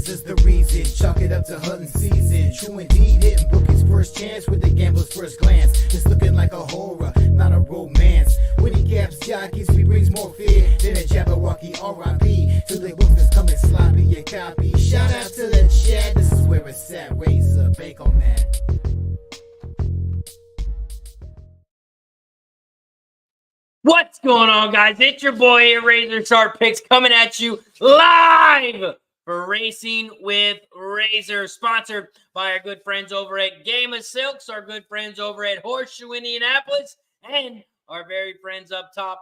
This is the reason. Chalk it up to hunting season. True indeed, hitting bookie's first chance with the gambler's first glance. It's looking like a horror, not a romance. When he gaps jockeys, he brings more fear than a Jabberwocky R.I.P. To the books that's coming sloppy, your copy. Shout out to the chat, this is where it's at. Razor, bake on that. What's going on, guys? It's your boy here, RazorSharpPicks, coming at you live for Racing with Razor, sponsored by our good friends over at Game of Silks, our good friends over at Horseshoe Indianapolis, and our very friends up top,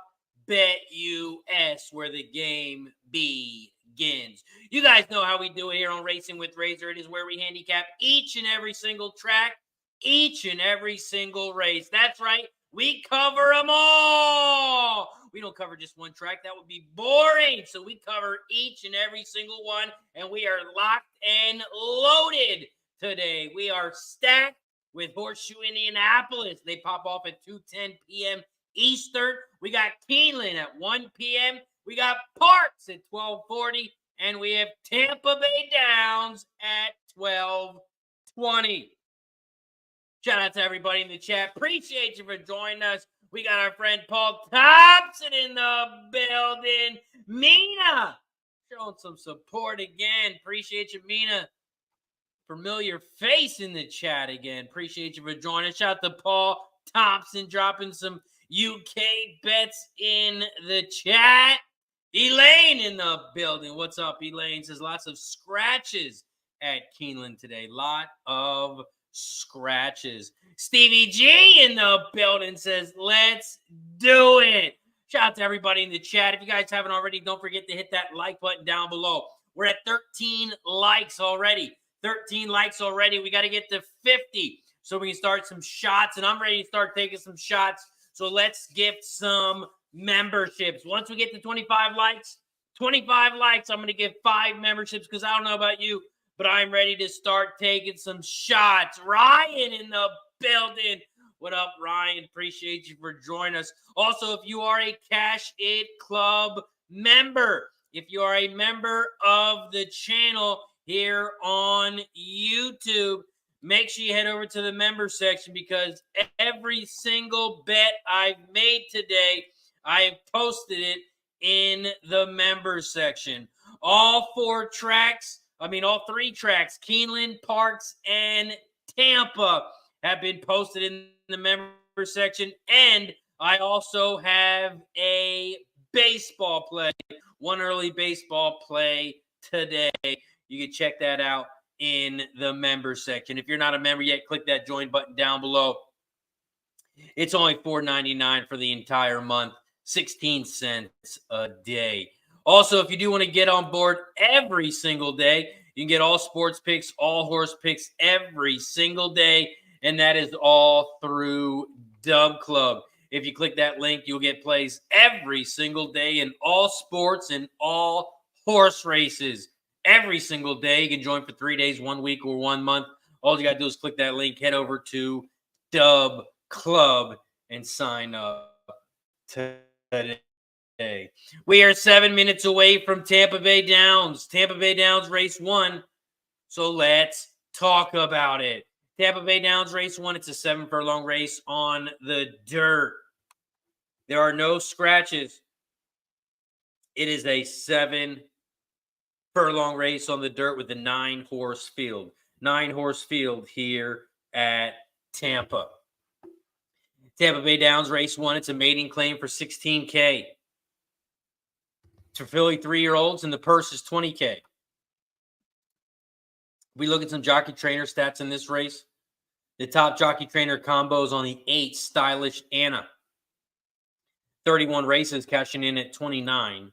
BetUS, where the game begins. You guys know how we do it here on Racing with Razor. It is where we handicap each and every single track, each and every single race. That's right. We cover them all. We don't cover just one track. That would be boring. So we cover each and every single one, and we are locked and loaded today. We are stacked with Horseshoe Indianapolis. They pop off at 2:10 p.m. Eastern. We got Keeneland at 1 p.m. We got Parx at 12:40, and we have Tampa Bay Downs at 12:20. Shout out to everybody in the chat. Appreciate you for joining us. We got our friend Paul Thompson in the building. Mina showing some support again. Appreciate you, Mina. Familiar face in the chat again. Appreciate you for joining us. Shout out to Paul Thompson dropping some UK bets in the chat. Elaine in the building. What's up, Elaine? Says lots of scratches at Keeneland today. Lot of scratches. Stevie G in the building says, let's do it. Shout out to everybody in the chat. If you guys haven't already, don't forget to hit that like button down below. We're at 13 likes already. 13 likes already. We got to get to 50 so we can start some shots, and I'm ready to start taking some shots. So let's gift some memberships. Once we get to 25 likes, I'm going to give 5 memberships because I don't know about you, but I'm ready to start taking some shots. Ryan in the building. What up, Ryan? Appreciate you for joining us. Also, if you are a Cash It Club member, if you are a member of the channel here on YouTube, make sure you head over to the member section because every single bet I've made today, I have posted it in the member section. All 3 tracks, Keeneland, Parx, and Tampa have been posted in the member section. And I also have a baseball play, one early baseball play today. You can check that out in the member section. If you're not a member yet, click that join button down below. It's only $4.99 for the entire month, 16 cents a day. Also, if you do want to get on board every single day, you can get all sports picks, all horse picks every single day, and that is all through Dub Club. If you click that link, you'll get plays every single day in all sports and all horse races every single day. You can join for 3 days, 1 week, or 1 month. All you got to do is click that link, head over to Dub Club, and sign up today. We are 7 minutes away from Tampa Bay Downs. Tampa Bay Downs race 1. So let's talk about it. Tampa Bay Downs race 1. It's a 7 furlong race on the dirt. There are no scratches. It is a 7 furlong race on the dirt with a 9-horse field. 9-horse field here at Tampa. Tampa Bay Downs race 1. It's a maiden claim for $16K. It's for filly 3-year-olds, and the purse is $20K. We look at some jockey trainer stats in this race. The top jockey trainer combo is on the 8, Stylish Anna. 31 races, cashing in at 29%.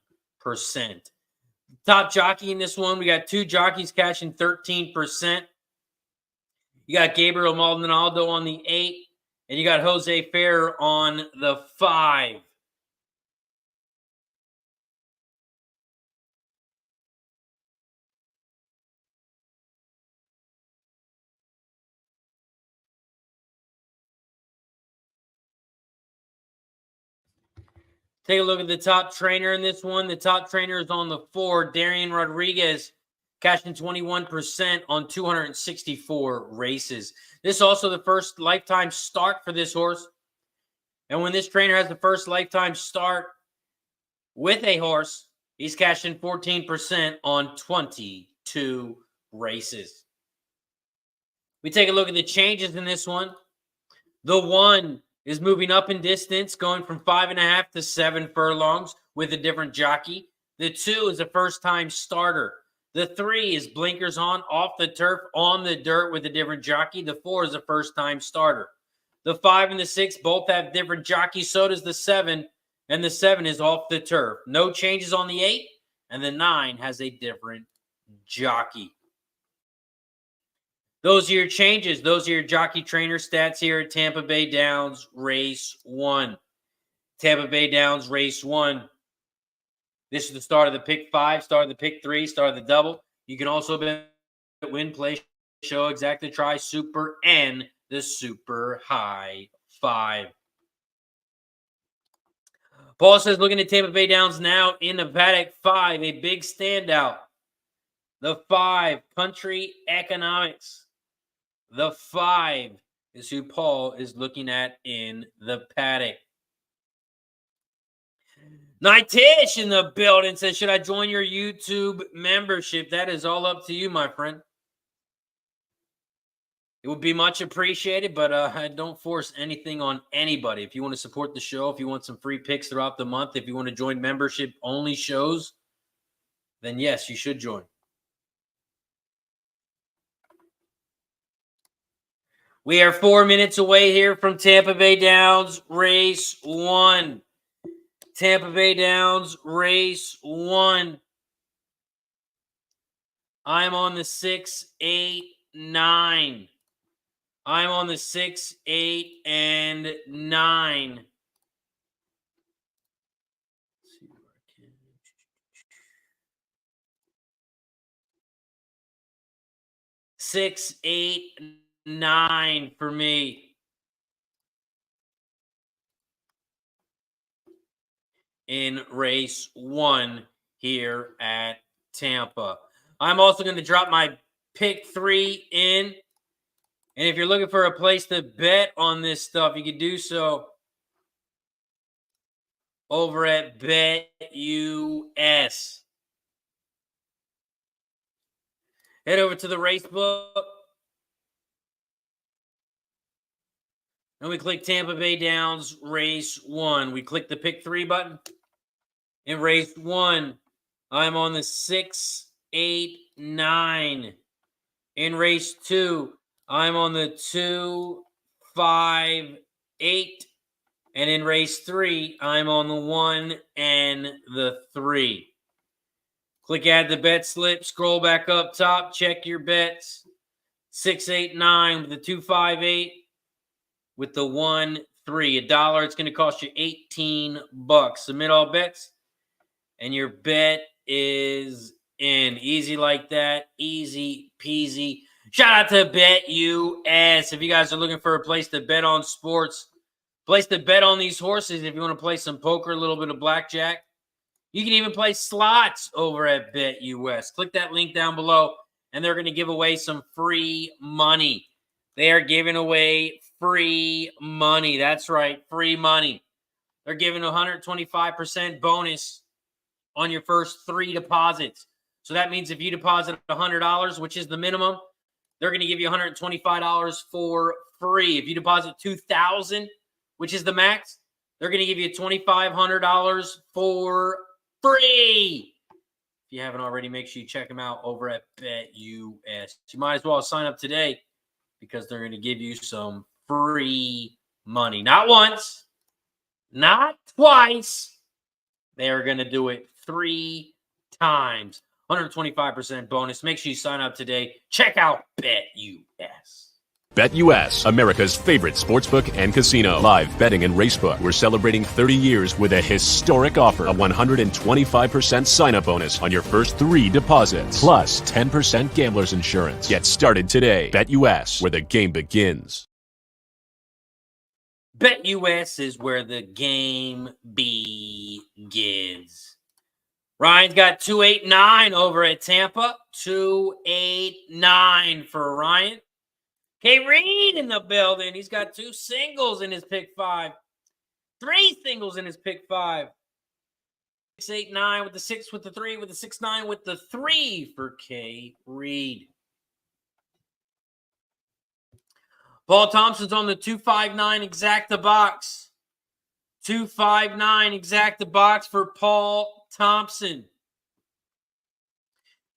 Top jockey in this one, we got 2 jockeys cashing 13%. You got Gabriel Maldonado on the 8, and you got Jose Ferrer on the 5. Take a look at the top trainer in this one. The top trainer is on the 4, Darian Rodriguez. cashing 21% on 264 races. This is also the first lifetime start for this horse. And when this trainer has the first lifetime start with a horse, he's cashing 14% on 22 races. We take a look at the changes in this one. The 1 is moving up in distance, going from 5.5 to 7 furlongs with a different jockey. The 2 is a first-time starter. The 3 is blinkers on, off the turf, on the dirt with a different jockey. The 4 is a first-time starter. The 5 and the 6 both have different jockeys. So does the 7, and the 7 is off the turf. No changes on the 8, and the 9 has a different jockey. Those are your changes. Those are your jockey trainer stats here at Tampa Bay Downs Race 1. Tampa Bay Downs Race 1. This is the start of the pick 5, start of the pick 3, start of the double. You can also bet win, play, show, exactly, try, super, and the super high 5. Paul says, looking at Tampa Bay Downs now in the paddock 5, a big standout. The 5, Country Economics. The 5 is who Paul is looking at in the paddock. Nightish in the building says, should I join your YouTube membership? That is all up to you, my friend. It would be much appreciated, but I don't force anything on anybody. If you want to support the show, if you want some free picks throughout the month, if you want to join membership-only shows, then yes, you should join. We are 4 minutes away here from Tampa Bay Downs Race 1. Tampa Bay Downs Race 1. I'm on the 6, 8, 9. I'm on the 6, 8, and 9. Let's see where I can. 6, 8, 9 for me. In race 1 here at Tampa. I'm also going to drop my pick 3 in. And if you're looking for a place to bet on this stuff, you can do so over at BetUS. Head over to the race book. And we click Tampa Bay Downs Race 1. We click the pick 3 button. In race 1, I'm on the 6, 8, 9. In race 2, I'm on the 2, 5, 8. And in race 3, I'm on the 1 and the 3. Click add the bet slip, scroll back up top, check your bets. 6, 8, 9 with the 2, 5, 8 with the 1, 3. $1. It's going to cost you $18. Submit all bets, and your bet is in. Easy like that. Easy peasy. Shout out to BetUS. If you guys are looking for a place to bet on sports, place to bet on these horses, if you want to play some poker, a little bit of blackjack, you can even play slots over at BetUS. Click that link down below, and they're going to give away some free money. They are giving away free money. That's right, free money. They're giving a 125% bonus on your first 3 deposits. So that means if you deposit $100, which is the minimum, they're going to give you $125 for free. If you deposit $2,000, which is the max, they're going to give you $2,500 for free. If you haven't already, make sure you check them out over at BetUS. You might as well sign up today because they're going to give you some free money. Not once, not twice. They are going to do it 3 times. 125% bonus. Make sure you sign up today. Check out BetUS. BetUS, America's favorite sportsbook and casino. Live betting and racebook. We're celebrating 30 years with a historic offer. A 125% sign-up bonus on your first 3 deposits. Plus 10% gambler's insurance. Get started today. BetUS, where the game begins. BetUS is where the game begins. Ryan's got 289 over at Tampa. 289 for Ryan. K. Reed in the building. He's got 2 singles in his pick 5. 3 singles in his pick 5. 689 with the 6 with the 3 with the 69 with the 3 for K. Reed. Paul Thompson's on the 259 exacta box. 259 exacta box for Paul Thompson.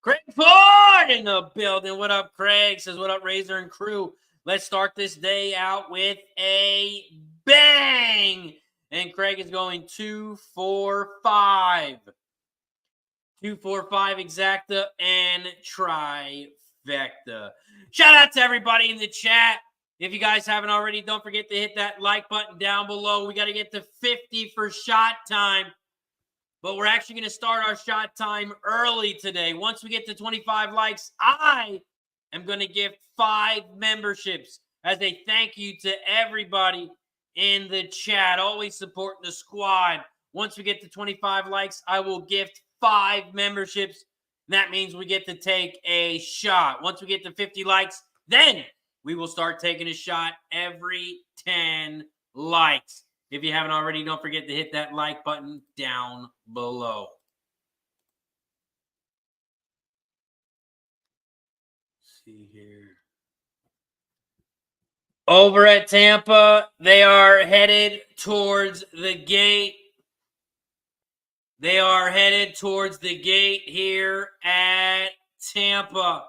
Craig Ford in the building. What up, Craig? Says, what up, Razor and crew? Let's start this day out with a bang. And Craig is going 245. 245 exacta and trifecta. Shout out to everybody in the chat. If you guys haven't already, don't forget to hit that like button down below. We got to get to 50 for shot time. But we're actually going to start our shot time early today. Once we get to 25 likes, I am going to give 5 memberships as a thank you to everybody in the chat, always supporting the squad. Once we get to 25 likes, I will gift 5 memberships. And that means we get to take a shot. Once we get to 50 likes, then we will start taking a shot every 10 likes. If you haven't already, don't forget to hit that like button down below. Let's see here. Over at Tampa, they are headed towards the gate. They are headed towards the gate here at Tampa.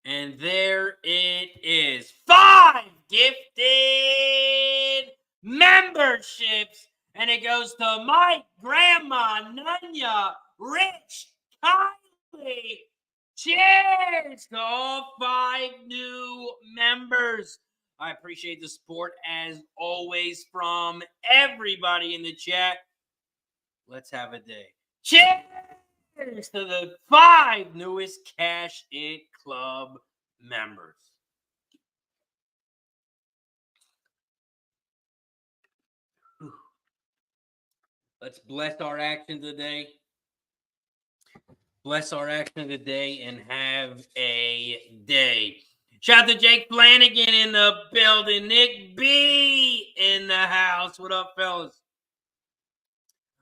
And there it is. 5 gifted memberships. And it goes to Mike, Grandma, Nunya, Rich, Kylie. Cheers to all 5 new members. I appreciate the support as always from everybody in the chat. Let's have a day. Cheers to the 5 newest Cash It Club members. Let's bless our action today. Bless our action today and have a day. Shout out to Jake Flanagan in the building. Nick B in the house. What up, fellas?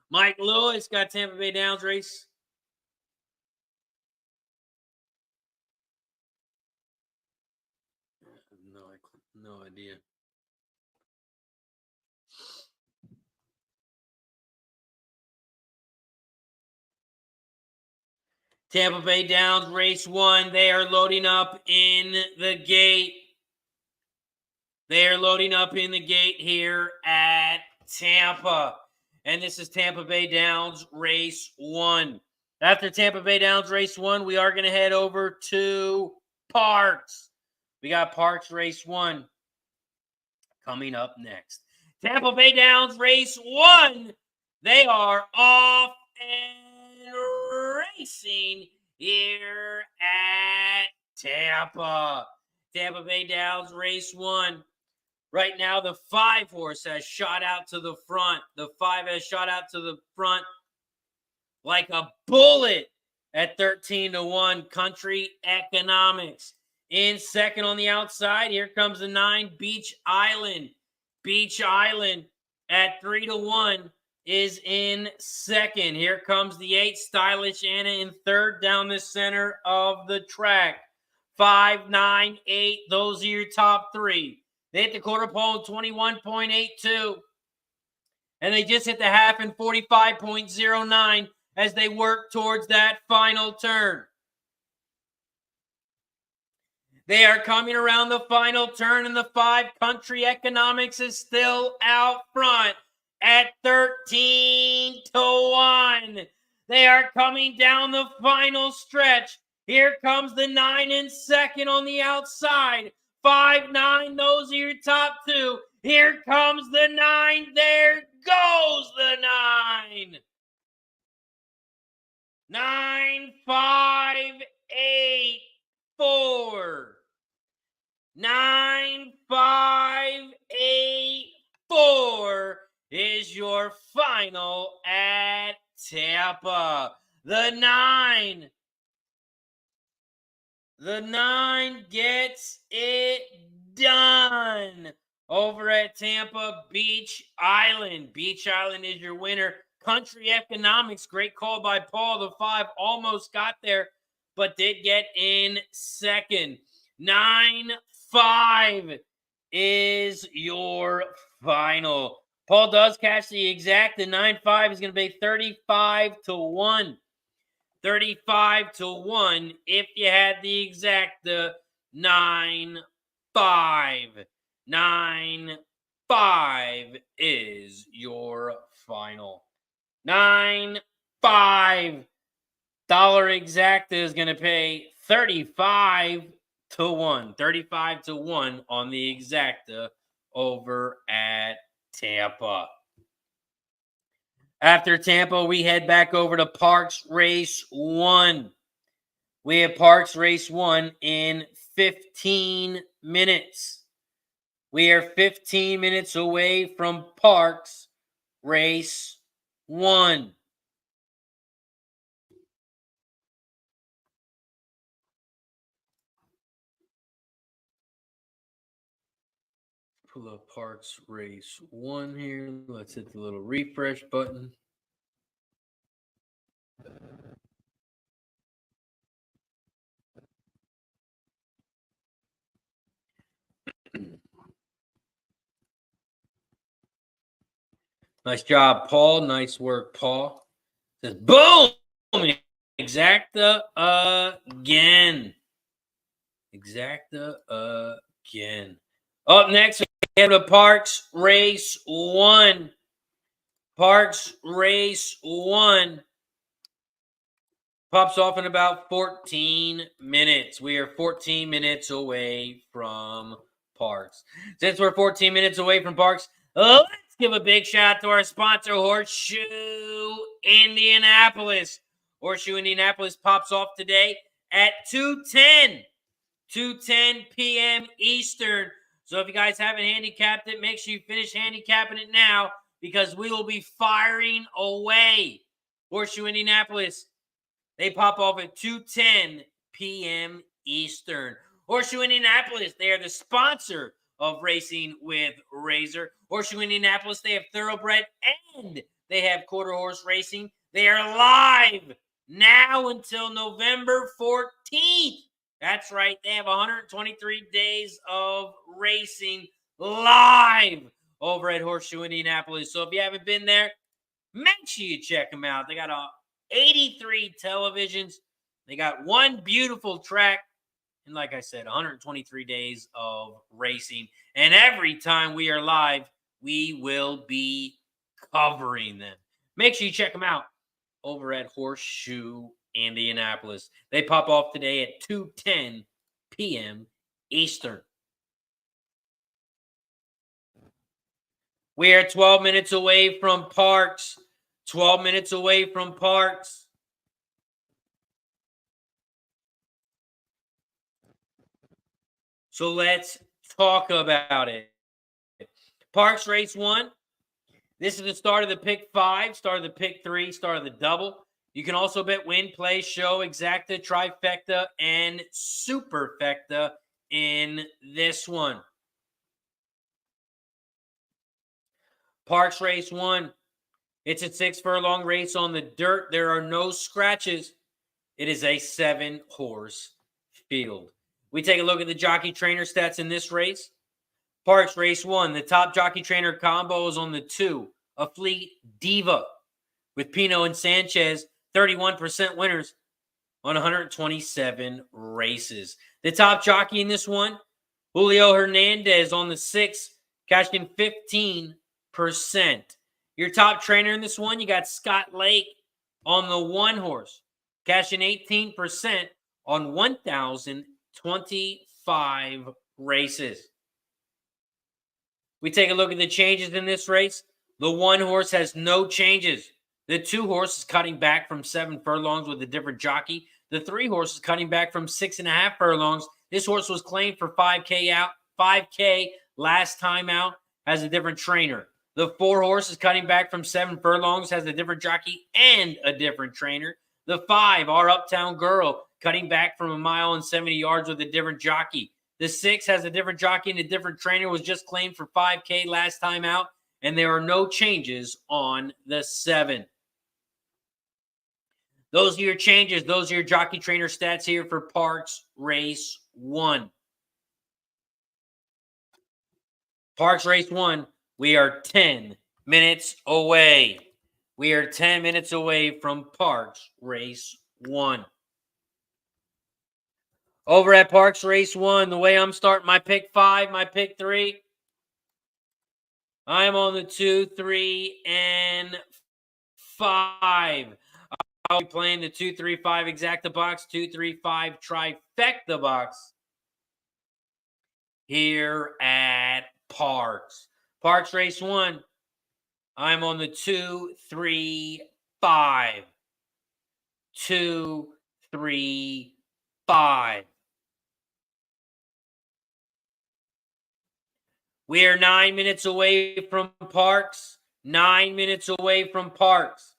Mike Lewis got Tampa Bay Downs race. No idea. Tampa Bay Downs race 1. They are loading up in the gate. They are loading up in the gate here at Tampa. And this is Tampa Bay Downs race 1. After Tampa Bay Downs race 1, we are going to head over to Parx. We got Parx race 1 coming up next. Tampa Bay Downs race 1. They are off and racing here at Tampa. Tampa Bay Downs race 1. Right now, the 5 horse has shot out to the front. The 5 has shot out to the front like a bullet at 13-1. Country Economics. In second on the outside, here comes the 9, Beach Island. Beach Island at 3-1 is in second. Here comes the 8, Stylish Anna, in third down the center of the track. 5, 9, 8, those are your top 3. They hit the quarter pole in 21.82. And they just hit the half in 45.09 as they work towards that final turn. They are coming around the final turn, and the 5, Country Economics, is still out front at 13-1. They are coming down the final stretch. Here comes the 9 in second on the outside. 5, 9, those are your top 2. Here comes the 9. There goes the 9. 9, 5, 8, 4. 9, 5, 8, 4. is your final at Tampa. The 9 gets it done over at Tampa Beach Island. Beach Island is your winner. Country Economics, great call by Paul. The 5 almost got there, but did get in second. 9-5 is your final. Paul does catch the exact. The 9-5 is going to be 35-1. 35-1 if you had the exact. The 9-5. 9-5 is your final. 9-5 dollar exacta is going to pay 35-1. 35-1 on the exacta over at Tampa. After Tampa, we head back over to Parx Race 1. We have Parx Race 1 in 15 minutes. We are 15 minutes away from Parx Race 1. Pull up Parx Race 1 here. Let's hit the little refresh button. Nice job, Paul. Nice work, Paul. Says, boom! Exacta again. Exacta again. Up next, we have the Parx Race 1. Parx Race 1 pops off in about 14 minutes. We are 14 minutes away from Parx. Since we're 14 minutes away from Parx, let's give a big shout out to our sponsor, Horseshoe Indianapolis. Horseshoe Indianapolis pops off today at 2:10 p.m. Eastern. So if you guys haven't handicapped it, make sure you finish handicapping it now because we will be firing away. Horseshoe Indianapolis, they pop off at 2:10 p.m. Eastern. Horseshoe Indianapolis, they are the sponsor of Racing with Razor. Horseshoe Indianapolis, they have thoroughbred and they have quarter horse racing. They are live now until November 14th. That's right. They have 123 days of racing live over at Horseshoe Indianapolis. So if you haven't been there, make sure you check them out. They got 83 televisions. They got one beautiful track. And like I said, 123 days of racing. And every time we are live, we will be covering them. Make sure you check them out over at Horseshoe Indianapolis. They pop off today at 2:10 p.m. Eastern. We are 12 minutes away from Parx. 12 minutes away from Parx. So let's talk about it. Parx Race 1. This is the start of the pick 5, start of the pick 3, start of the double. You can also bet win, play, show, exacta, trifecta, and superfecta in this one. Parx Race 1. It's a 6 furlong race on the dirt. There are no scratches. It is a 7-horse field. We take a look at the jockey trainer stats in this race. Parx Race 1. The top jockey trainer combo is on the 2. A Fleet Diva with Pino and Sanchez. 31% winners on 127 races. The top jockey in this one, Julio Hernandez on the 6, cashing 15%. Your top trainer in this one, you got Scott Lake on the 1 horse, cashing 18% on 1,025 races. We take a look at the changes in this race. The 1 horse has no changes. The 2 horse is cutting back from 7 furlongs with a different jockey. The 3 horse is cutting back from 6.5 furlongs. This horse was claimed for 5K last time out, has a different trainer. The 4 horses cutting back from 7 furlongs has a different jockey and a different trainer. The 5, Our Uptown Girl, cutting back from 1 mile and 70 yards with a different jockey. The 6 has a different jockey and a different trainer, was just claimed for $5K last time out, and there are no changes on the 7. Those are your changes. Those are your jockey trainer stats here for Parx Race 1. Parx Race 1, we are 10 minutes away. We are 10 minutes away from Parx Race 1. Over at Parx Race 1, the way I'm starting my pick 5, my pick 3, I'm on the 2, 3, and 5. I'll be playing the 2, 3, 5 exacta box, 2, 3, 5 trifecta box here at Parx. Parx Race 1, I'm on the 2, 3, 5. 2, 3, 5. We are 9 minutes away from Parx. 9 minutes away from Parx.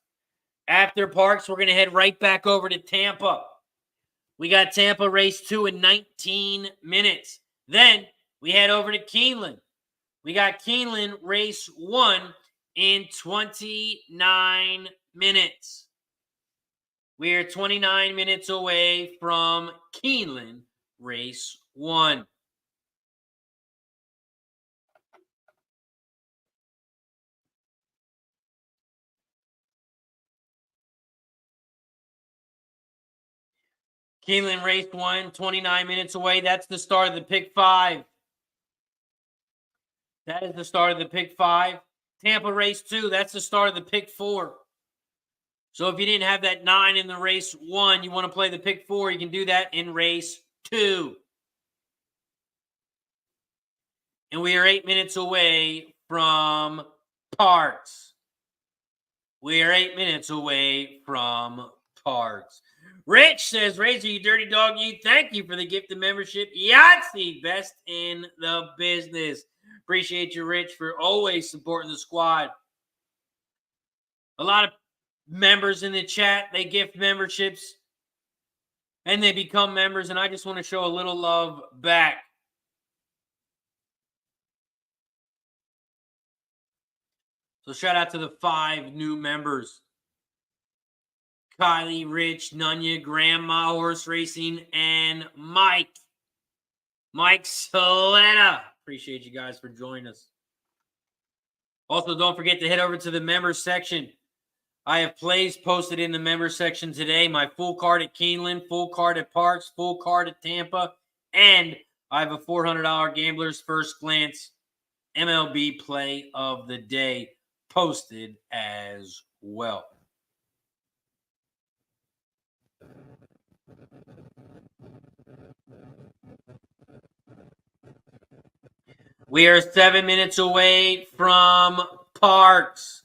After Parx, we're going to head right back over to Tampa. We got Tampa Race 2 in 19 minutes. Then we head over to Keeneland. We got Keeneland Race 1 in 29 minutes. We are 29 minutes away from Keeneland Race 1. Keeneland Race 1, 29 minutes away. That's the start of the pick 5. That is the start of the pick 5. Tampa Race 2, that's the start of the pick 4. So if you didn't have that 9 in the race 1, you want to play the pick 4, you can do that in race 2. And we are 8 minutes away from Parx. We are 8 minutes away from Parx. Rich says, Razor, you dirty dog, you. Thank you for the gift of membership. Yahtzee, best in the business. Appreciate you, Rich, for always supporting the squad. A lot of members in the chat, they gift memberships and they become members, and I just want to show a little love back. So shout out to the 5 new members. Kylie, Rich, Nunya, Grandma Horse Racing, and Mike. Mike Soletta. Appreciate you guys for joining us. Also, don't forget to head over to the members section. I have plays posted in the members section today. My full card at Keeneland, full card at Parx, full card at Tampa, and I have a $400 Gambler's First Glance MLB play of the day posted as well. We are 7 minutes away from Parx.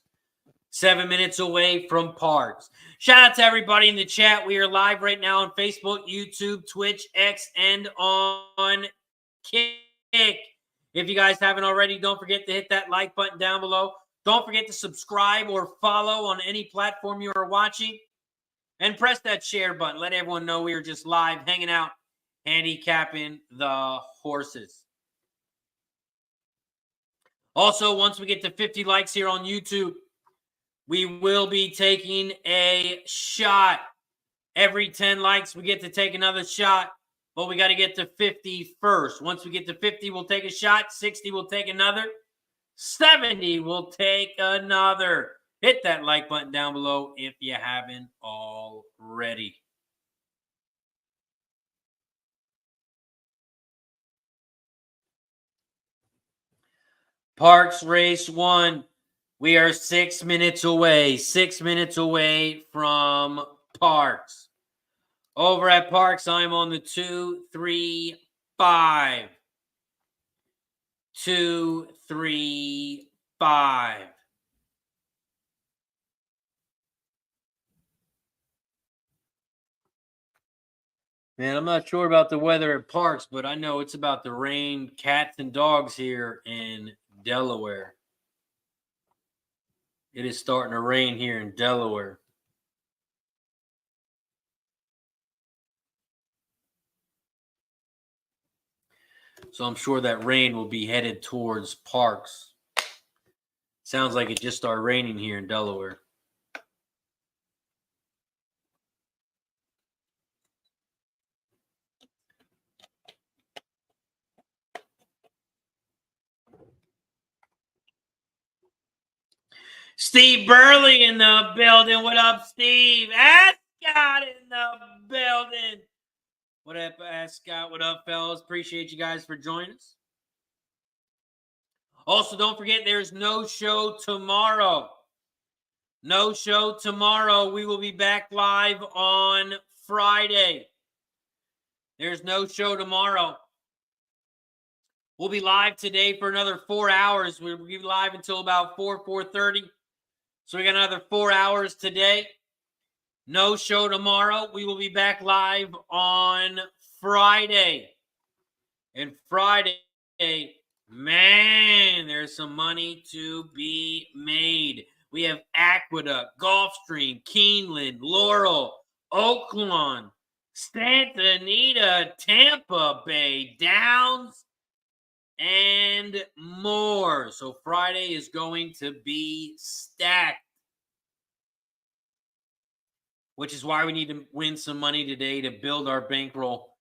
7 minutes away from Parx. Shout out to everybody in the chat. We are live right now on Facebook, YouTube, Twitch, X, and on Kick. If you guys haven't already, don't forget to hit that like button down below. Don't forget to subscribe or follow on any platform you are watching. And press that share button. Let everyone know we are just live, hanging out, handicapping the horses. Also, once we get to 50 likes here on YouTube, we will be taking a shot. Every 10 likes, we get to take another shot. But we got to get to 50 first. Once we get to 50, we'll take a shot. 60, we'll take another. 70, we'll take another. Hit that like button down below if you haven't already. Parx Race 1. We are 6 minutes away. 6 minutes away from Parx. Over at Parx, I'm on the 2, 3, 5. 2, 3, 5. Man, I'm not sure about the weather at Parx, but I know it's about to rain cats and dogs here in Delaware. It is starting to rain here in Delaware. So I'm sure that rain will be headed towards Parx. Sounds like it just started raining here in Delaware. Steve Burley in the building. What up, Steve? Ascot in the building. What up, Ascot? What up, fellas? Appreciate you guys for joining us. Also, don't forget, there's no show tomorrow. No show tomorrow. We will be back live on Friday. There's no show tomorrow. We'll be live today for another 4 hours. We'll be live until about 4:30. So we got another 4 hours today. No show tomorrow. We will be back live on Friday. And Friday, man, there's some money to be made. We have Aqueduct, Gulfstream, Keeneland, Laurel, Oaklawn, Santa Anita, Tampa Bay Downs, and more. So Friday is going to be stacked, which is why we need to win some money today to build our bankroll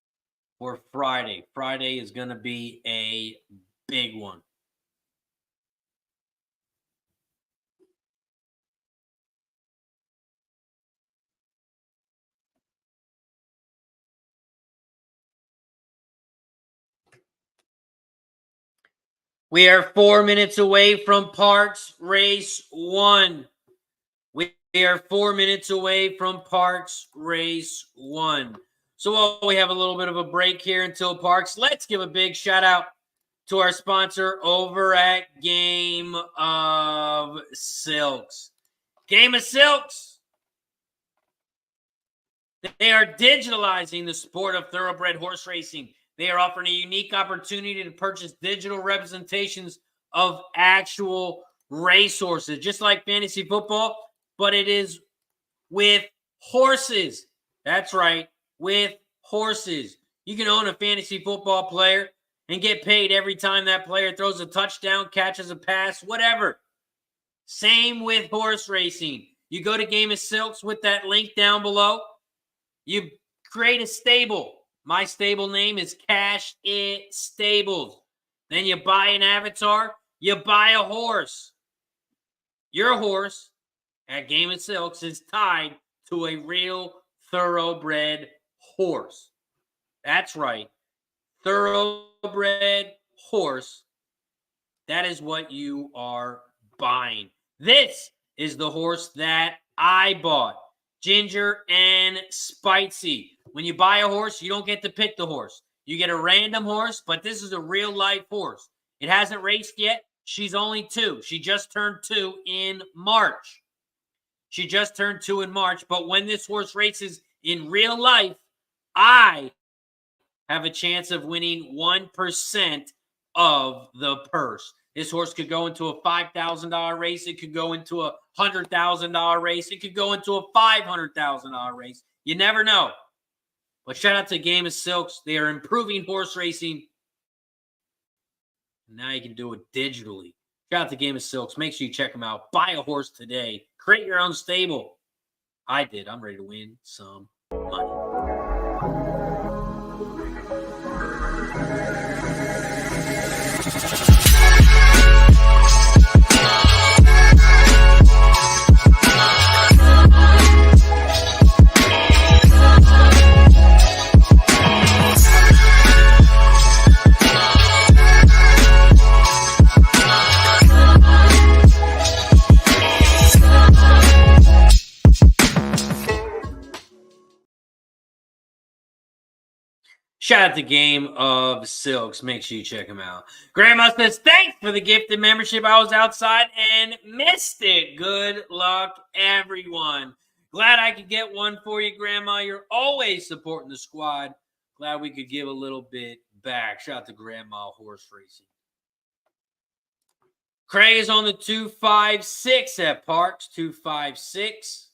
for Friday. Friday is going to be a big one. We are 4 minutes away from Parx Race 1. We are 4 minutes away from Parx Race 1. So while we have a little bit of a break here until Parx, let's give a big shout out to our sponsor over at Game of Silks. Game of Silks. They are digitalizing the sport of thoroughbred horse racing. They are offering a unique opportunity to purchase digital representations of actual racehorses, just like fantasy football, but it is with horses. That's right, with horses. You can own a fantasy football player and get paid every time that player throws a touchdown, catches a pass, whatever. Same with horse racing. You go to Game of Silks with that link down below. You create a stable. My stable name is Cash It Stables. Then you buy an avatar. You buy a horse. Your horse at Game of Silks is tied to a real thoroughbred horse. That's right. Thoroughbred horse. That is what you are buying. This is the horse that I bought. Ginger and Spicy. When you buy a horse, you don't get to pick the horse. You get a random horse, but this is a real-life horse. It hasn't raced yet. She's only 2. She just turned 2 in March. But when this horse races in real life, I have a chance of winning 1% of the purse. This horse could go into a $5,000 race. It could go into a $100,000 race. It could go into a $500,000 race. You never know. But shout out to Game of Silks. They are improving horse racing. Now you can do it digitally. Shout out to Game of Silks. Make sure you check them out. Buy a horse today. Create your own stable. I did. I'm ready to win some money. Shout out to Game of Silks. Make sure you check them out. Grandma says, thanks for the gifted membership. I was outside and missed it. Good luck, everyone. Glad I could get one for you, Grandma. You're always supporting the squad. Glad we could give a little bit back. Shout out to Grandma Horse Racing. Craig is on the 256 at Parx, 256.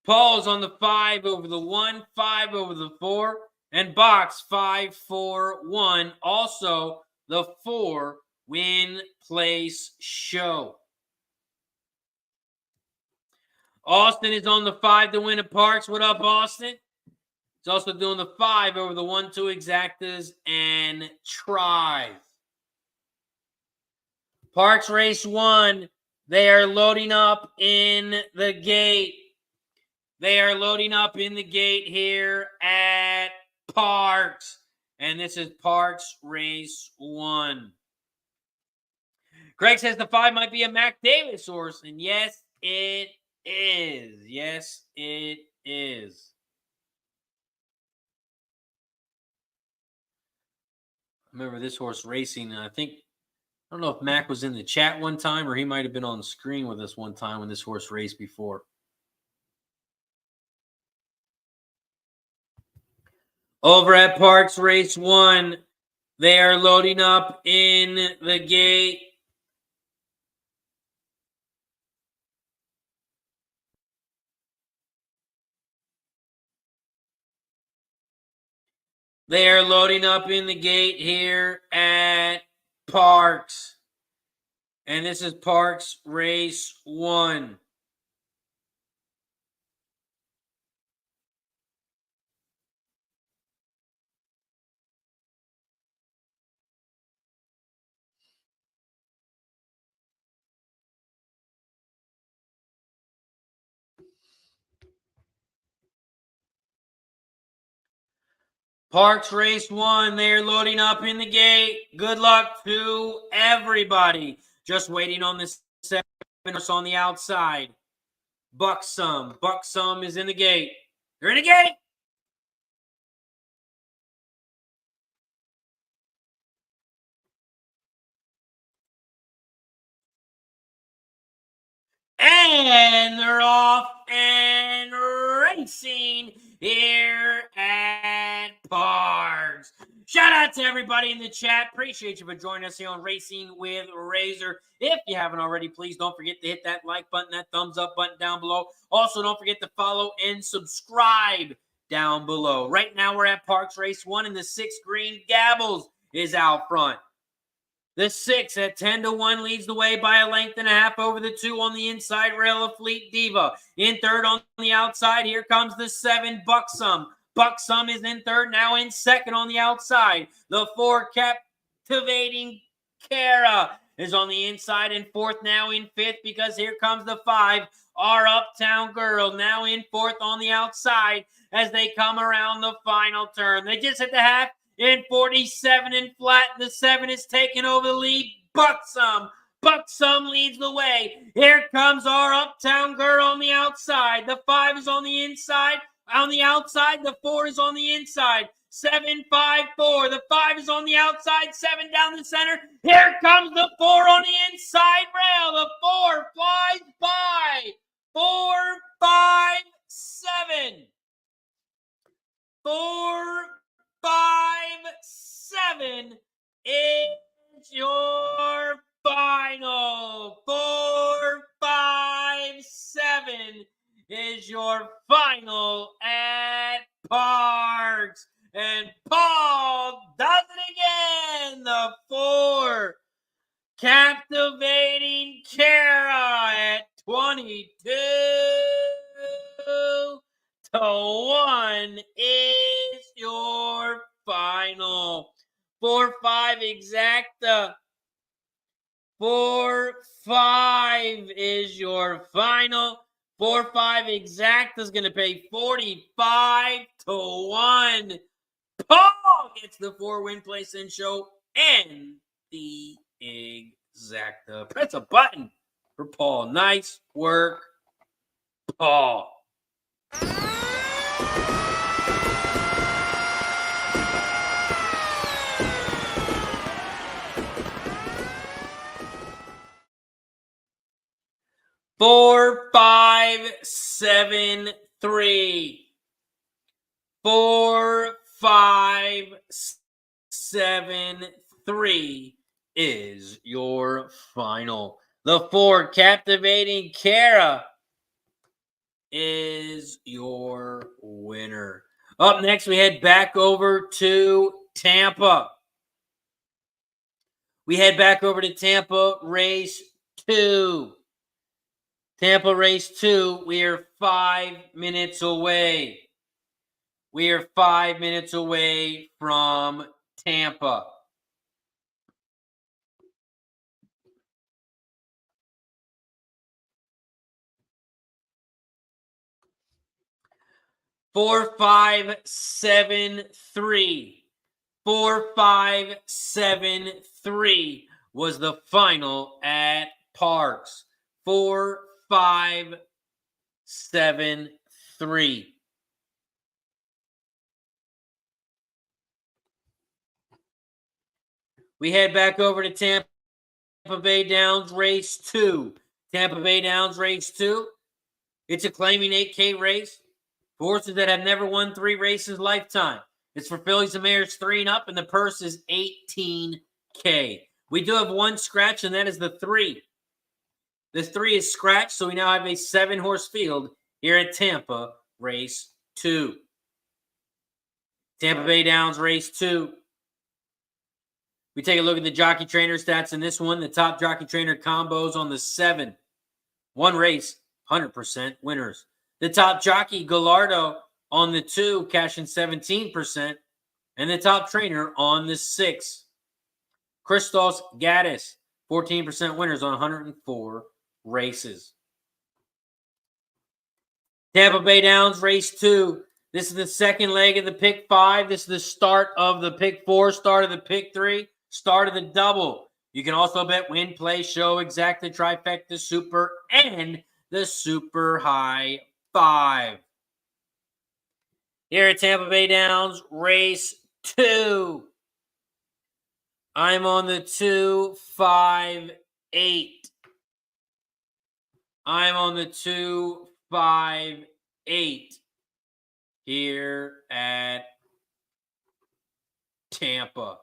Paul's on the 5 over the 1, 5 over the 4, and Box 541. Also, the 4 win place show. Austin is on the 5 to win at Parx. What up, Austin? He's also doing the 5 over the 1, 2 exactas and tries. Parx Race 1, they are loading up in the gate. They are loading up in the gate here at Parx. And this is Parx Race 1. Greg says the 5 might be a Mac Davis horse. And yes, it is. Yes, it is. I remember this horse racing, and I don't know if Mac was in the chat one time or he might have been on the screen with us one time when this horse raced before. Over at Parx Race 1, they are loading up in the gate. They are loading up in the gate here at Parx. And this is Parx Race 1. Parx Race 1, they're loading up in the gate. Good luck to everybody. Just waiting on the 7 horse on the outside. Buxom. Buxom is in the gate. They're in the gate. And they're off and racing here at Parx. Shout out to everybody in the chat. Appreciate you for joining us here on Racing with Razor. If you haven't already, please don't forget to hit that like button, that thumbs up button down below. Also, don't forget to follow and subscribe down below. Right now, we're at Parx Race 1, and the 6 green Gabbles is out front. The 6 at 10 to 1 leads the way by a length and a half over the 2 on the inside rail of Fleet Diva. In third on the outside, here comes the 7, Buxom. Buxom is in third, now in second on the outside. The 4, Captivating Kara, is on the inside and fourth, now in fifth, because here comes the 5, Our Uptown Girl, now in fourth on the outside as they come around the final turn. They just hit the half. In 47 and flat, the 7 is taking over the lead. Buxom. Buxom leads the way. Here comes Our Uptown Girl on the outside. The 5 is on the inside. On the outside, the 4 is on the inside. 7, 5, 4. The 5 is on the outside. 7 down the center. Here comes the 4 on the inside rail. The 4 flies by. 4, 5, 7. 4, 5, 7 is your final. 4, 5, 7 is your final at Parx. And Paul does it again. The 4, Captivating Kara at 22 to 1 is your final. 4, 5 exacta. 4, 5 is your final. 4, 5 exacta is going to pay 45 to 1. Paul gets the 4 win place in show and the exacta. Press a button for Paul. Nice work, Paul. Four, 5, 7, 3. 4, 5, 7, 3 is your final. The 4, Captivating Kara, is your winner. Up next, we head back over to Tampa. We head back over to Tampa, race 2. Tampa, race 2. We are 5 minutes away. We are 5 minutes away from Tampa. Four, 5, 7, 3. 4, 5, 7, 3 was the final at Parx. 4, 5, 7, 3. We head back over to Tampa Bay Downs race 2. Tampa Bay Downs race 2. It's a claiming 8K race. Horses that have never won 3 races lifetime. It's for fillies and mares 3 and up, and the purse is $18K. We do have one scratch, and that is the 3. The 3 is scratched, so we now have a 7-horse field here at Tampa, race 2. Tampa Bay Downs, race 2. We take a look at the jockey trainer stats in this one. The top jockey trainer combos on the 7. 1 race, 100% winners. The top jockey, Gallardo, on the 2, cashing 17%. And the top trainer on the 6. Christos Gaddis, 14% winners on 104 races. Tampa Bay Downs, race 2. This is the second leg of the pick 5. This is the start of the pick 4, start of the pick 3, start of the double. You can also bet win, play, show, exact, the trifecta, super, and the super high 5. Here at Tampa Bay Downs, race 2. I'm on the 2, 5, 8. I'm on the 2, 5, 8 here at Tampa.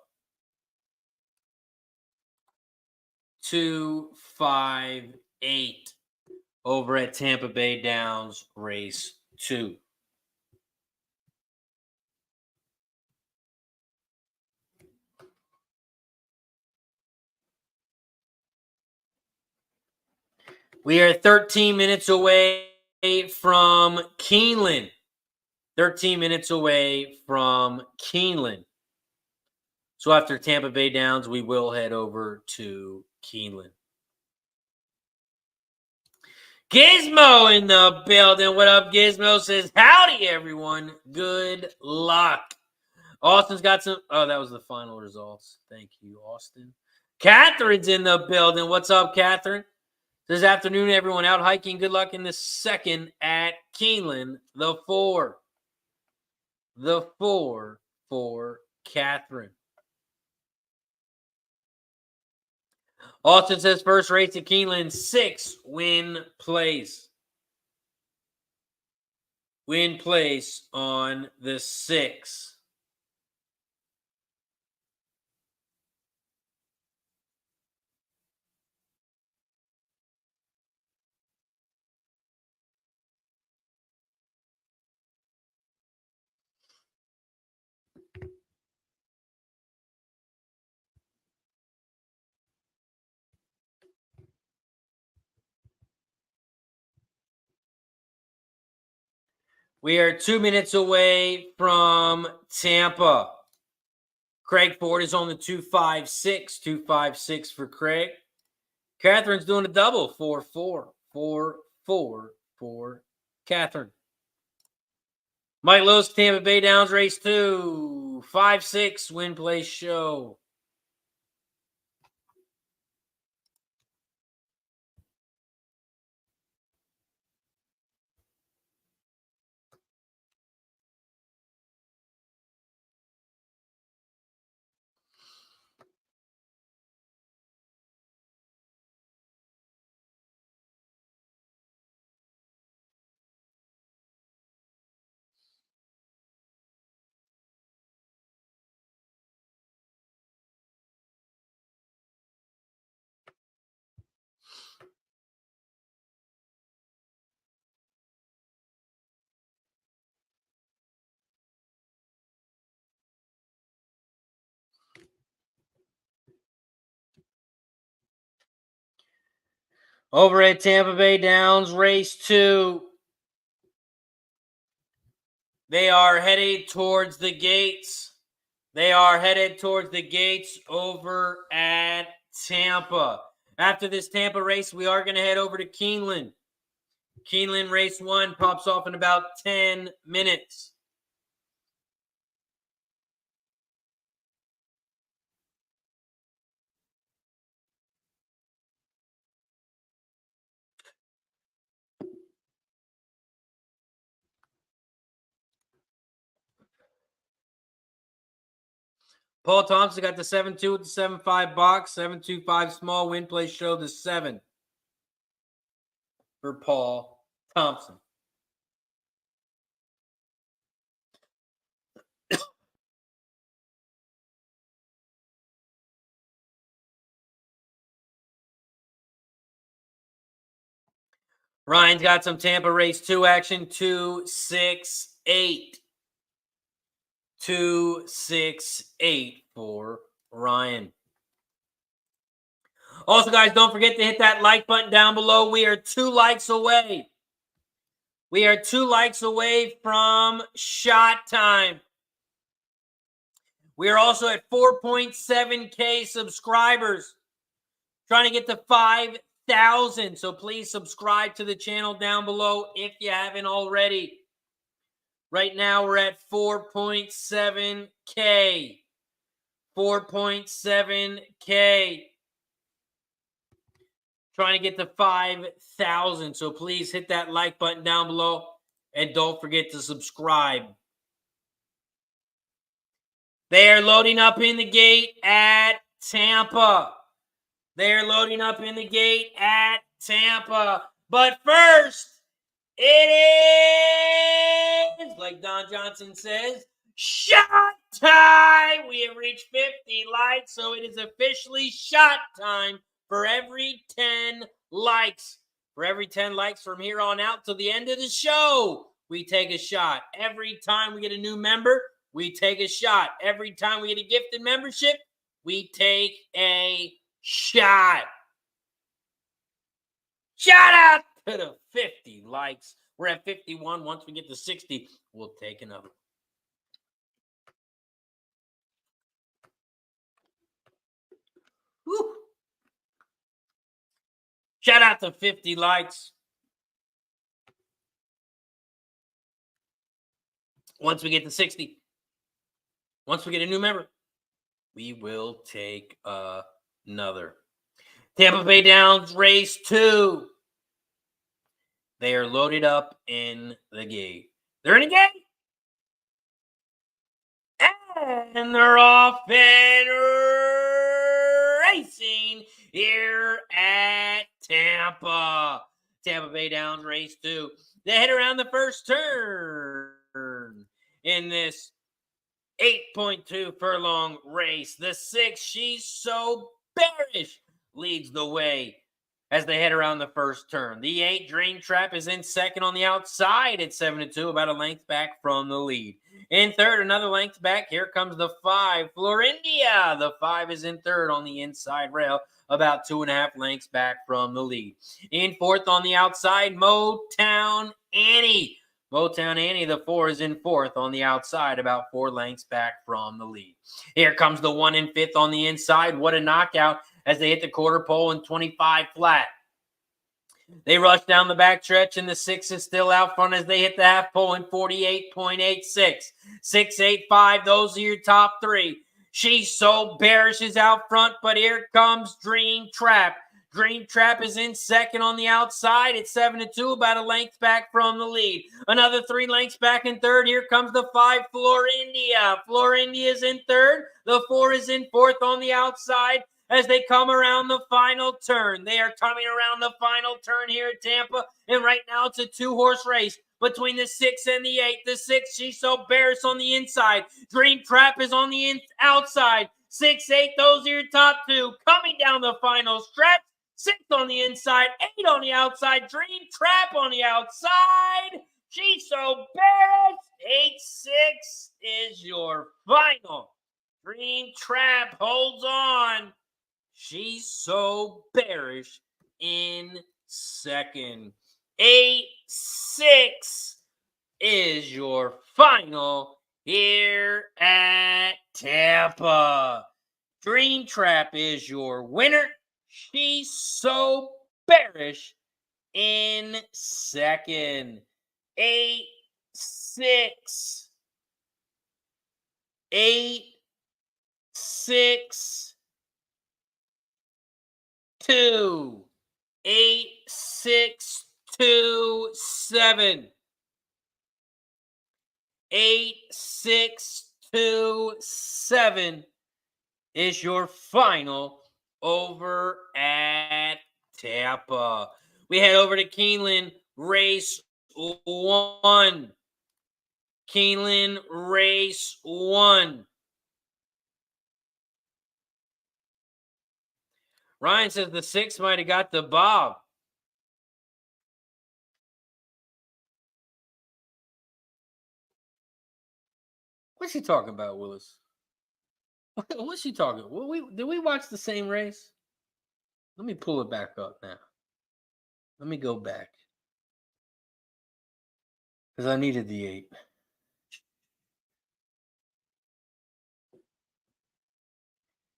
2, 5, 8 over at Tampa Bay Downs, race 2. We are 13 minutes away from Keeneland. 13 minutes away from Keeneland. So after Tampa Bay Downs, we will head over to Keeneland. Gizmo in the building. What up, Gizmo? Says, howdy, everyone. Good luck. Austin's got some. Oh, that was the final results. Thank you, Austin. Catherine's in the building. What's up, Catherine? This afternoon, everyone out hiking. Good luck in the second at Keeneland. The 4. The 4 for Catherine. Austin says first race at Keeneland, 6 win place. Win place on the 6. We are 2 minutes away from Tampa. Craig Ford is on the 256. 256 for Craig. Catherine's doing a double. 4-4. 4-4 for Catherine. Mike Lewis, Tampa Bay Downs, race 2. 5-6 win place show. Over at Tampa Bay Downs, race 2. They are headed towards the gates. They are headed towards the gates over at Tampa. After this Tampa race, we are going to head over to Keeneland. Keeneland race 1 pops off in about 10 minutes. Paul Thompson got the 7-2 with the 7-5 box. 7-2-5 small win play show the 7 for Paul Thompson. Ryan's got some Tampa race 2 action. 2-6-8. 2-6-8 for Ryan. Also, guys, don't forget to hit that like button down below. We are 2 likes away. We are 2 likes away from shot time. We are also at 4.7K subscribers. Trying to get to 5,000. So please subscribe to the channel down below if you haven't already. Right now, we're at 4.7K. 4.7K. Trying to get to 5,000. So please hit that like button down below. And don't forget to subscribe. They are loading up in the gate at Tampa. They are loading up in the gate at Tampa. But first, it is, like Don Johnson says, shot time. We have reached 50 likes, so it is officially shot time for every 10 likes. For every 10 likes from here on out to the end of the show, we take a shot. Every time we get a new member, we take a shot. Every time we get a gifted membership, we take a shot. Shout out to the 50 likes. We're at 51. Once we get to 60, we'll take another. Whew. Shout out to 50 likes. Once we get to 60, once we get a new member, we will take another. Tampa Bay Downs race 2. They are loaded up in the gate. They're in the gate. And they're off and racing here at Tampa. Tampa Bay Downs race 2. They head around the first turn in this 8.2 furlong race. The 6, She's So Bearish, leads the way as they head around the first turn. The 8, Dream Trap, is in second on the outside at 7-2, about a length back from the lead. In third, another length back. Here comes the 5, Florindia. The 5 is in third on the inside rail, about 2.5 lengths back from the lead. In fourth on the outside, Motown Annie. Motown Annie, the 4, is in fourth on the outside, about 4 lengths back from the lead. Here comes the 1 in fifth on the inside. What a knockout as they hit the quarter pole in 25 flat. They rush down the backstretch, and the 6 is still out front as they hit the half pole in 48.86. 6.85, those are your top 3. She's So Bearish is out front, but here comes Dream Trap. Dream Trap is in second on the outside at 7-2, about a length back from the lead. Another 3 lengths back in third. Here comes the 5, Florindia. Florindia is in third. The 4 is in fourth on the outside as they come around the final turn. They are coming around the final turn here at Tampa, and right now it's a 2-horse race between the 6 and the 8. The 6, She's So Bearish, on the inside. Dream Trap is on the outside. 6-8, those are your top 2. Coming down the final stretch. 6 on the inside, 8 on the outside, Dream Trap on the outside. She's So Bearish, 8-6 is your final. Dream Trap holds on. She's So Bearish in second. 8-6 is your final here at Tampa. Dream Trap is your winner. She's so bearish in second. 8-6. 8-6-2. 8-6-2-7. 8-6-2-7 is your final over at Tampa. We head over to Keeneland, race 1. Keeneland, race 1. Ryan says the 6 might have got the bob. What's he talking about, Willis? What's she talking? Did we watch the same race? Let me pull it back up now. Let me go back. Because I needed the 8.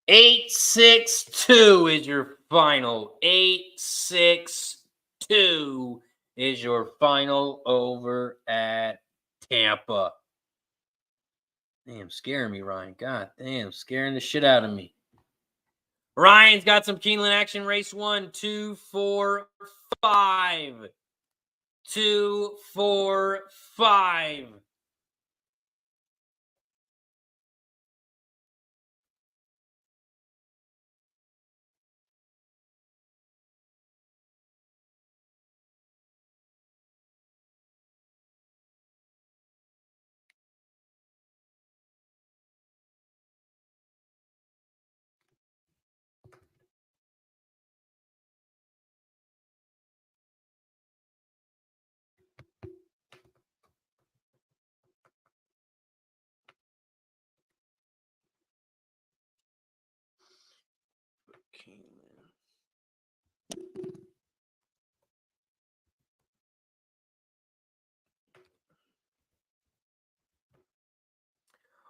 Eight, 6-2 is your final. 8-6-2 is your final over at Tampa. Damn, scaring me, Ryan. God damn, scaring the shit out of me. Ryan's got some Keeneland action. Race 1, 2, 4, 5. 2, 4, 5.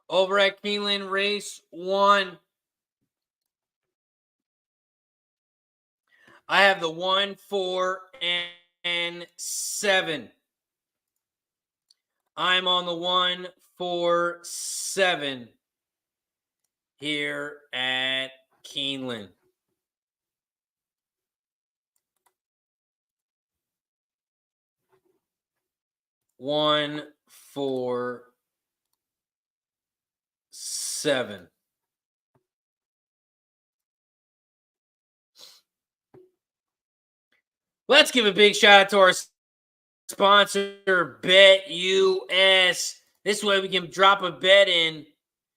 Over at Keeneland, race 1. I have the 1, 4, and 7. I'm on the 1, 4, 7 here at Keeneland. One, 4, 7. Let's give a big shout out to our sponsor, BetUS. This way we can drop a bet in,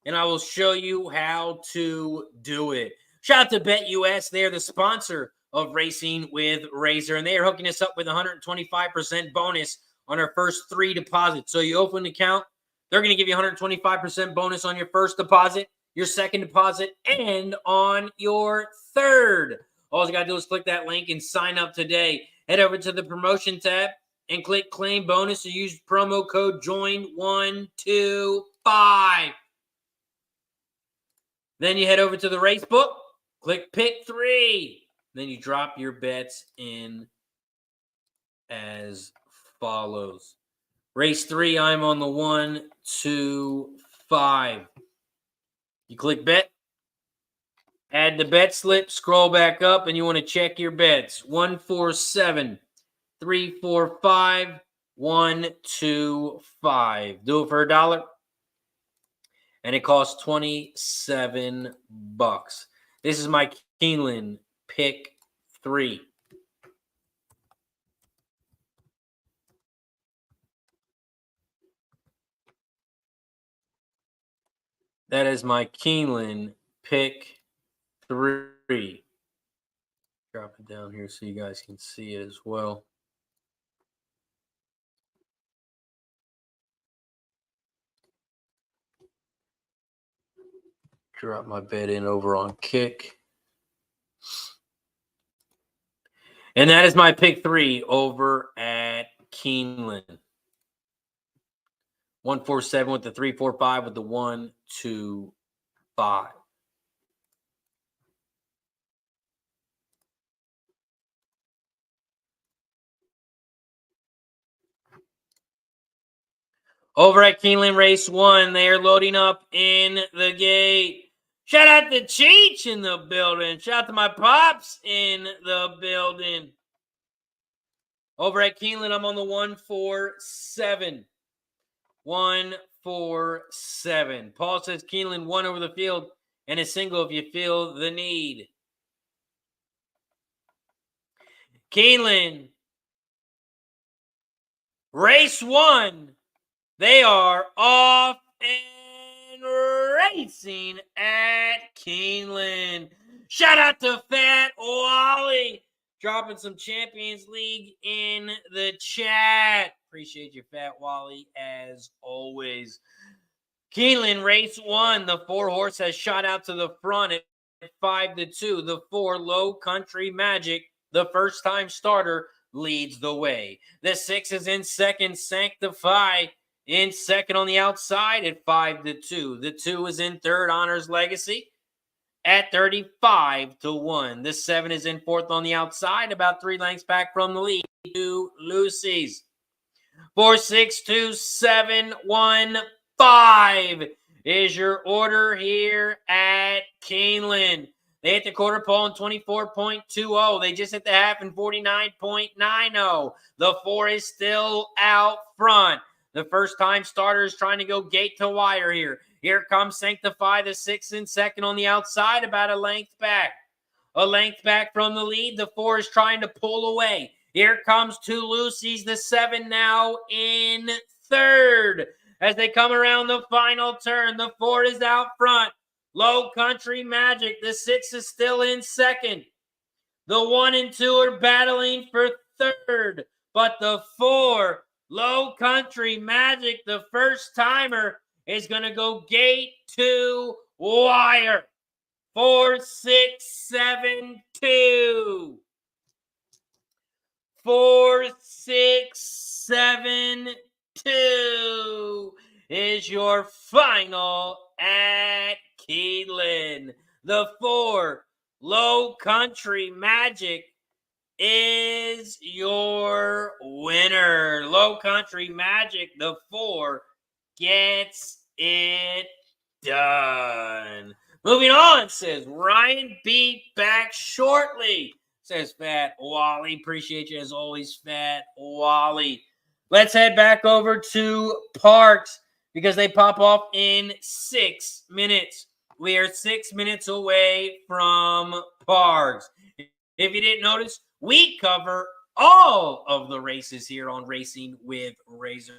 and I will show you how to do it. Shout out to BetUS. They're the sponsor of Racing with Razor, and they are hooking us up with 125% bonus on our first 3 deposits. So you open an account, they're going to give you 125% bonus on your first deposit, your second deposit, and on your third. All you got to do is click that link and sign up today. Head over to the promotion tab and click claim bonus or use promo code JOIN125. Then you head over to the race book, click pick 3. Then you drop your bets in as follows. Race 3, I'm on the 1, 2, 5. You click bet, add the bet slip, scroll back up, and you want to check your bets. 1, 4, 7, 3, 4, 5, 1, 2, 5. Do it for $1. And it costs $27. This is my Keeneland pick 3. That is my Keeneland pick 3. Drop it down here so you guys can see it as well. Drop my bet in over on Kick. And that is my pick 3 over at Keeneland. 147 with the 345 with the 125. Over at Keeneland Race 1, they are loading up in the gate. Shout out to Cheech in the building. Shout out to my pops in the building. Over at Keeneland, I'm on the 147. 147. Paul says Keeneland won over the field and a single if you feel the need. Keeneland, race 1. They are off and racing at Keeneland. Shout out to Fat Wally, dropping some Champions League in the chat. Appreciate you, Fat Wally, as always. Keeneland, race 1. The 4 horse has shot out to the front at 5-2. The 4 Low Country Magic, the first-time starter, leads the way. The 6 is in second, Sanctify in second on the outside at 5-2. The 2 is in third, Honors Legacy, at 35-1. The 7 is in fourth on the outside, about 3 lengths back from the lead. 2 Lucy's. 4, 6, 2, 7, 1, 5 is your order here at Keeneland. They hit the quarter pole in 24.20. They just hit the half in 49.90. The 4 is still out front. The first-time starter is trying to go gate to wire here. Here comes Sanctify, the 6 in second on the outside, about a length back. A length back from the lead. The 4 is trying to pull away. Here comes 2 Lucy's, the 7 now in third. As they come around the final turn, the 4 is out front. Low Country Magic, the 6 is still in second. The 1 and 2 are battling for third. But the 4, Low Country Magic, the first timer, is going to go gate to wire. 4, 6, 7, 2. 4, 6, 7, 2 is your final at Keeneland. The 4, Low Country Magic, is your winner. Low Country Magic, the 4, gets it done. Moving on, says Ryan B. back shortly. Says Fat Wally. Appreciate you as always, Fat Wally. Let's head back over to Parx because they pop off in 6 minutes. We are 6 minutes away from Parx. If you didn't notice, we cover all of the races here on Racing with Razor.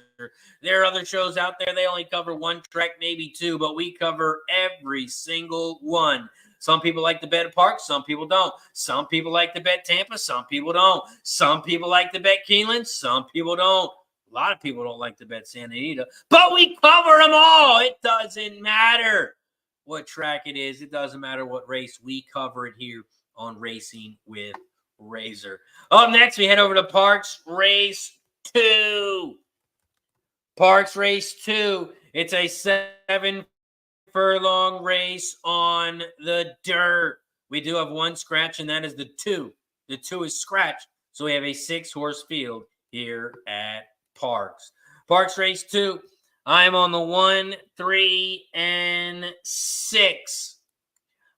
There are other shows out there. They only cover 1 track, maybe 2, but we cover every single one. Some people like to bet at Parx. Some people don't. Some people like to bet Tampa. Some people don't. Some people like to bet Keeneland. Some people don't. A lot of people don't like to bet Santa Anita. But we cover them all. It doesn't matter what track it is. It doesn't matter what race. We cover it here on Racing with Razor. Up next, we head over to Parx Race 2. Parx Race 2. It's a 7-furlong race on the dirt. We do have 1 scratch, and that is the 2. The 2 is scratched, so we have a 6-horse field here at Parx. Parx Race 2. I'm on the 1, 3, and 6.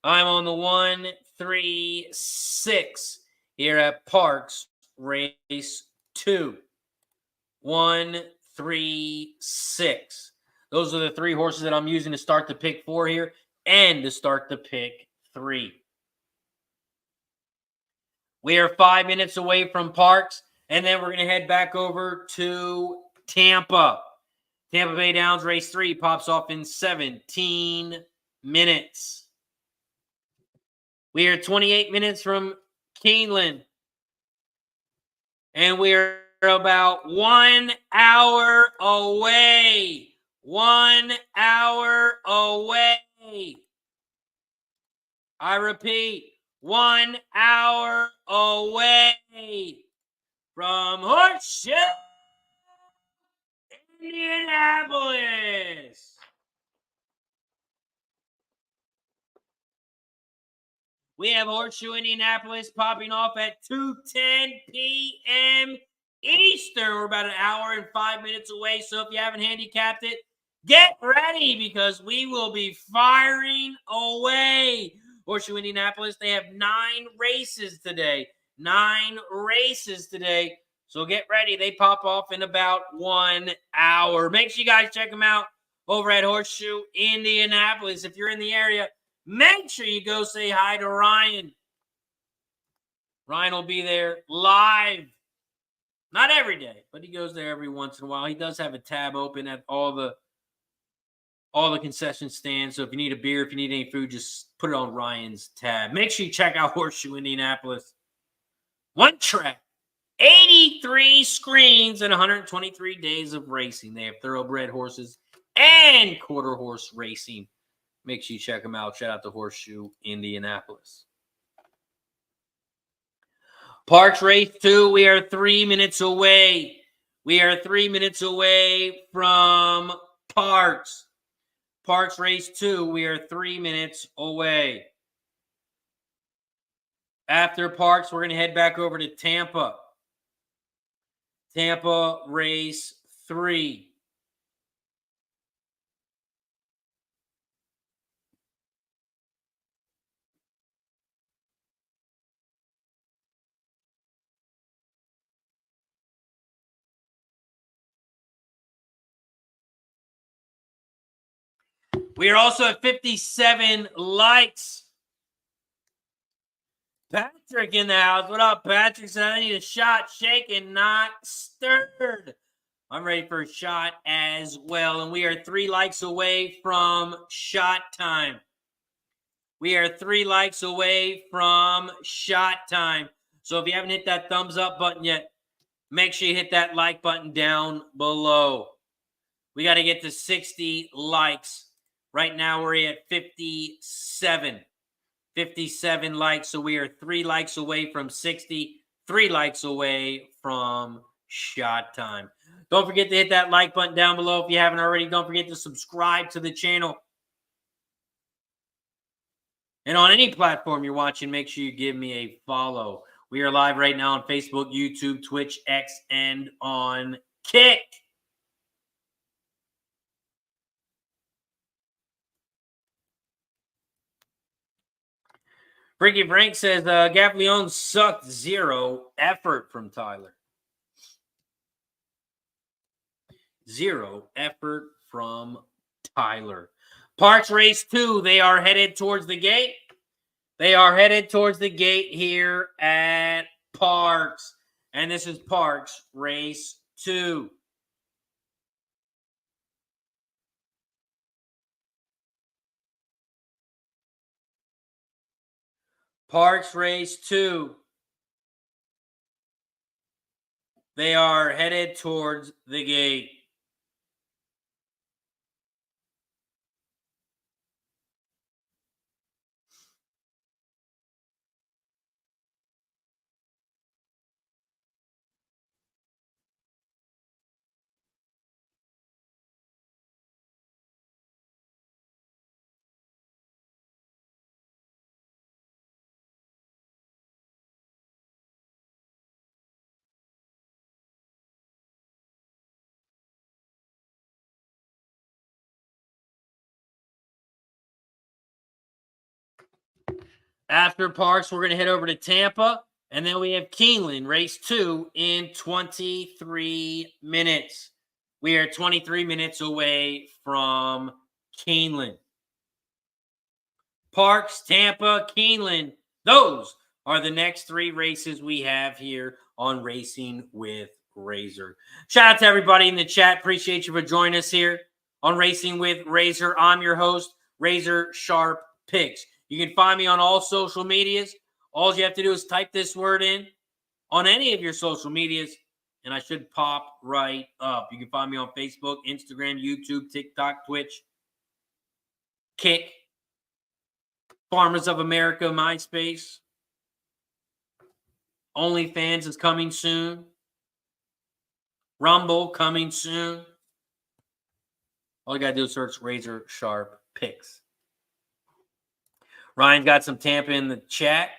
I'm on the 1, 3, 6 here at Parx Race 2. 1, 3, 6. Those are the 3 horses that I'm using to start the pick 4 here and to start the pick 3. We are 5 minutes away from Parx, and then we're going to head back over to Tampa. Tampa Bay Downs Race 3 pops off in 17 minutes. We are 28 minutes from Keeneland. And we're about 1 hour away. 1 hour away. I repeat, 1 hour away from Horseshoe Indianapolis. We have Horseshoe Indianapolis popping off at 2:10 p.m. Eastern. We're about an hour and 5 minutes away. So if you haven't handicapped it, get ready because we will be firing away. Horseshoe Indianapolis, they have 9 races today. 9 races today. So get ready. They pop off in about 1 hour. Make sure you guys check them out over at Horseshoe Indianapolis. If you're in the area, make sure you go say hi to Ryan. Ryan will be there live. Not every day, but he goes there every once in a while. He does have a tab open at all the concession stands. So if you need a beer, if you need any food, just put it on Ryan's tab. Make sure you check out Horseshoe Indianapolis. 1 track, 83 screens, and 123 days of racing. They have thoroughbred horses and quarter horse racing. Make sure you check them out. Shout out to Horseshoe Indianapolis. Parx Race 2, we are 3 minutes away. We are 3 minutes away from Parx. Parx Race 2, we are 3 minutes away. After Parx, we're going to head back over to Tampa. Tampa Race 3. We are also at 57 likes. Patrick in the house. What up, Patrick? Said I need a shot, shaken, not stirred. I'm ready for a shot as well. And we are 3 likes away from shot time. We are 3 likes away from shot time. So if you haven't hit that thumbs up button yet, make sure you hit that like button down below. We got to get to 60 likes. Right now we're at 57. 57 likes. So we are 3 likes away from 60. 3 likes away from shot time. Don't forget to hit that like button down below if you haven't already. Don't forget to subscribe to the channel. And on any platform you're watching, make sure you give me a follow. We are live right now on Facebook, YouTube, Twitch, X, and on Kick. Freaky Frank says, Gavleon sucked. 0 effort from Tyler. 0 effort from Tyler. Parx Race 2, they are headed towards the gate. They are headed towards the gate here at Parx. And this is Parx Race 2. Parx Race 2. They are headed towards the gate. After Parx, we're going to head over to Tampa. And then we have Keeneland, race 2 in 23 minutes. We are 23 minutes away from Keeneland. Parx, Tampa, Keeneland. Those are the next 3 races we have here on Racing with Razor. Shout out to everybody in the chat. Appreciate you for joining us here on Racing with Razor. I'm your host, RazorSharpPicks. You can find me on all social medias. All you have to do is type this word in on any of your social medias, and I should pop right up. You can find me on Facebook, Instagram, YouTube, TikTok, Twitch, Kick, Farmers of America, MySpace. OnlyFans is coming soon. Rumble coming soon. All you got to do is search Razor Sharp Picks. Ryan's got some Tampa in the chat.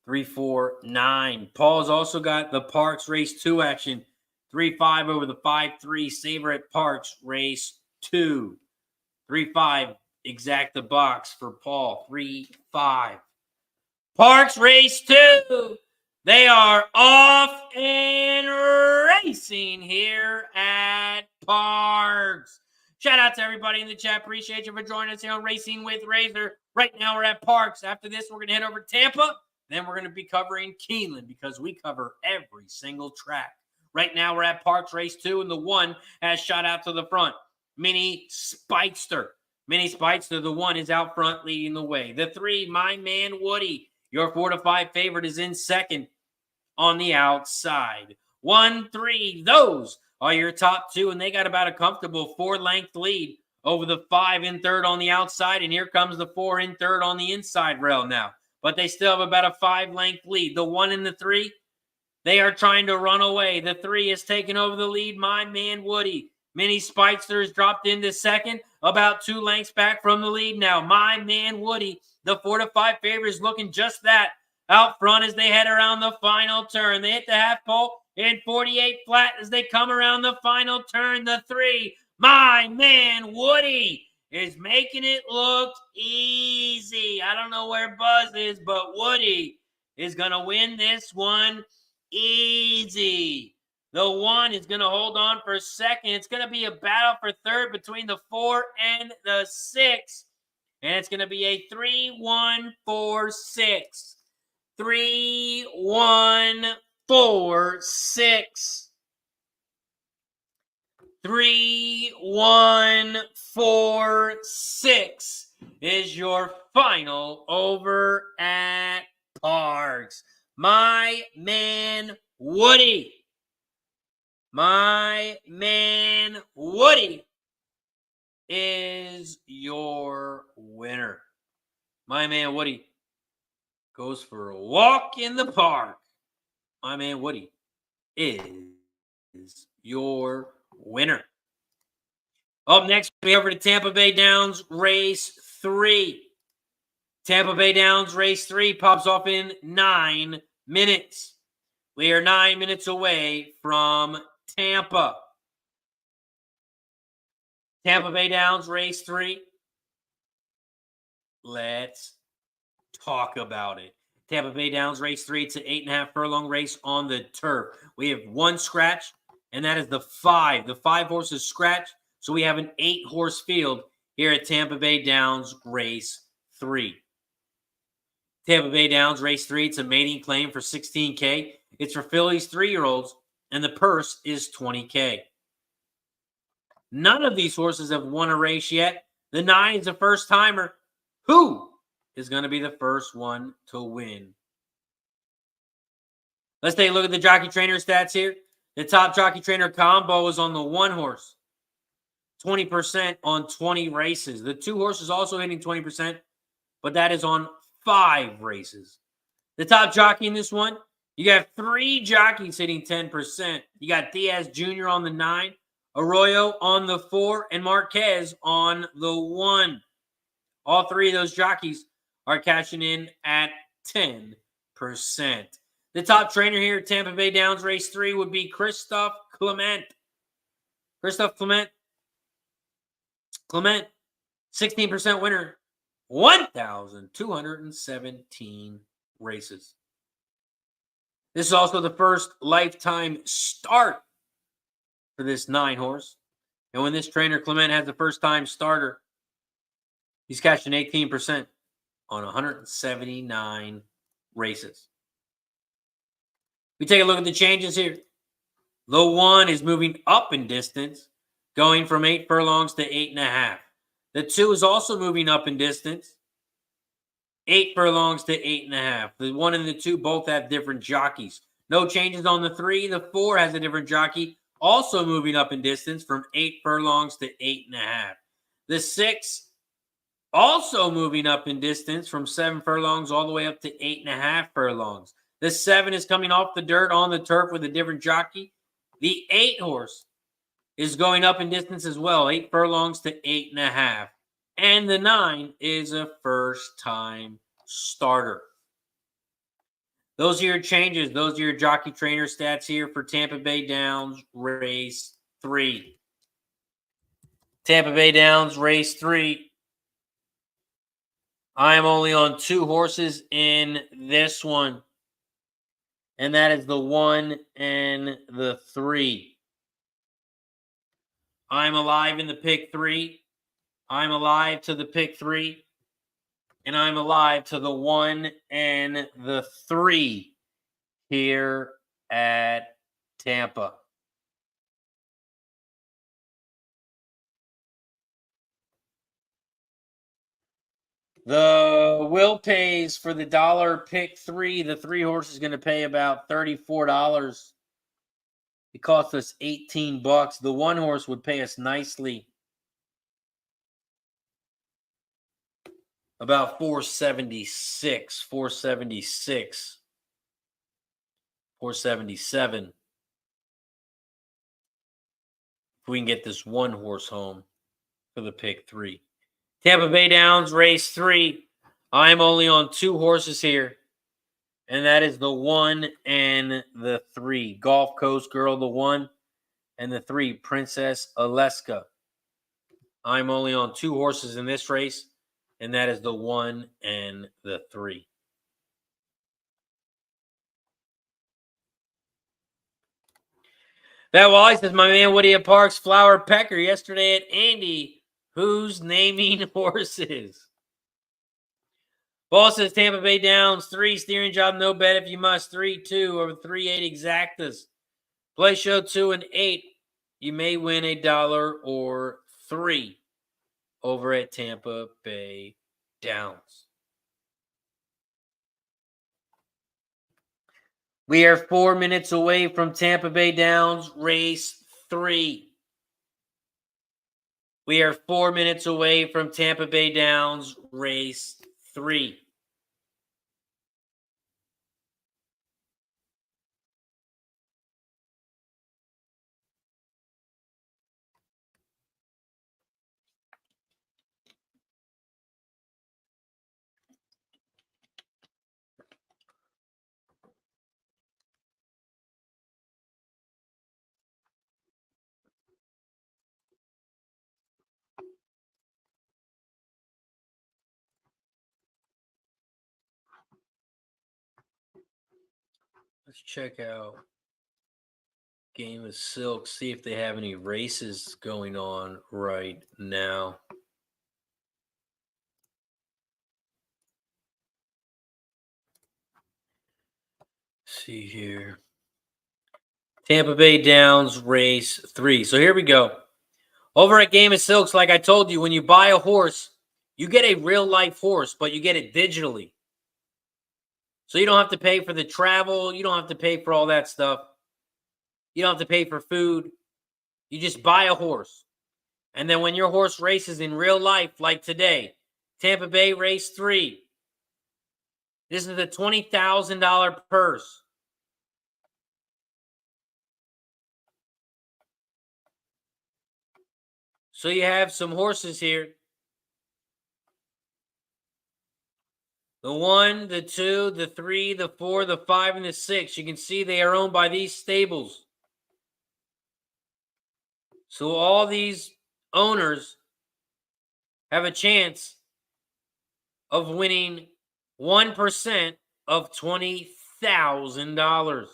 349. Paul's also got the Parx Race 2 action. 3-5 over the 5-3 Saver at Parx Race 2. 3-5 exact the box for Paul. 3-5. Parx Race 2. They are off and racing here at Parx. Shout out to everybody in the chat. Appreciate you for joining us here on Racing with Razor. Right now we're at Parx. After this, we're going to head over to Tampa. Then we're going to be covering Keeneland because we cover every single track. Right now we're at Parx Race 2, and the 1 has shot out to the front. Mini Speedster. Mini Speedster, the 1 is out front leading the way. The 3, My Man Woody. Your 4-5 favorite is in second on the outside. 1, 3, those are your top 2, and they got about a comfortable 4-length lead over the 5 in third on the outside, and here comes the 4 in third on the inside rail now. But they still have about a 5-length lead. The 1 and the 3, they are trying to run away. The 3 is taking over the lead. My Man Woody. Mini Speedster has dropped into second, about 2 lengths back from the lead now. My Man Woody, the 4-5 favorite, is looking just that out front as they head around the final turn. They hit the half pole in 48 flat as they come around the final turn. The 3, My Man Woody, is making it look easy. I don't know where Buzz is, but Woody is going to win this one easy. The 1 is going to hold on for second. It's going to be a battle for third between the 4 and the 6. And it's going to be a 3-1-4-6. 3-1-4-6. 3-1-4-6 is your final over at Parx. My Man Woody. My Man Woody is your winner. My Man Woody goes for a walk in the park. My Man Woody is your winner. Up next, we over to Tampa Bay Downs Race 3. Tampa Bay Downs Race 3 pops off in 9 minutes. We are 9 minutes away from Tampa. Tampa Bay Downs Race 3. Let's talk about it. Tampa Bay Downs Race 3. It's an 8.5 furlong race on the turf. We have 1 scratch, and that is the 5. The 5 horses scratch, so we have an 8-horse field here at Tampa Bay Downs Race 3. Tampa Bay Downs Race 3. It's a mating claim for $16K. It's for fillies 3-year-olds, and the purse is $20K. None of these horses have won a race yet. The 9 is a first-timer. Who is going to be the first one to win? Let's take a look at the jockey trainer stats here. The top jockey trainer combo is on the 1 horse. 20% on 20 races. The 2 horses also hitting 20%, but that is on 5 races. The top jockey in this one, you got 3 jockeys hitting 10%. You got Diaz Jr. on the 9, Arroyo on the 4, and Marquez on the 1. All 3 of those jockeys are cashing in at 10%. The top trainer here at Tampa Bay Downs Race 3 would be Christophe Clement. Christophe Clement, 16% winner, 1,217 races. This is also the first lifetime start for this 9 horse. And when this trainer Clement has the first time starter, he's cashing 18% on 179 races. We take a look at the changes here. The 1 is moving up in distance, going from 8 furlongs to 8.5. The 2 is also moving up in distance, 8 furlongs to 8.5. The 1 and the 2 both have different jockeys. No changes on the 3. The 4 has a different jockey, also moving up in distance from 8 furlongs to 8.5. The 6 also moving up in distance from 7 furlongs all the way up to 8.5 furlongs. The 7 is coming off the dirt on the turf with a different jockey. The 8 horse is going up in distance as well, 8 furlongs to 8.5. And the 9 is a first-time starter. Those are your changes. Those are your jockey trainer stats here for Tampa Bay Downs Race 3. Tampa Bay Downs Race 3. I am only on 2 horses in this one. And that is the 1 and the 3. I'm alive in the pick 3. I'm alive to the pick 3. And I'm alive to the 1 and the 3 here at Tampa. The Will pays for the dollar pick 3. The 3 horse is going to pay about $34. It costs us $18. The 1 horse would pay us nicely about $476, $477. If we can get this 1 horse home for the pick 3. Tampa Bay Downs Race 3. I'm only on 2 horses here. And that is the 1 and the 3. Gulf Coast Girl, the 1. And the 3, Princess Alaska. I'm only on 2 horses in this race. And that is the 1 and the 3. That Wally says, my man Woody at Parx Flower Pecker yesterday at Andy. Who's naming horses? Ball says Tampa Bay Downs 3 steering job, no bet if you must 3-2 over 3-8 exactas. Play show 2 and 8. You may win $1 or 3 over at Tampa Bay Downs. We are 4 minutes away from Tampa Bay Downs Race 3. We are 4 minutes away from Tampa Bay Downs Race 3. Let's check out Game of Silk, see if they have any races going on right now. See here. Tampa Bay Downs Race 3. So here we go. Over at Game of Silks, like I told you, when you buy a horse, you get a real-life horse, but you get it digitally. So you don't have to pay for the travel. You don't have to pay for all that stuff. You don't have to pay for food. You just buy a horse. And then when your horse races in real life, like today, Tampa Bay Race 3, this is a $20,000 purse. So you have some horses here. The 1, the 2, the 3, the 4, the 5, and the 6. You can see they are owned by these stables. So all these owners have a chance of winning 1% of $20,000.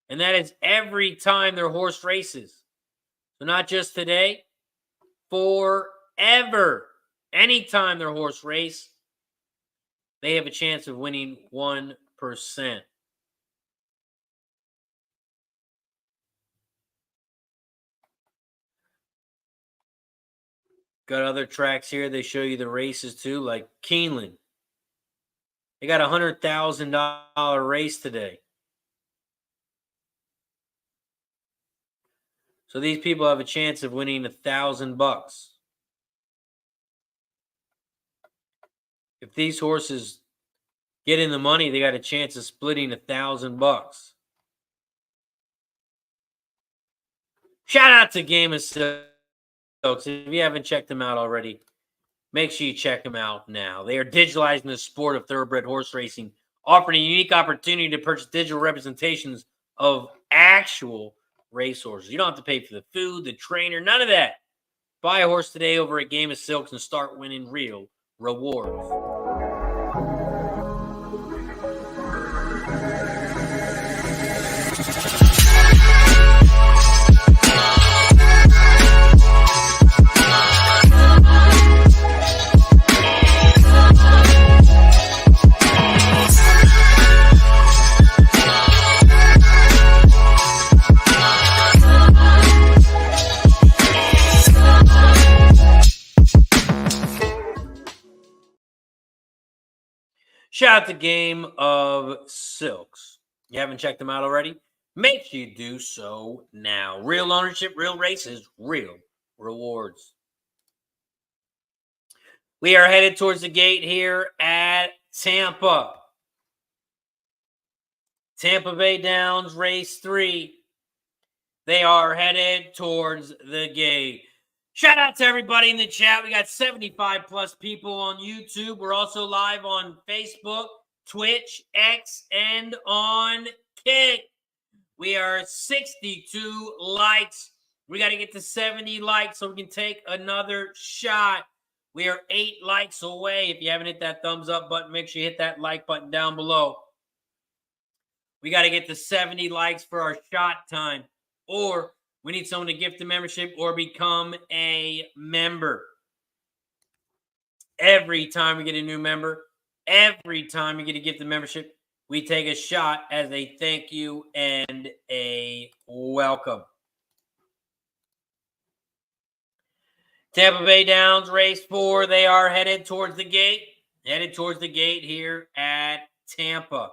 And that is every time their horse races. So not just today, forever. Anytime their horse race, they have a chance of winning 1%. Got other tracks here. They show you the races too, like Keeneland. They got a $100,000 race today. So these people have a chance of winning $1,000. If these horses get in the money, they got a chance of splitting $1,000. Shout out to Game of Silks. If you haven't checked them out already, make sure you check them out now. They are digitalizing the sport of thoroughbred horse racing, offering a unique opportunity to purchase digital representations of actual racehorses. You don't have to pay for the food, the trainer, none of that. Buy a horse today over at Game of Silks and start winning real rewards. Shout out to Game of Silks. You haven't checked them out already? Make sure you do so now. Real ownership, real races, real rewards. We are headed towards the gate here at Tampa. Tampa Bay Downs, race 3. They are headed towards the gate. Shout out to everybody in the chat. We got 75 plus people on YouTube. We're also live on Facebook, Twitch, X, and on Kick. We are 62 likes. We got to get to 70 likes so we can take another shot. We are 8 likes away. If you haven't hit that thumbs up button, make sure you hit that like button down below. We got to get to 70 likes for our shot time. Or we need someone to gift a membership or become a member. Every time we get a new member, every time we get a gift a membership, we take a shot as a thank you and a welcome. Tampa Bay Downs, race 4. They are headed towards the gate. Headed towards the gate here at Tampa.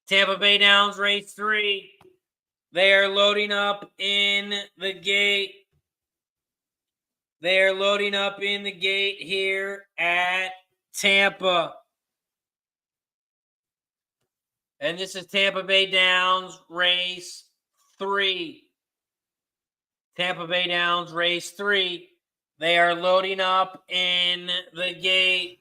Tampa Bay Downs, race 3. They are loading up in the gate. They are loading up in the gate here at Tampa. And this is Tampa Bay Downs, race 3. Tampa Bay Downs, race 3. They are loading up in the gate.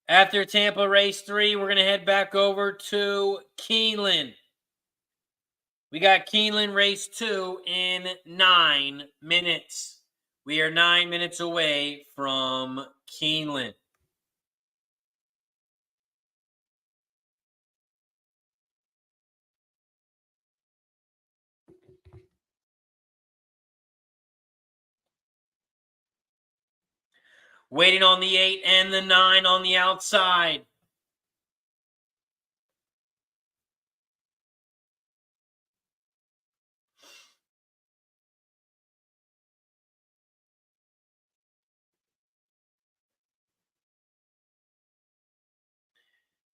After Tampa race 3, we're going to head back over to Keeneland. We got Keeneland race 2 in 9 minutes. We are 9 minutes away from Keeneland. Waiting on the 8 and the 9 on the outside.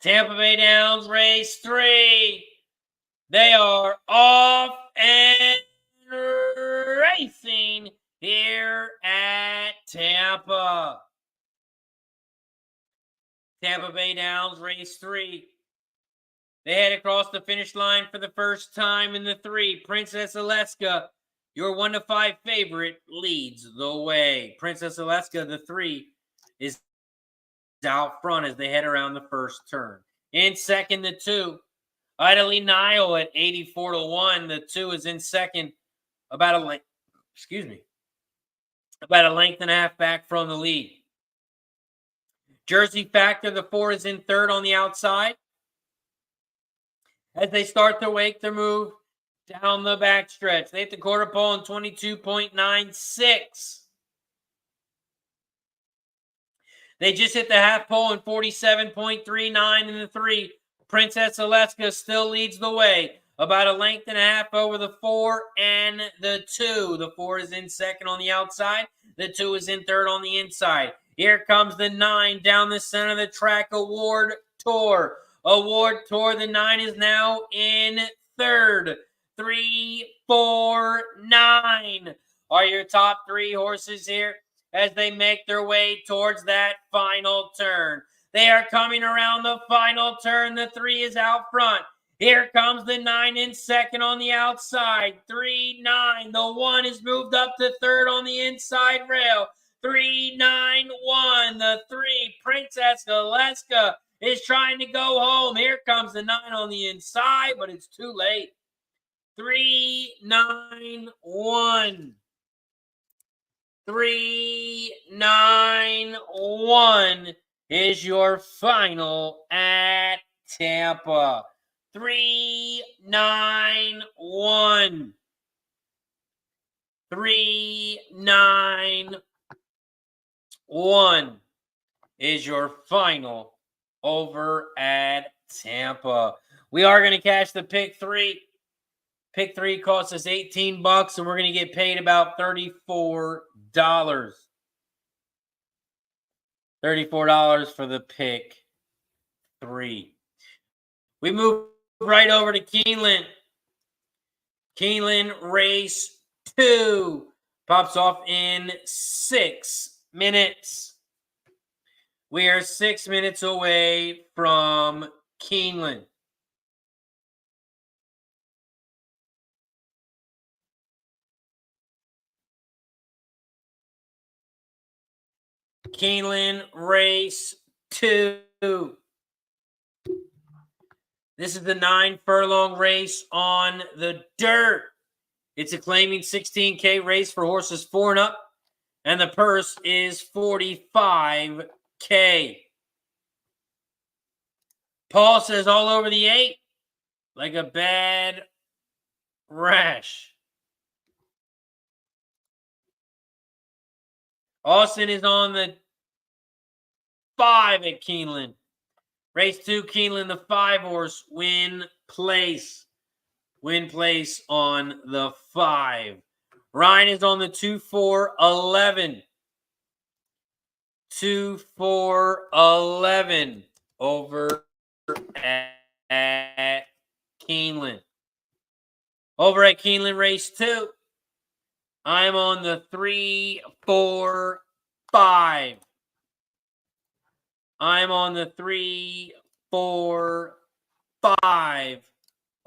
Tampa Bay Downs, race 3. They are off and racing here at Tampa. Tampa Bay Downs, race 3. They head across the finish line for the first time in the 3. Princess Alaska, your 1-5 favorite, leads the way. Princess Alaska, the 3, is out front as they head around the first turn. In second, the 2. Idly Nile at 84-1. The 2 is in second, about a length and a half back from the lead. Jersey Factor, the 4, is in third on the outside. As they start to wake their move down the backstretch, they hit the quarter pole in 22.96. They just hit the half pole in 47.39 in the 3. Princess Alaska still leads the way. About a length and a half over the 4 and the 2. The 4 is in second on the outside. The 2 is in third on the inside. Here comes the 9 down the center of the track. Award Tour. Award Tour. The 9 is now in third. 3, 4, 9 are your top 3 horses here as they make their way towards that final turn. They are coming around the final turn. The 3 is out front. Here comes the 9 in second on the outside. 3, 9. The 1 is moved up to third on the inside rail. 3, 9, 1. The 3, Princess Alaska, is trying to go home. Here comes the 9 on the inside, but it's too late. 3, 9, 1. 3, 9, 1 is your final at Tampa. 3, 9, 1. 3, 9, 1 is your final over at Tampa. We are going to cash the pick 3. Pick 3 costs us $18, and we're going to get paid about $34. $34 for the pick 3. We move right over to Keeneland. Keeneland race 2 pops off in 6 minutes. We are 6 minutes away from Keeneland. Keeneland race 2. This is the 9 furlong race on the dirt. It's a claiming 16K race for horses 4 and up, and the purse is $45K. Paul says all over the 8 like a bad rash. Austin is on the 5 at Keeneland. Race 2, Keeneland, the 5 horse, win place. Win place on the 5. Ryan is on the 2, 4, 11. 2, 4, 11 over at Keeneland. Over at Keeneland, race 2. I'm on the 3, 4, 5. I'm on the 3, 4, 5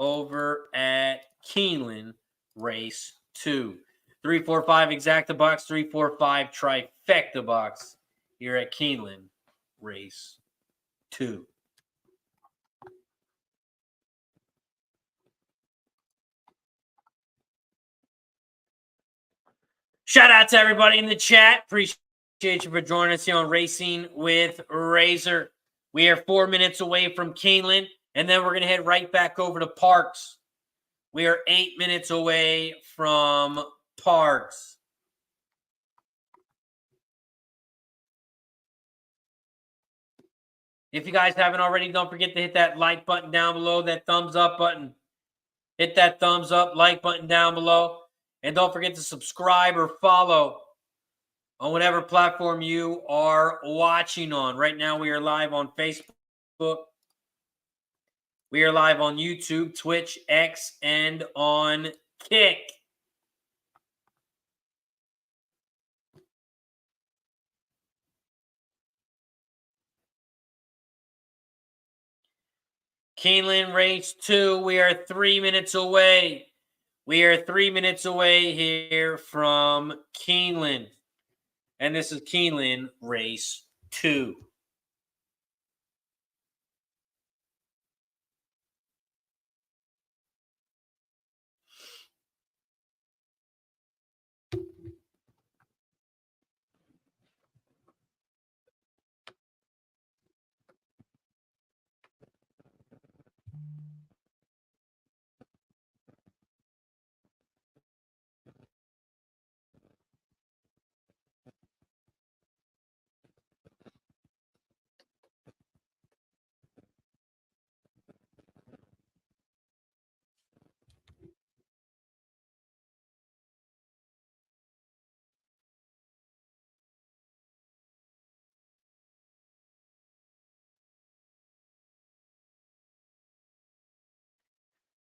over at Keeneland, race 2. 3, 4, 5 exacta box, 3, 4, 5 trifecta box here at Keeneland, race 2. Shout out to everybody in the chat. Appreciate you for joining us here on Racing with Razor. We are 4 minutes away from Keeneland, and then we're going to head right back over to Parx. We are 8 minutes away from Parx. If you guys haven't already, don't forget to hit that like button down below, that thumbs up button. Hit that thumbs up, like button down below. And don't forget to subscribe or follow on whatever platform you are watching on. Right now, we are live on Facebook. We are live on YouTube, Twitch, X, and on Kick. Keeneland race 2. We are 3 minutes away. We are 3 minutes away here from Keeneland. And this is Keeneland race 2.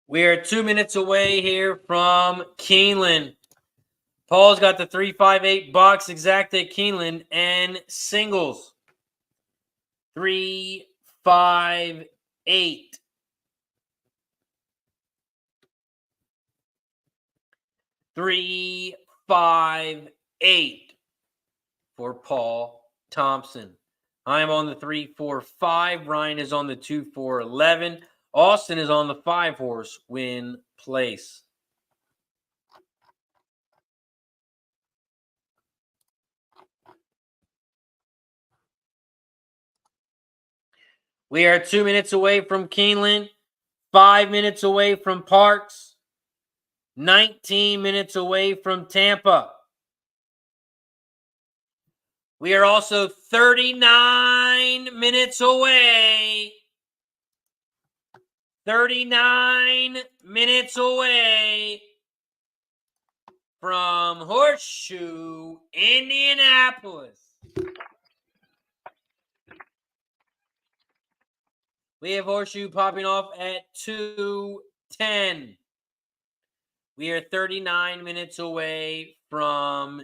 We are 2 minutes away here from Keeneland. Paul's got the 358 box exact at Keeneland and singles. 358. Three, 5, 8 for Paul Thompson. I'm on the 3, 4, 5. Ryan is on the 2, 4, 11. Austin is on the 5 horse win place. We are 2 minutes away from Keeneland, 5 minutes away from Parx, 19 minutes away from Tampa. We are also 39 minutes away. 39 minutes away from Horseshoe Indianapolis. We have Horseshoe popping off at 2:10. We are 39 minutes away from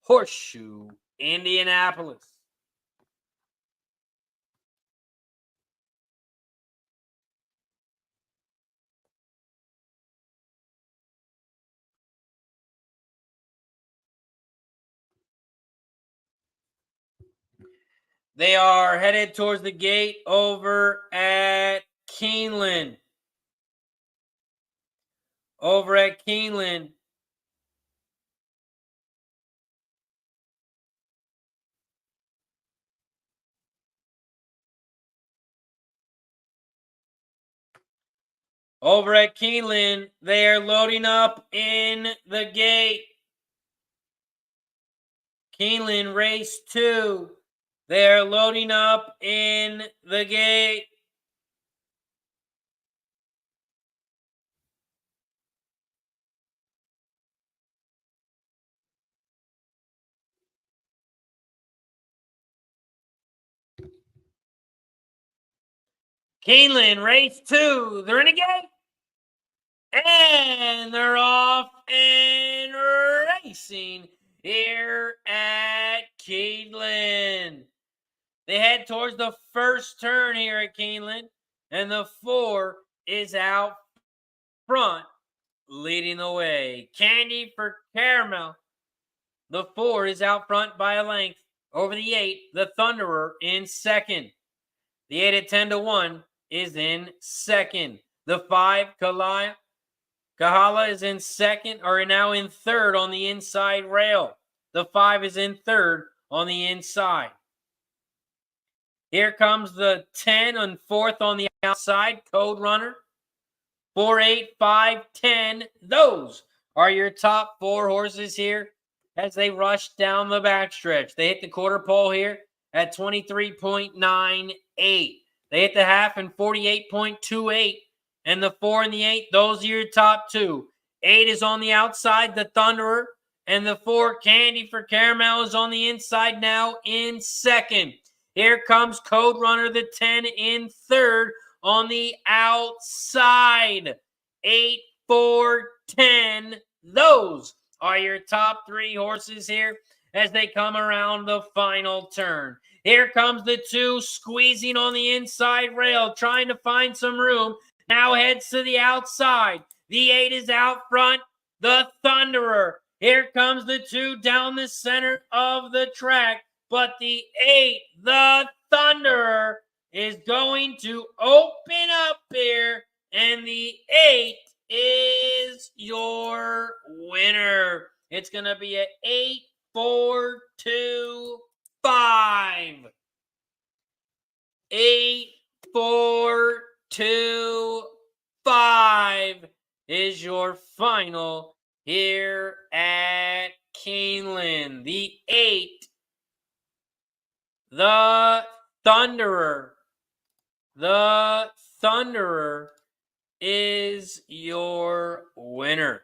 Horseshoe Indianapolis. They are headed towards the gate over at Keeneland. Over at Keeneland. Over at Keeneland, they are loading up in the gate. Keeneland race 2. They are loading up in the gate. Keeneland race 2. They're in a gate. And they're off and racing here at Keeneland. They head towards the first turn here at Keeneland, and the 4 is out front, leading the way. Candy for Caramel. The 4 is out front by a length over the 8. The Thunderer in second. The 8 at 10-1 is in second. The 5, Kahala is in second, or now in third on the inside rail. The 5 is in third on the inside. Here comes the 10 and fourth on the outside, Code Runner. 4, 8, 5, 10. Those are your top 4 horses here as they rush down the backstretch. They hit the quarter pole here at 23.98. They hit the half in 48.28. And the 4 and the 8, those are your top 2. 8 is on the outside, the Thunderer. And the 4, Candy for Caramel, is on the inside now in second. Here comes Code Runner, the 10 in third on the outside. 8, 4, 10. Those are your top 3 horses here as they come around the final turn. Here comes the 2 squeezing on the inside rail, trying to find some room. Now heads to the outside. The 8 is out front, the Thunderer. Here comes the 2 down the center of the track. But the 8, the Thunderer, is going to open up here. And the 8 is your winner. It's going to be an 8, 4, 2, 5. 8, 4, 2, 5 is your final here at Keeneland. The 8, the Thunderer. The Thunderer is your winner.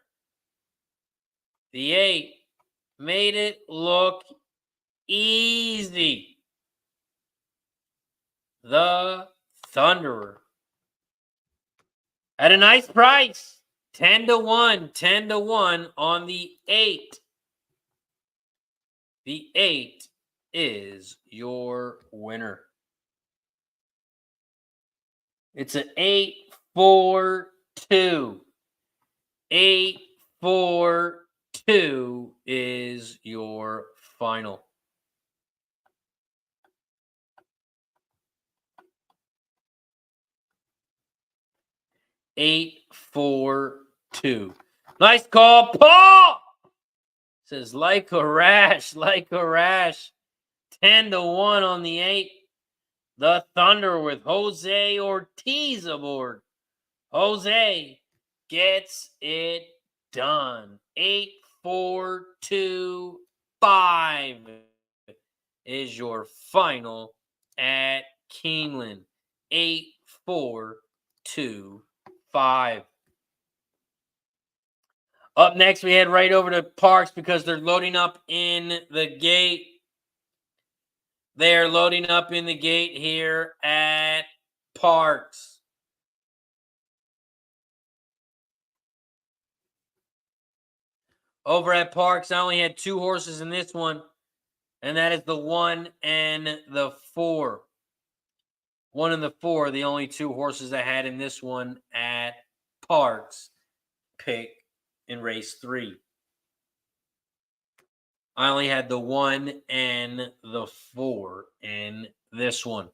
The 8 made it look easy. The Thunderer At a nice price. 10-1. 10-1 on the 8. The 8 is your winner. It's an 8-4-2. 8-4-2 is your final. Eight, 4, 2. Nice call, Paul. Says like a rash, like a rash. 10-1 on the 8. The Thunder with Jose Ortiz aboard. Jose gets it done. 8-4-2-5 is your final at Keeneland. 8-4-2-5. Up next, we head right over to Parx because they're loading up in the gate. They are loading up in the gate here at Parx. Over at Parx, I only had 2 horses in this one, and that is the 1 and the 4. 1 and the 4 are the only 2 horses I had in this one at Parx pick in race 3. I only had the 1 and the 4 in this one.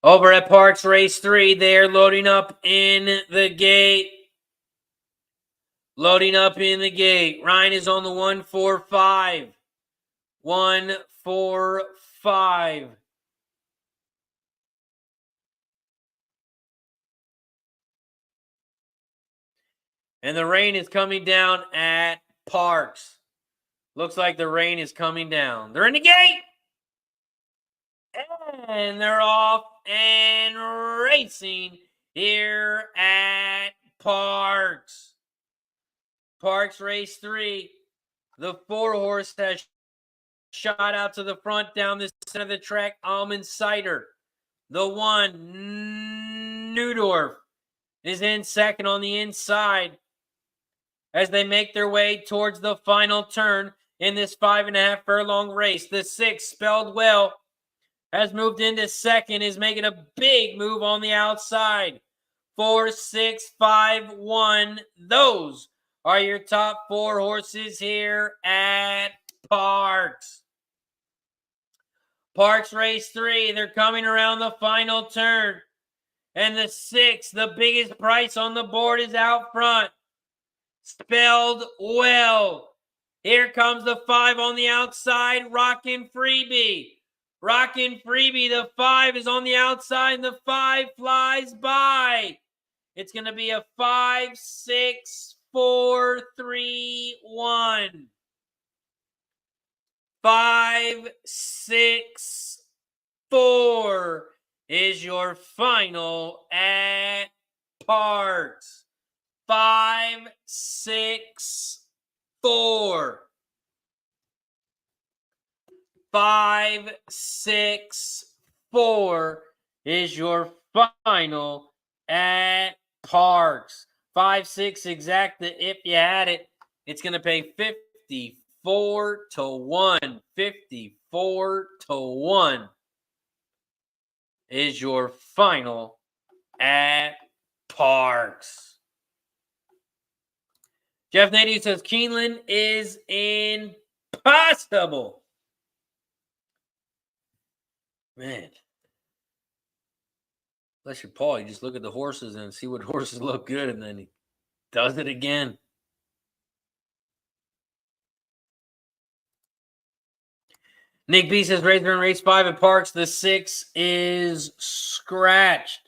Over at Parx Race 3, they're loading up in the gate. Loading up in the gate. Ryan is on the 1-4-5. 1-4-5. And the rain is coming down at Parx. Looks like the rain is coming down. They're in the gate. And they're off and racing here at Parx. Parx Race 3. The 4 horse has shot out to the front down the center of the track. Almond Cider. The 1, Neudorf, is in second on the inside as they make their way towards the final turn in this 5.5 furlong race. The 6, Spelled Well, has moved into second, is making a big move on the outside. 4, 6, 5, 1. Those are your top 4 horses here at Parx. Parx Race 3, they're coming around the final turn. And the 6, the biggest price on the board, is out front. Spelled Well. Here comes the 5 on the outside, Rockin' Freebie. Rockin' Freebie, the 5 is on the outside, and the 5 flies by. It's going to be a 5, 6, 4, 3, 1. 5, 6, 4 is your final at Parx. 5, 6, 4. 5, 6, 4 is your final at Parx. 5, 6 exacta if you had it. It's going to pay 54-1. 54-1 is your final at Parx. Jeff Nady says Keeneland is impossible. Man. Bless your Paul. You just look at the horses and see what horses look good, and then he does it again. Nick B says Razor in race 5 at Parx. The 6 is scratched.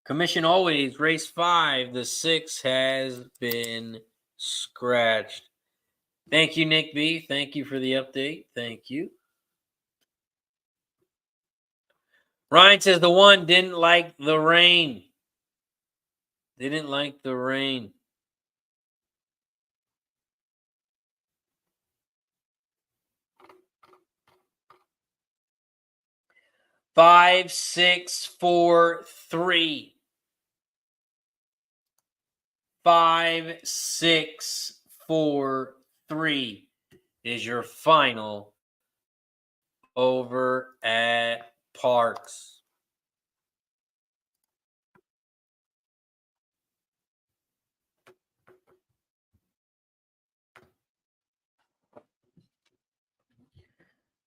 Commission always, race 5. The 6 has been scratched. Thank you, Nick B. Thank you for the update. Thank you. Ryan says the one didn't like the rain. Didn't like the rain. Five, 6, 4, 3. 5, 6, 4, 3 is your final over at Parx.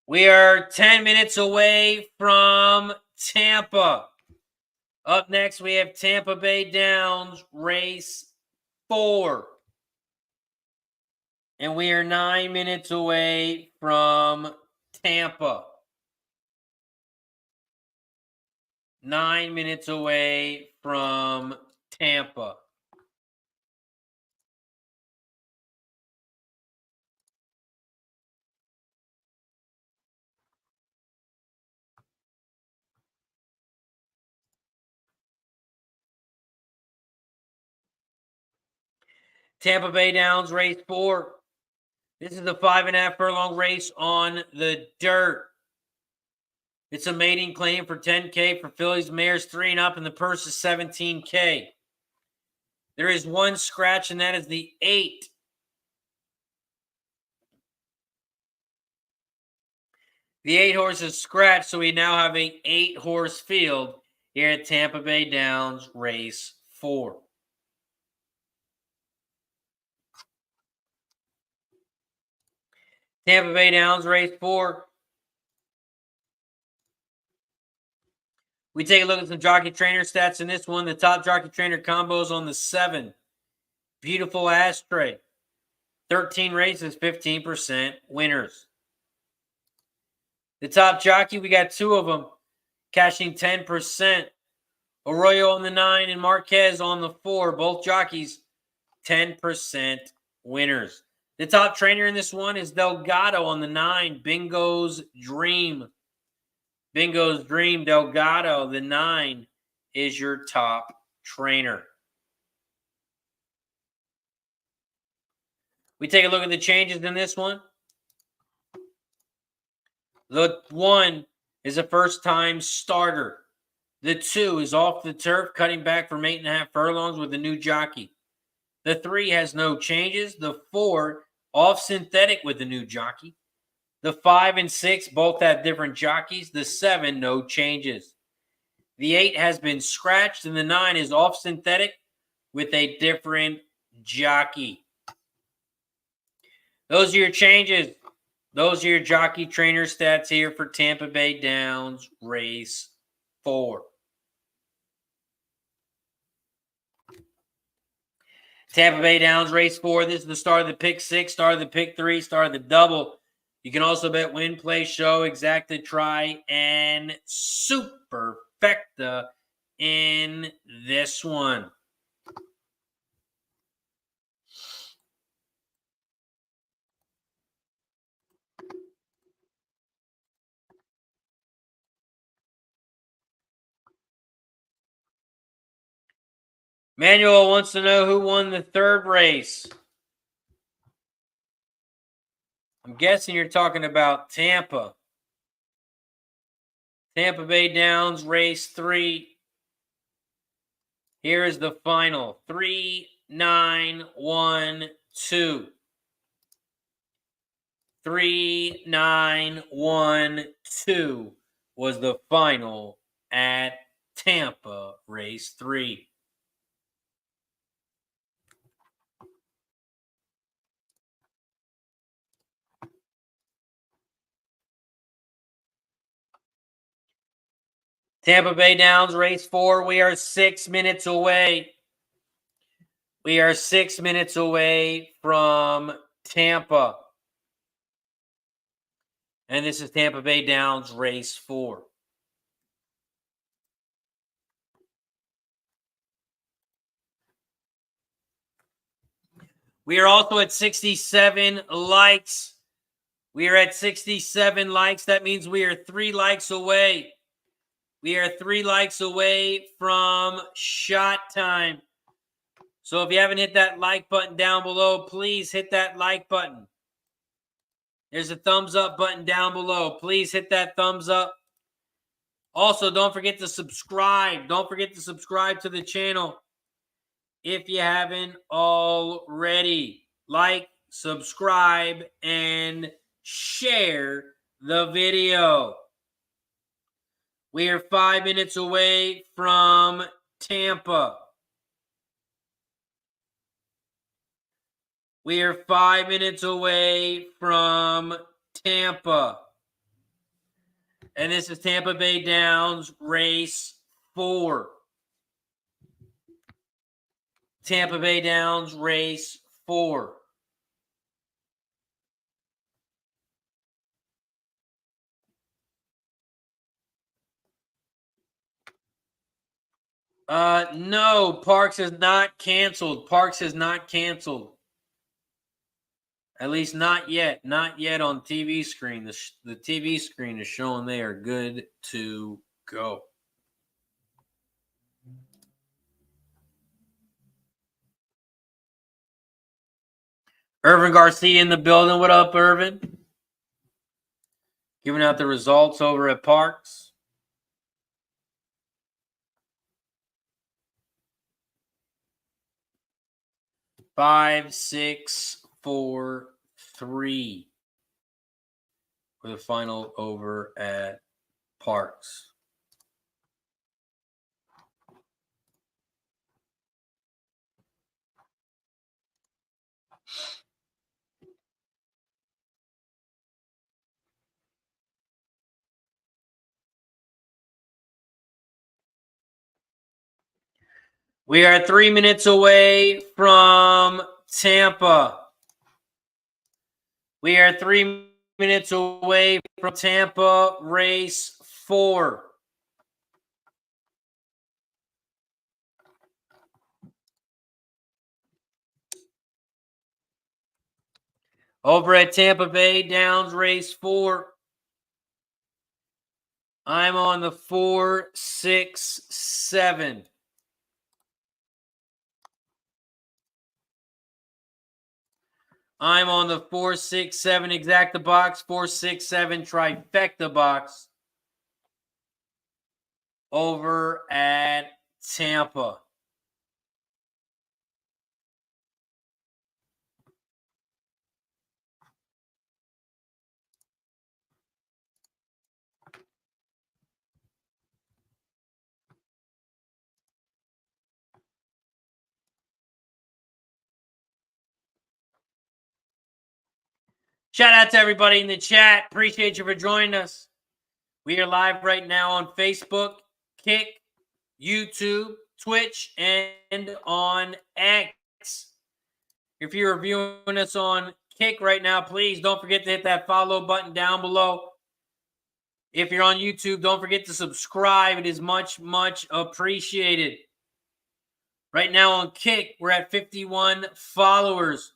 We are 10 minutes away from Tampa. Up next, we have Tampa Bay Downs, race 4. And we are 9 minutes away from Tampa. 9 minutes away from Tampa. Tampa Bay Downs, race 4. This is the 5.5 furlong race on the dirt. It's a mating claim for $10K for fillies, mares 3 and up, and the purse is $17K. There is one scratch, and that is the 8. The 8 horse is scratched, so we now have an 8-horse field here at Tampa Bay Downs, race 4. Tampa Bay Downs, race 4. We take a look at some jockey trainer stats in this one. The top jockey trainer combos on the 7. Beautiful Ashtray. 13 races, 15% winners. The top jockey, we got 2 of them, cashing 10%. Arroyo on the 9 and Marquez on the 4. Both jockeys, 10% winners. The top trainer in this one is Delgado on the 9. Bingo's Dream. Bingo's Dream, Delgado, the 9, is your top trainer. We take a look at the changes in this one. The 1 is a first-time starter. The 2 is off the turf, cutting back from 8.5 furlongs with a new jockey. The 3 has no changes. The 4, off synthetic with a new jockey. The 5 and 6 both have different jockeys. The 7, no changes. The 8 has been scratched, and the 9 is off synthetic with a different jockey. Those are your changes. Those are your jockey trainer stats here for Tampa Bay Downs, race 4. Tampa Bay Downs, race 4. This is the start of the pick 6, start of the pick 3, start of the double. You can also bet win, play, show, exacta, try, and superfecta in this one. Manuel wants to know who won the 3rd race. I'm guessing you're talking about Tampa. Tampa Bay Downs, race 3. Here is the final. 3, 9, 1, 2. 3, 9, 1, 2 was the final at Tampa, race 3. Tampa Bay Downs, race 4. We are 6 minutes away. We are 6 minutes away from Tampa. And this is Tampa Bay Downs, race 4. We are also at 67 likes. We are at 67 likes. That means we are 3 likes away We are 3 likes away from shot time. So if you haven't hit that like button down below, please hit that like button. There's a thumbs up button down below. Please hit that thumbs up. Also, don't forget to subscribe. Don't forget to subscribe to the channel if you haven't already. Like, subscribe, and share the video. We are 5 minutes away from Tampa. We are 5 minutes away from Tampa. And this is Tampa Bay Downs race 4. Tampa Bay Downs race 4. No, Parx is not canceled. Parx is not canceled. At least not yet. Not yet on TV screen. The TV screen is showing they are good to go. Irvin Garcia in the building. What up, Irvin? Giving out the results over at Parx. 5, 6, 4, 3 for the final over at Parx. We are 3 minutes away from Tampa. We are 3 minutes away from Tampa, race 4. Over at Tampa Bay Downs, race 4. I'm on the 4, 6, 7. I'm on the 4, 6, 7 exacta box, 4, 6, 7 trifecta box over at Tampa. Shout out to everybody in the chat. Appreciate you for joining us. We are live right now on Facebook, Kick, YouTube, Twitch, and on X. If you're viewing us on Kick right now, please don't forget to hit that follow button down below. If you're on YouTube, don't forget to subscribe. It is much, much appreciated. Right now on Kick, we're at 51 followers.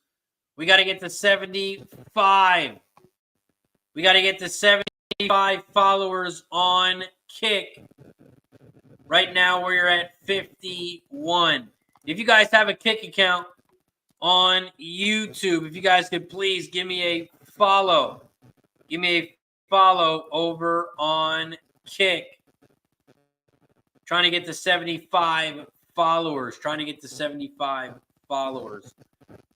We got to get to 75. We got to get to 75 followers on Kick. Right now, we're at 51. If you guys have a Kick account on YouTube, if you guys could please give me a follow. Give me a follow over on Kick. Trying to get to 75 followers. Trying to get to 75 followers.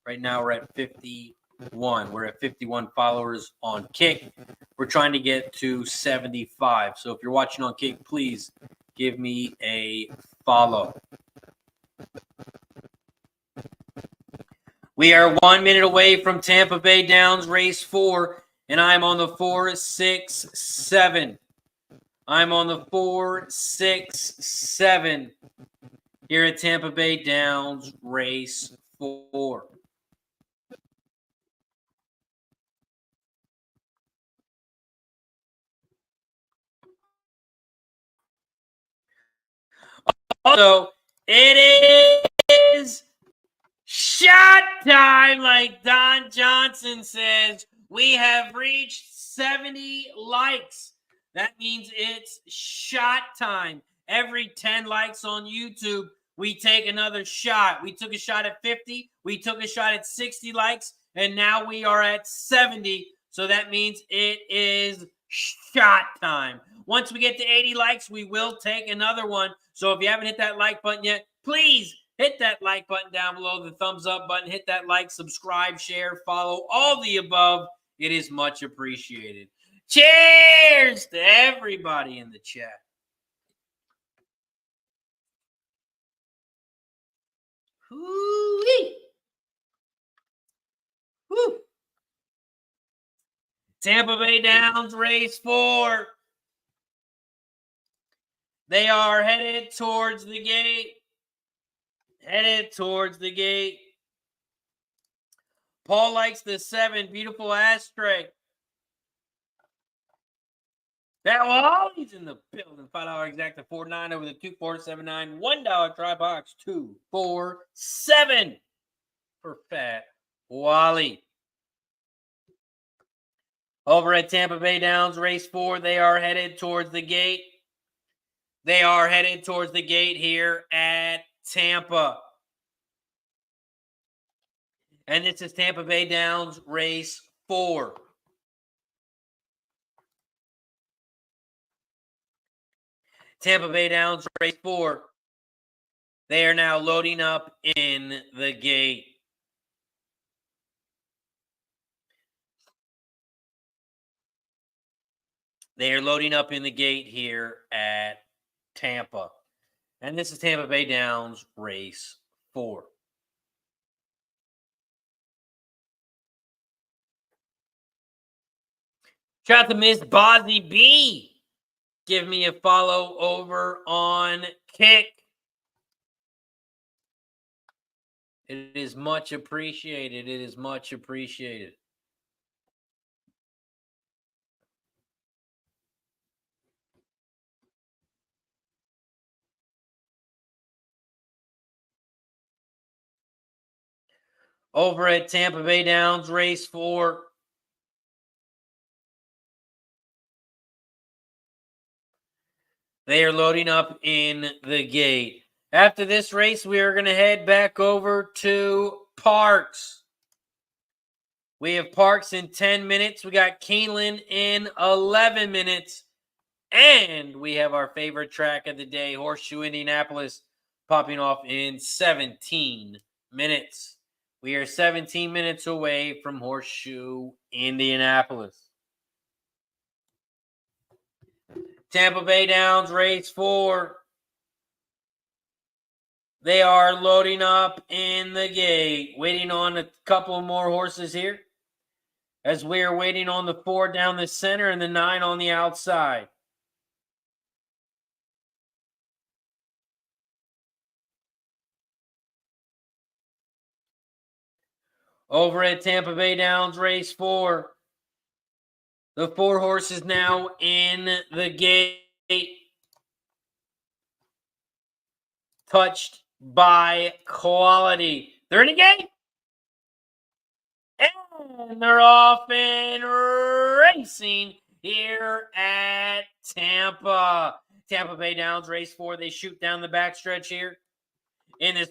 Right now, we're at 51. We're at 51 followers on Kick. We're trying to get to 75. So if you're watching on Kick, please give me a follow. We are 1 minute away from Tampa Bay Downs race 4, and I'm on the 4, 6, 7. I'm on the 4, 6, 7 here at Tampa Bay Downs race 4. Also, it is shot time, like Don Johnson says. We have reached 70 likes. That means it's shot time. Every 10 likes on YouTube, we take another shot. We took a shot at 50. We took a shot at 60 likes. And now we are at 70. So that means it is shot time. Once we get to 80 likes, we will take another one. So if you haven't hit that like button yet, please hit that like button down below, the thumbs up button. Hit that like, subscribe, share, follow, all the above. It is much appreciated. Cheers to everybody in the chat. Woo-wee. Woo. Tampa Bay Downs race 4. They are headed towards the gate. Headed towards the gate. Paul likes the 7. Beautiful ashtray. That Wally's in the building. $5 exact to 49 over the 2479. $1 try box 247 for Fat Wally. Over at Tampa Bay Downs race 4, they are headed towards the gate. They are headed towards the gate here at Tampa. And this is Tampa Bay Downs race 4. Tampa Bay Downs race 4. They are now loading up in the gate. They are loading up in the gate here at Tampa. And this is Tampa Bay Downs race 4. Shout out to Miss Bozzy B. Give me a follow over on Kick. It is much appreciated. It is much appreciated. Over at Tampa Bay Downs race 4. They are loading up in the gate. After this race, we are going to head back over to Parx. We have Parx in 10 minutes. We got Keeneland in 11 minutes. And we have our favorite track of the day, Horseshoe Indianapolis, popping off in 17 minutes. We are 17 minutes away from Horseshoe Indianapolis. Tampa Bay Downs race 4. They are loading up in the gate. Waiting on a couple more horses here. As we are waiting on the 4 down the center and the 9 on the outside. Over at Tampa Bay Downs race 4. The 4 horses now in the gate. Touched by quality. They're in the gate. And they're off and racing here at Tampa. Tampa Bay Downs race 4. They shoot down the backstretch here in this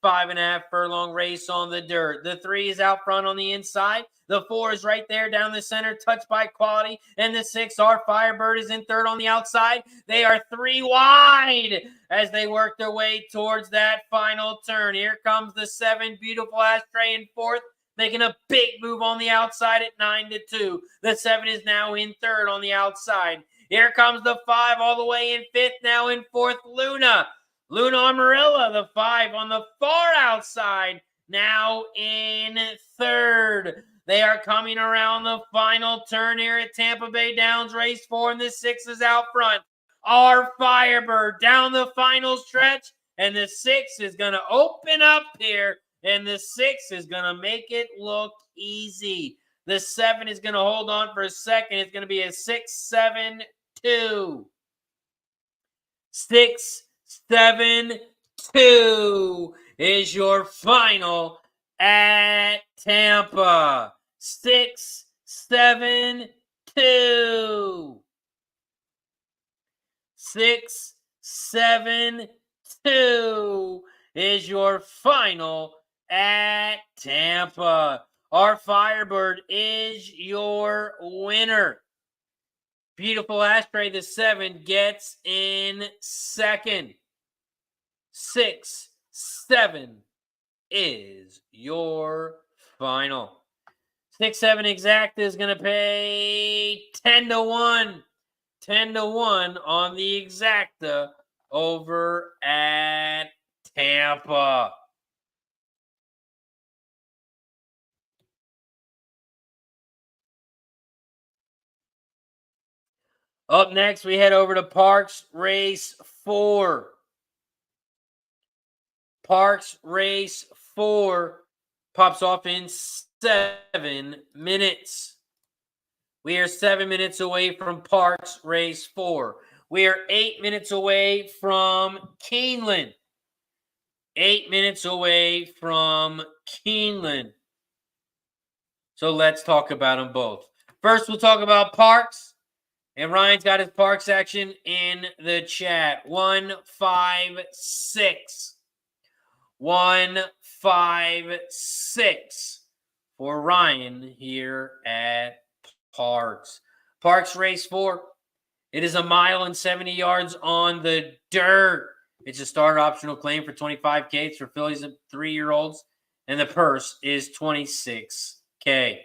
5.5 furlong race on the dirt. The 3 is out front on the inside. The 4 is right there down the center, touched by quality. And the 6, our Firebird, is in third on the outside. They are 3 wide as they work their way towards that final turn. Here comes the 7, Beautiful Ashtray in fourth, making a big move on the outside at 9-2. The 7 is now in third on the outside. Here comes the 5 all the way in fifth, now in fourth, Luna. Luna Amarilla, the 5 on the far outside, now in third. They are coming around the final turn here at Tampa Bay Downs race 4, and the 6 is out front. Our Firebird down the final stretch, and the 6 is going to open up here, and the 6 is going to make it look easy. The 7 is going to hold on for a second. It's going to be a 6-7-2. 6-7-2 is your final at Tampa. 6-7-2. 6, 7, 2 is your final at Tampa. Our Firebird is your winner. Beautiful Ashtray, the 7 gets in second. 6, 7 is your final. 6, 7 exact is going to pay 10 to 1. 10 to 1 on the exacta over at Tampa. Up next, we head over to Parx Race 4. Parx Race 4 pops off in 7 minutes. We are 7 minutes away from Parx Race 4. We are 8 minutes away from Keeneland. 8 minutes away from Keeneland. So let's talk about them both. First, we'll talk about Parx. And Ryan's got his Parx action in the chat. 156. 156 for Ryan here at Parx. Parx Race 4. It is 1 mile and 70 yards on the dirt. It's a starter optional claim for $25K. It's for fillies and 3-year-olds. And the purse is $26K.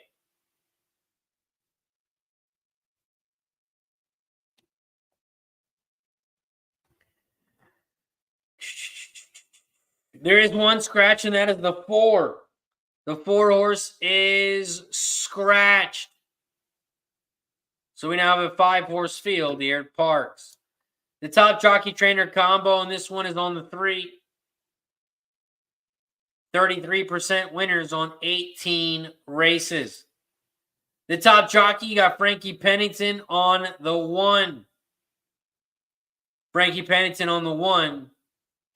There is one scratch, and that is the 4. The 4 horse is scratched. So we now have a 5-horse field here at Parx. The top jockey trainer combo on this one is on the 3. 33% winners on 18 races. The top jockey, you got Frankie Pennington on the 1. Frankie Pennington on the 1,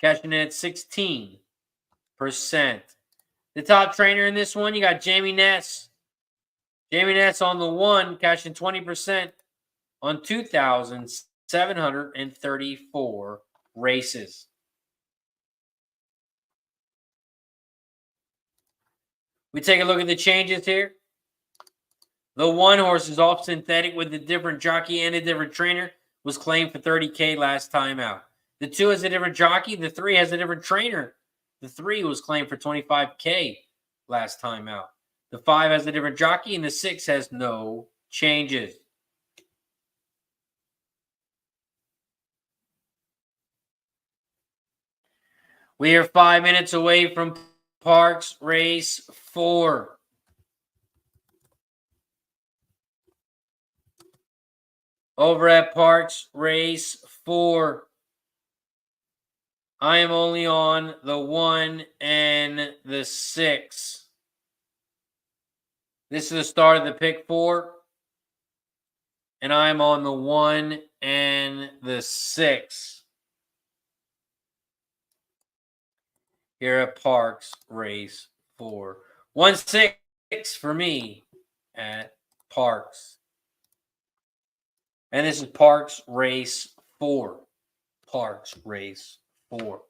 cashing in at 16%. The top trainer in this one, you got Jamie Ness. Jamie Ness on the 1, cashing 20% on 2,734 races. We take a look at the changes here. The 1 horse is off synthetic with a different jockey and a different trainer. Was claimed for $30K last time out. The 2 has a different jockey. The 3 has a different trainer. The 3 was claimed for $25K last time out. The 5 has a different jockey, and the 6 has no changes. We are 5 minutes away from Parx Race 4. Over at Parx Race 4, I am only on the 1 and the 6. This is the start of the pick 4. And I'm on the 1 and the 6. Here at Parx Race 4. 1-6 for me at Parx. And this is Parx Race 4. Parx Race 4.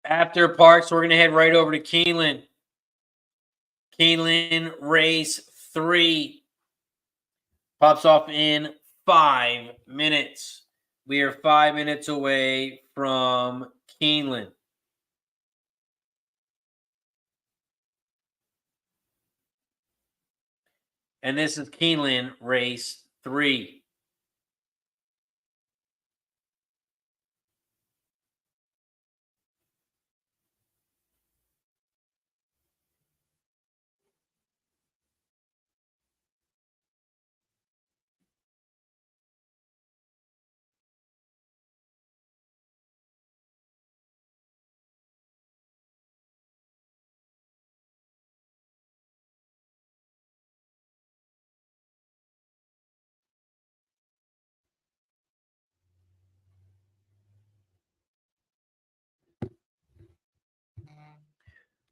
After Parx, we're going to head right over to Keeneland. Keeneland Race 3 pops off in 5 minutes. We are 5 minutes away from Keeneland. And this is Keeneland Race 3.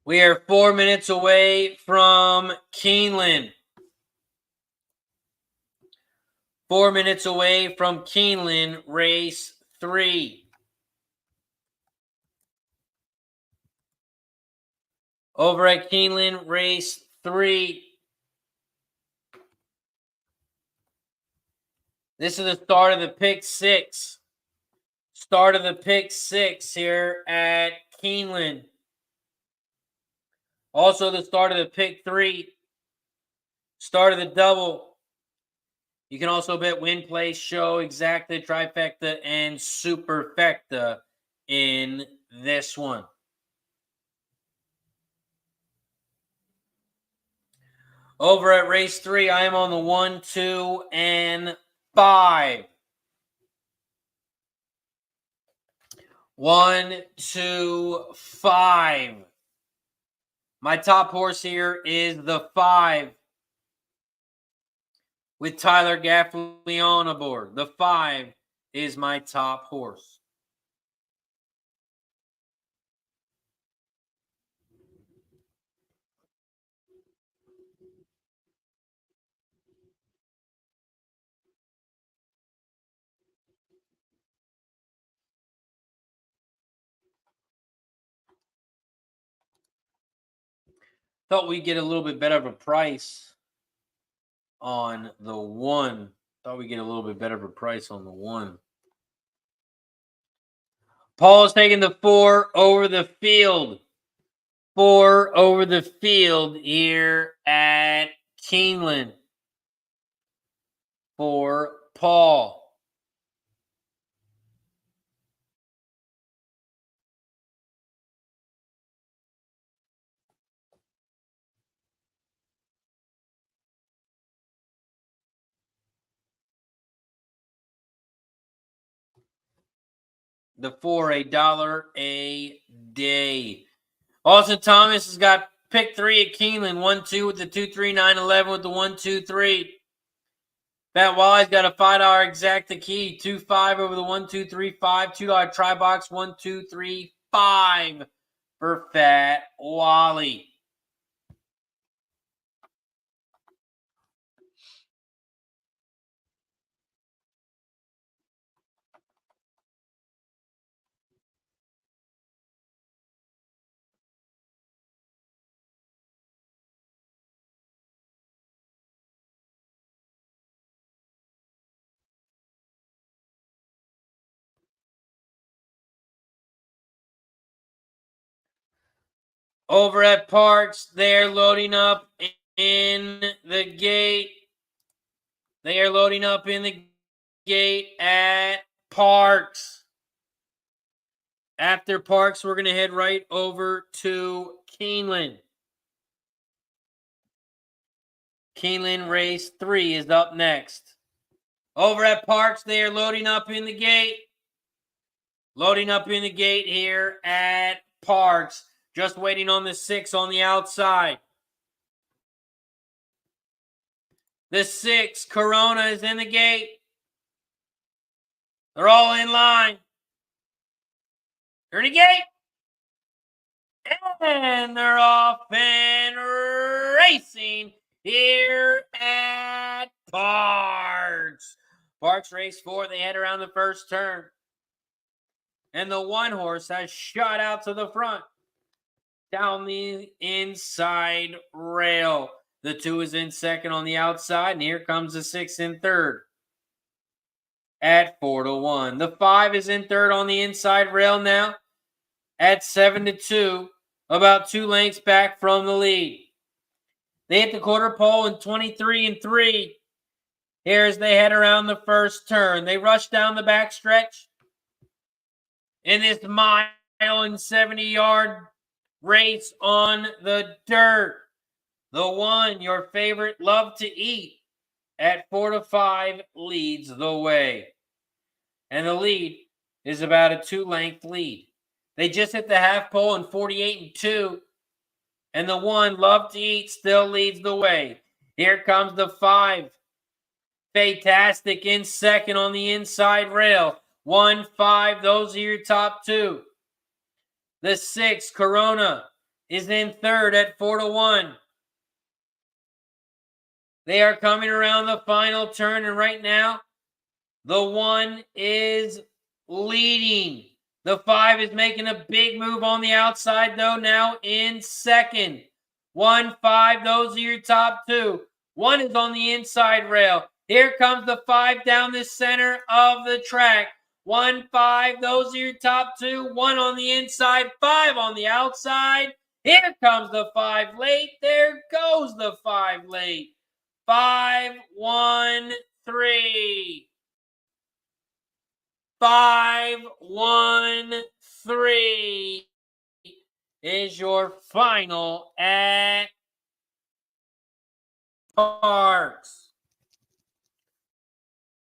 We are 4 minutes away from Keeneland. 4 minutes away from Keeneland, race 3. Over at Keeneland, race 3. This is the start of the pick 6. Start of the pick 6 here at Keeneland. Also the start of the pick 3. Start of the double. You can also bet win, place, show, exacta, trifecta, and superfecta in this one. Over at race 3, I am on the 1, 2, and 5. 1, 2, 5. My top horse here is the 5 with Tyler Gaffley on aboard. The 5 is my top horse. Thought we'd get a little bit better of a price on the 1. Thought we'd get a little bit better of a price on the 1. Paul is taking the 4 over the field. 4 over the field here at Keeneland for Paul. The 4, $1 a day. Austin Thomas has got pick 3 at Keeneland. 1, 2 with the 2, 3, 9, 11 with the 1, 2, 3. Fat Wally's got a $5 exacta key. 2, 5 over the 1, 2, 3, 5. $2 try box. 1, 2, 3, 5 for Fat Wally. Over at Parx, they're loading up in the gate. They are loading up in the gate at Parx. After Parx, we're going to head right over to Keeneland. Keeneland race 3 is up next. Over at Parx, they are loading up in the gate. Loading up in the gate here at Parx. Just waiting on the 6 on the outside. The 6, Corona, is in the gate. They're all in line. They're in the gate. And they're off and racing here at Parx. Parx race 4. They head around the first turn. And the 1 horse has shot out to the front. Down the inside rail. The 2 is in second on the outside. And here comes the 6 in third. At 4-1. The 5 is in third on the inside rail now. At 7-2. About 2 lengths back from the lead. They hit the quarter pole in 23-3. Here as they head around the first turn. They rush down the back stretch. In this mile and 70-yard race on the dirt. The 1, your favorite, Love to Eat, at 4-5 leads the way. And the lead is about a 2-length lead. They just hit the half pole in 48-2. And the 1, Love to Eat, still leads the way. Here comes the 5. Fantastic in second on the inside rail. 1, 5, those are your top 2. The 6, Corona, is in third at 4-1. They are coming around the final turn, and right now, the 1 is leading. The 5 is making a big move on the outside, though, now in second. 1, 5, those are your top 2. 1 is on the inside rail. Here comes the 5 down the center of the track. 1, 5, those are your top 2. 1 on the inside, 5 on the outside. Here comes the 5 late. There goes the 5 late. 5, 1, 3. 5, 1, 3 is your final at Parx.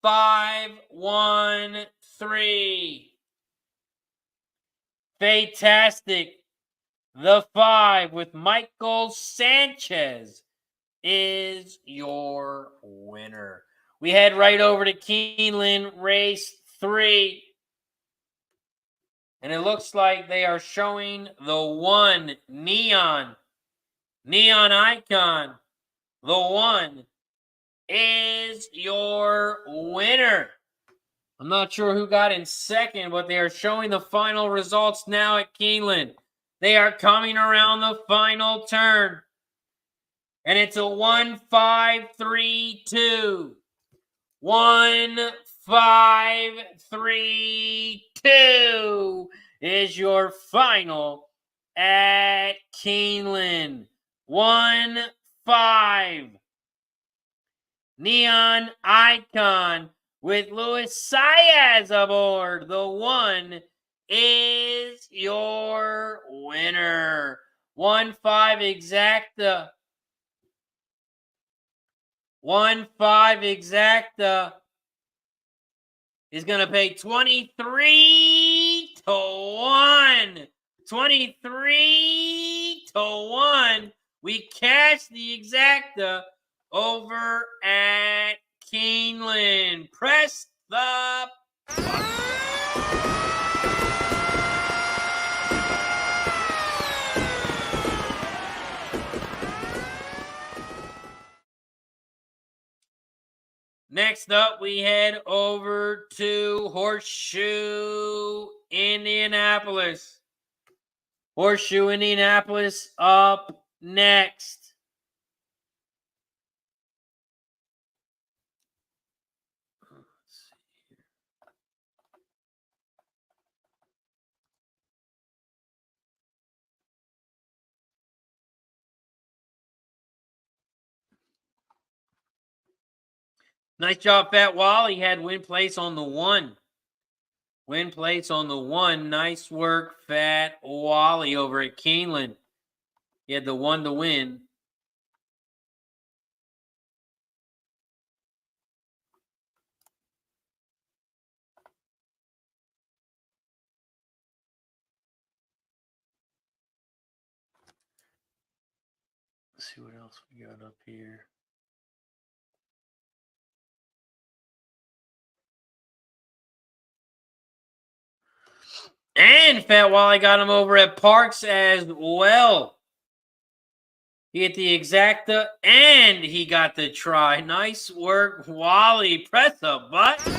5, 1, 3. Fantastic. The 5 with Michael Sanchez is your winner. We head right over to Keeneland race 3. And it looks like they are showing the 1 Neon Icon. The 1 is your winner. I'm not sure who got in second, but they are showing the final results now at Keeneland. They are coming around the final turn. And it's a 1-5-3-2. 1-5-3-2 is your final at Keeneland. 1-5. Neon Icon with Luis Saez aboard. The 1 is your winner. 1-5 Exacta. 1-5 Exacta is going to pay 23-1. 23-1. We cash the Exacta over at Keeneland. Press the button. Next up, we head over to Horseshoe Indianapolis. Horseshoe Indianapolis up next. Nice job, Fat Wally. He had win place on the 1. Win place on the 1. Nice work, Fat Wally over at Keeneland. He had the 1 to win. Let's see what else we got up here. And Fat Wally got him over at Parx as well. He hit the Exacta and he got the try. Nice work, Wally. Press the button.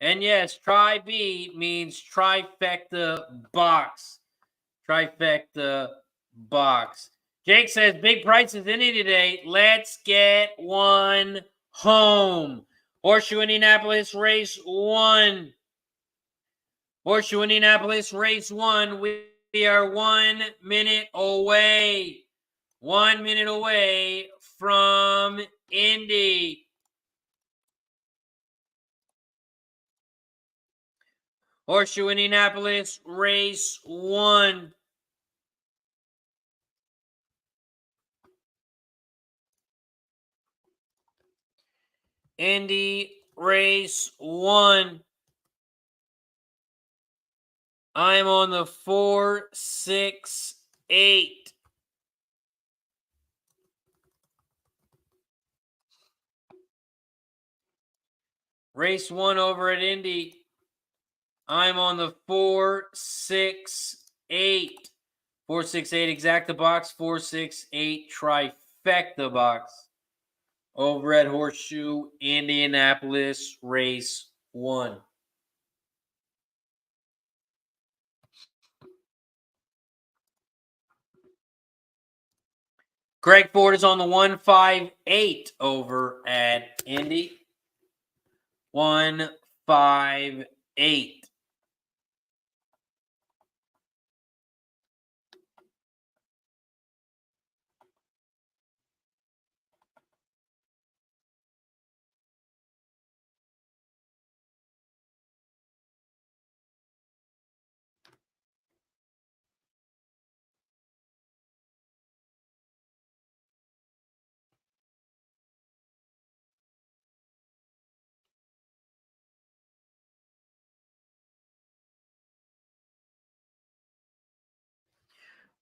And yes, try B means trifecta box. Trifecta box. Jake says, big prices in it today. Let's get one home. Horseshoe Indianapolis race 1. Horseshoe Indianapolis race 1. We are 1 minute away. 1 minute away from Indy. Horseshoe Indianapolis race 1. Indy race 1. I'm on the 4, 6, 8. Race 1 over at Indy. I'm on the 468. 468 exacta box, 468 trifecta box. Over at Horseshoe Indianapolis, race 1. Greg Ford is on the 158 over at Indy. 158.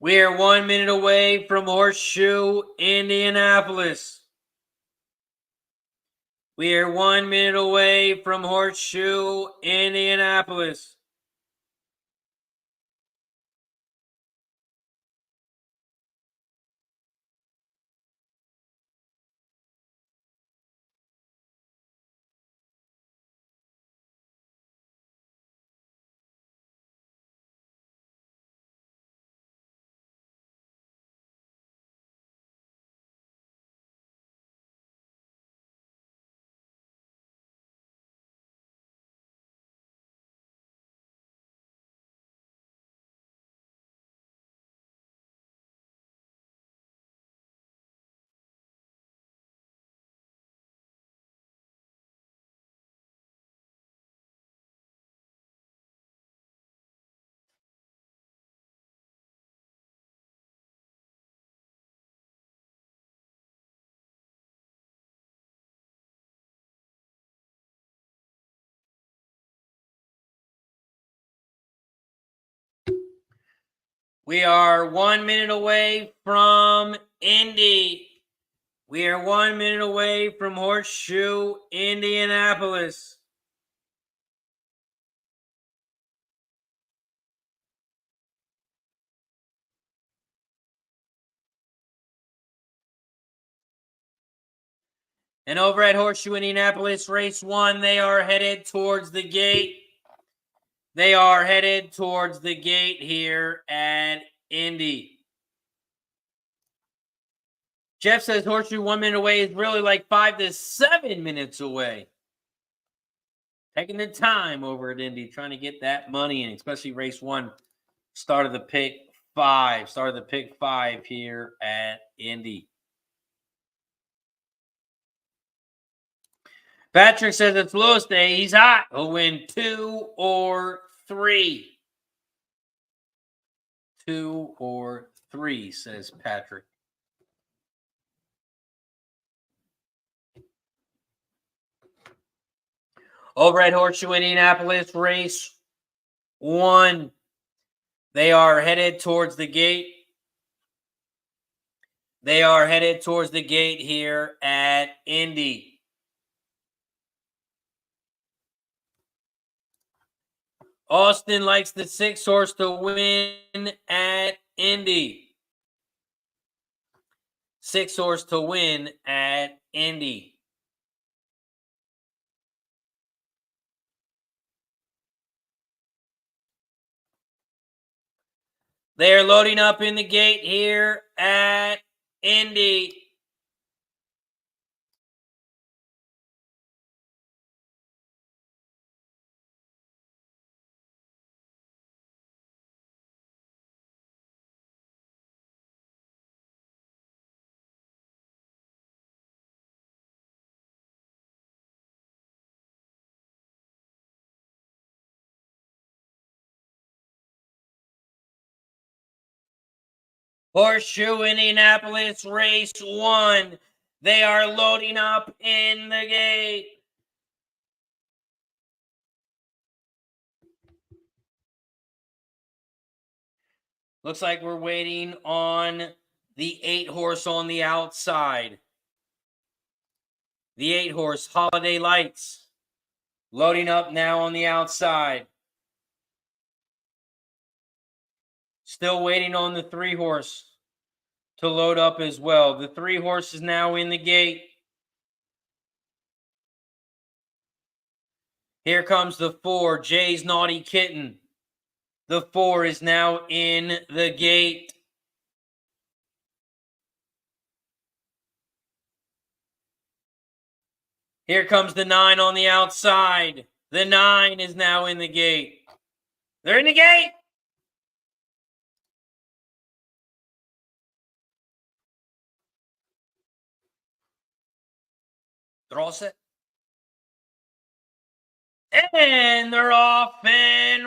We are 1 minute away from Horseshoe Indianapolis. We are 1 minute away from Horseshoe Indianapolis. We are 1 minute away from Indy. We are 1 minute away from Horseshoe Indianapolis. And over at Horseshoe Indianapolis, race 1, they are headed towards the gate. They are headed towards the gate here at Indy. Jeff says Horseshoe 1 minute away is really like 5 to 7 minutes away. Taking the time over at Indy, trying to get that money in, especially race 1. Start of the pick 5. Start of the pick 5 here at Indy. Patrick says it's Lewis Day. He's hot. He'll win 2 or 3. 2 or 3, says Patrick. Over at Horseshoe Indianapolis, race 1. They are headed towards the gate. They are headed towards the gate here at Indy. Austin likes the 6 horse to win at Indy. 6 horse to win at Indy. They are loading up in the gate here at Indy. Horseshoe Indianapolis, race 1. They are loading up in the gate. Looks like we're waiting on the 8 horse on the outside. The 8 horse, Holiday Lights. Loading up now on the outside. Still waiting on the 3-horse to load up as well. The 3-horse is now in the gate. Here comes the 4, Jay's Naughty Kitten. The 4 is now in the gate. Here comes the 9 on the outside. The 9 is now in the gate. They're in the gate. They're all set. And they're off and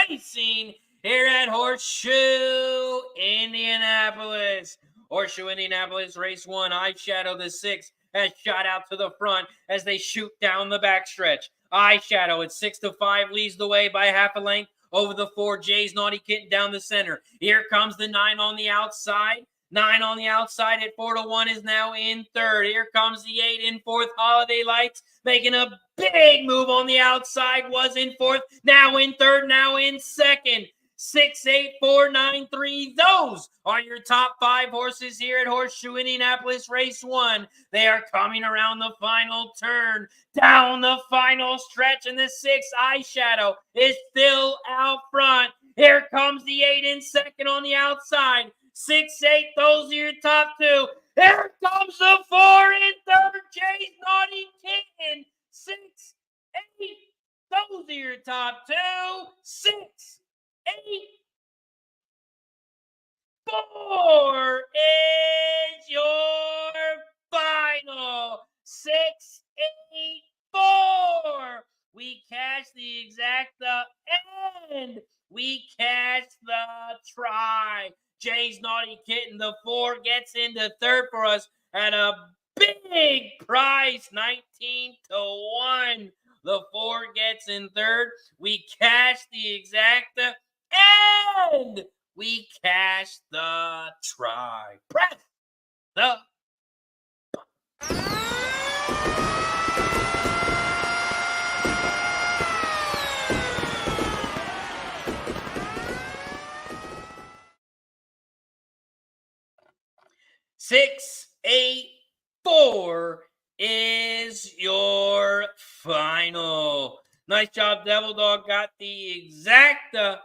racing here at Horseshoe Indianapolis. Horseshoe Indianapolis, race 1. Eyeshadow, the 6, has shot out to the front as they shoot down the backstretch. Eyeshadow at 6-5 leads the way by half a length over the 4, Jay's Naughty Kitten down the center. Here comes the 9 on the outside. 9 on the outside at 4-1 is now in third. Here comes the 8 in fourth. Holiday Lights making a big move on the outside. Was in fourth. Now in third. Now in second. 6, 8, 4, 9, 3. Those are your top 5 horses here at Horseshoe Indianapolis Race 1. They are coming around the final turn, down the final stretch, and the 6, Eyeshadow, is still out front. Here comes the 8 in second on the outside. 6, 8, those are your top 2. Here comes the 4 in third, Jay's Naughty Kitten. 6, 8, those are your top 2. 6, 8, 4 is your final. 6, 8, 4. We cash the exacta and we cash the try. Jay's Naughty Kitten, the 4, gets into third for us at a big price, 19-1. The 4 gets in third. We cash the exacta and we cash the try. Press the 6, 8, 4 is your final. Nice job, Devil Dog. Got the exacta.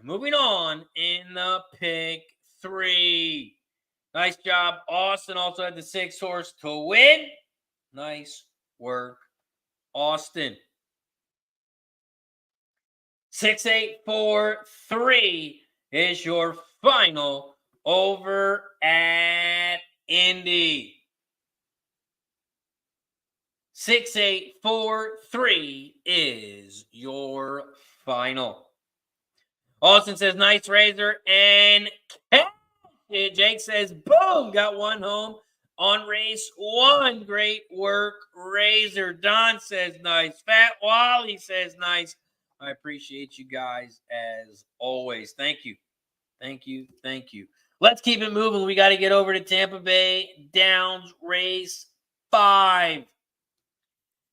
Moving on in the pick 3. Nice job, Austin. Also had the 6-horse to win. Nice work, Austin. 6, 8, 4, 3 is your final over at Indy. 6, 8, 4, 3 is your final. Austin says, nice Razor. And Jake says, boom, got one home on race 1. Great work, Razor. Don says, nice. Fat Wally says, nice. I appreciate you guys as always. Thank you. Thank you. Thank you. Let's keep it moving. We got to get over to Tampa Bay Downs race 5.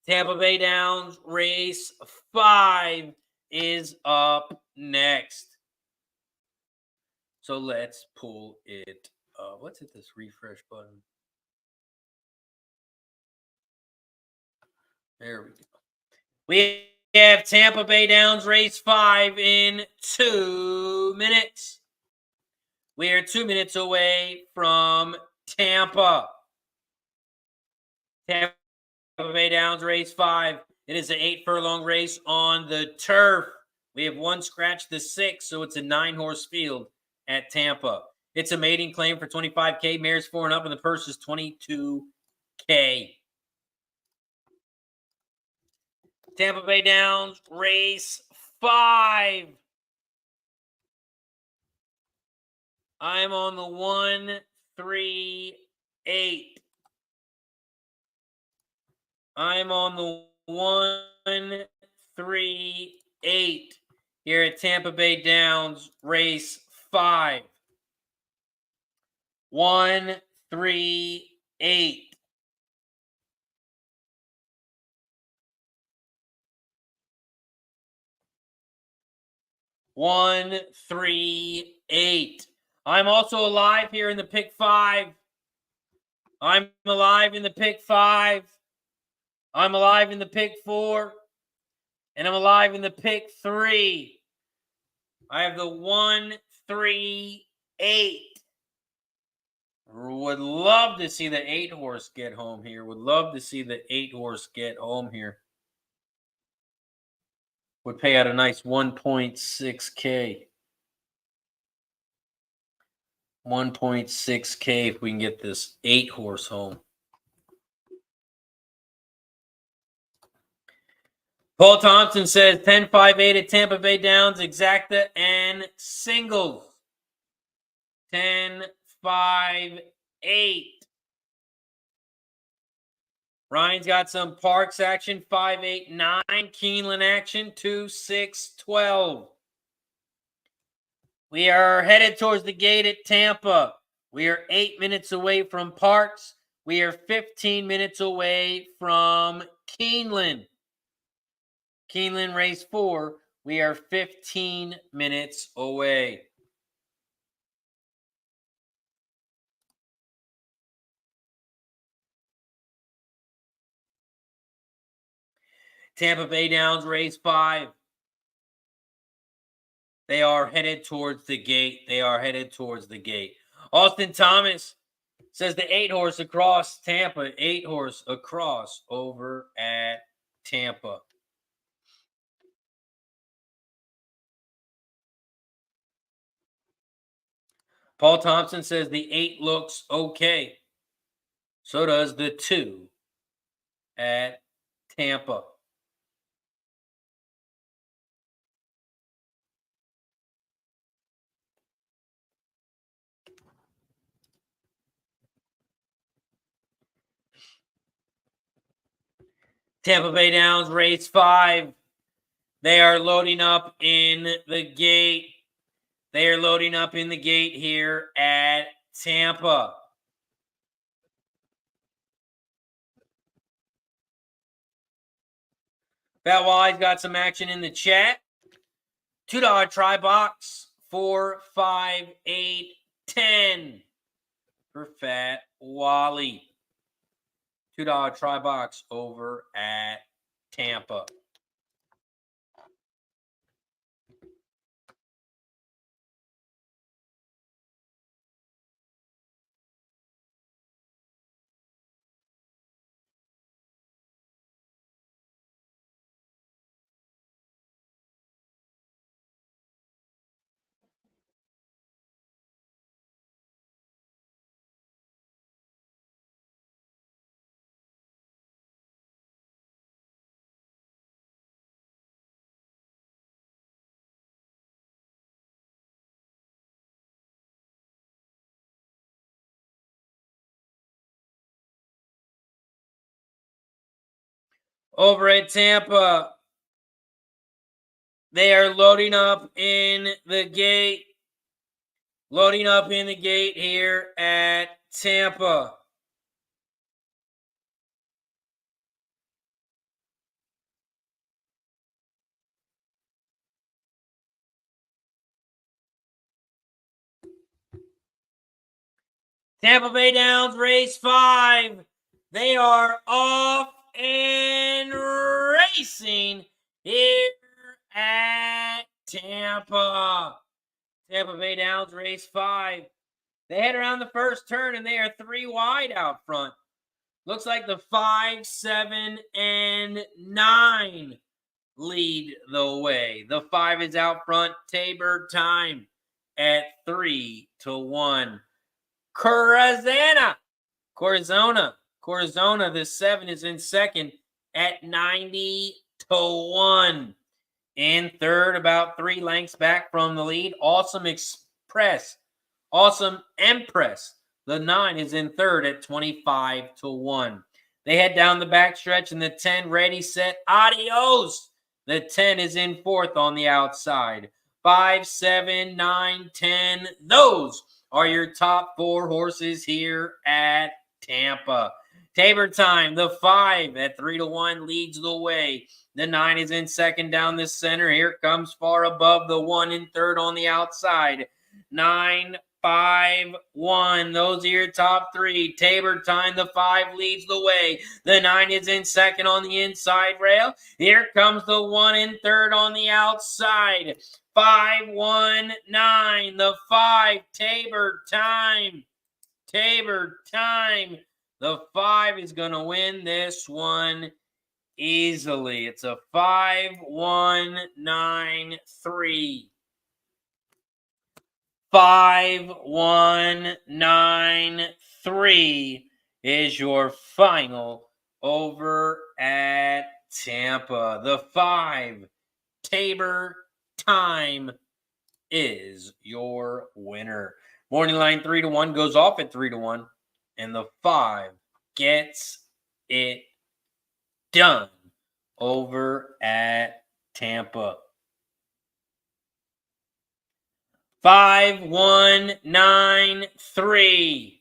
Tampa Bay Downs race 5 is up next. So let's pull it up. Let's hit this refresh button. There we go. We have Tampa Bay Downs race 5 in 2 minutes. We are 2 minutes away from Tampa. Tampa Bay Downs race 5. It is an 8-furlong race on the turf. We have one scratch the 6, so it's a 9-horse field at Tampa. It's a maiden claim for $25K. Mares 4 and up, and the purse is $22K. Tampa Bay Downs race 5. I'm on the 1, 3, 8. I'm on the 1, 3, 8 here at Tampa Bay Downs race 5. 1, 3, 8. 1, 3, 8. I'm also alive here in the pick 5. I'm alive in the pick 5. I'm alive in the pick 4. And I'm alive in the pick 3. I have the 1, 3, 8. Would love to see the 8-horse get home here. Would love to see the 8-horse get home here. Would pay out a nice 1.6K. 1.6K if we can get this 8-horse home. Paul Thompson says 10-5-8 at Tampa Bay Downs, exacta and singles. 10-5-8. Ryan's got some Parx action, 5-8-9. Keeneland action, 2-6-12. We are headed towards the gate at Tampa. We are 8 minutes away from Parx. We are 15 minutes away from Keeneland. Keeneland race 4. We are 15 minutes away. Tampa Bay Downs race 5. They are headed towards the gate. They are headed towards the gate. Austin Thomas says the 8-horse across Tampa. 8-horse across over at Tampa. Paul Thompson says the 8 looks okay. So does the 2 at Tampa. Tampa Bay Downs race 5. They are loading up in the gate. They are loading up in the gate here at Tampa. Bat Wally's got some action in the chat. $2 try box, 4, 5, 8, 10 for Fat Wally. $2 try box over at Tampa. Over at Tampa, they are loading up in the gate. Loading up in the gate here at Tampa. Tampa Bay Downs race 5. They are off and racing here at Tampa. Tampa Bay Downs race 5. They head around the first turn and they are 3 wide out front. Looks like the 5, 7, and 9 lead the way. The 5 is out front. Tabor time at 3-1. Corazona, the 7 is in second at 90-1. In third, about 3 lengths back from the lead. Awesome Empress. The 9 is in third at 25-1. They head down the backstretch and the 10 ready, set, adios. The 10 is in fourth on the outside. 5, 7, 9, 10. Those are your top 4 horses here at Tampa. Tabor Time, the 5 at 3-1 leads the way. The 9 is in second down the center. Here comes far above the 1 in third on the outside. 9, 5, 1. Those are your top three. Tabor Time, the 5 leads the way. The 9 is in second on the inside rail. Here comes the 1 in third on the outside. 5, 1, 9. The 5, Tabor Time. Tabor Time. The 5 is going to win this one easily. It's a 5, 1, 9, 3. 5, 1, 9, 3 is your final over at Tampa. The 5, Tabor Time, is your winner. Morning line 3-1 goes off at 3-1, and the 5 gets it done over at Tampa. 5, 1, 9, 3.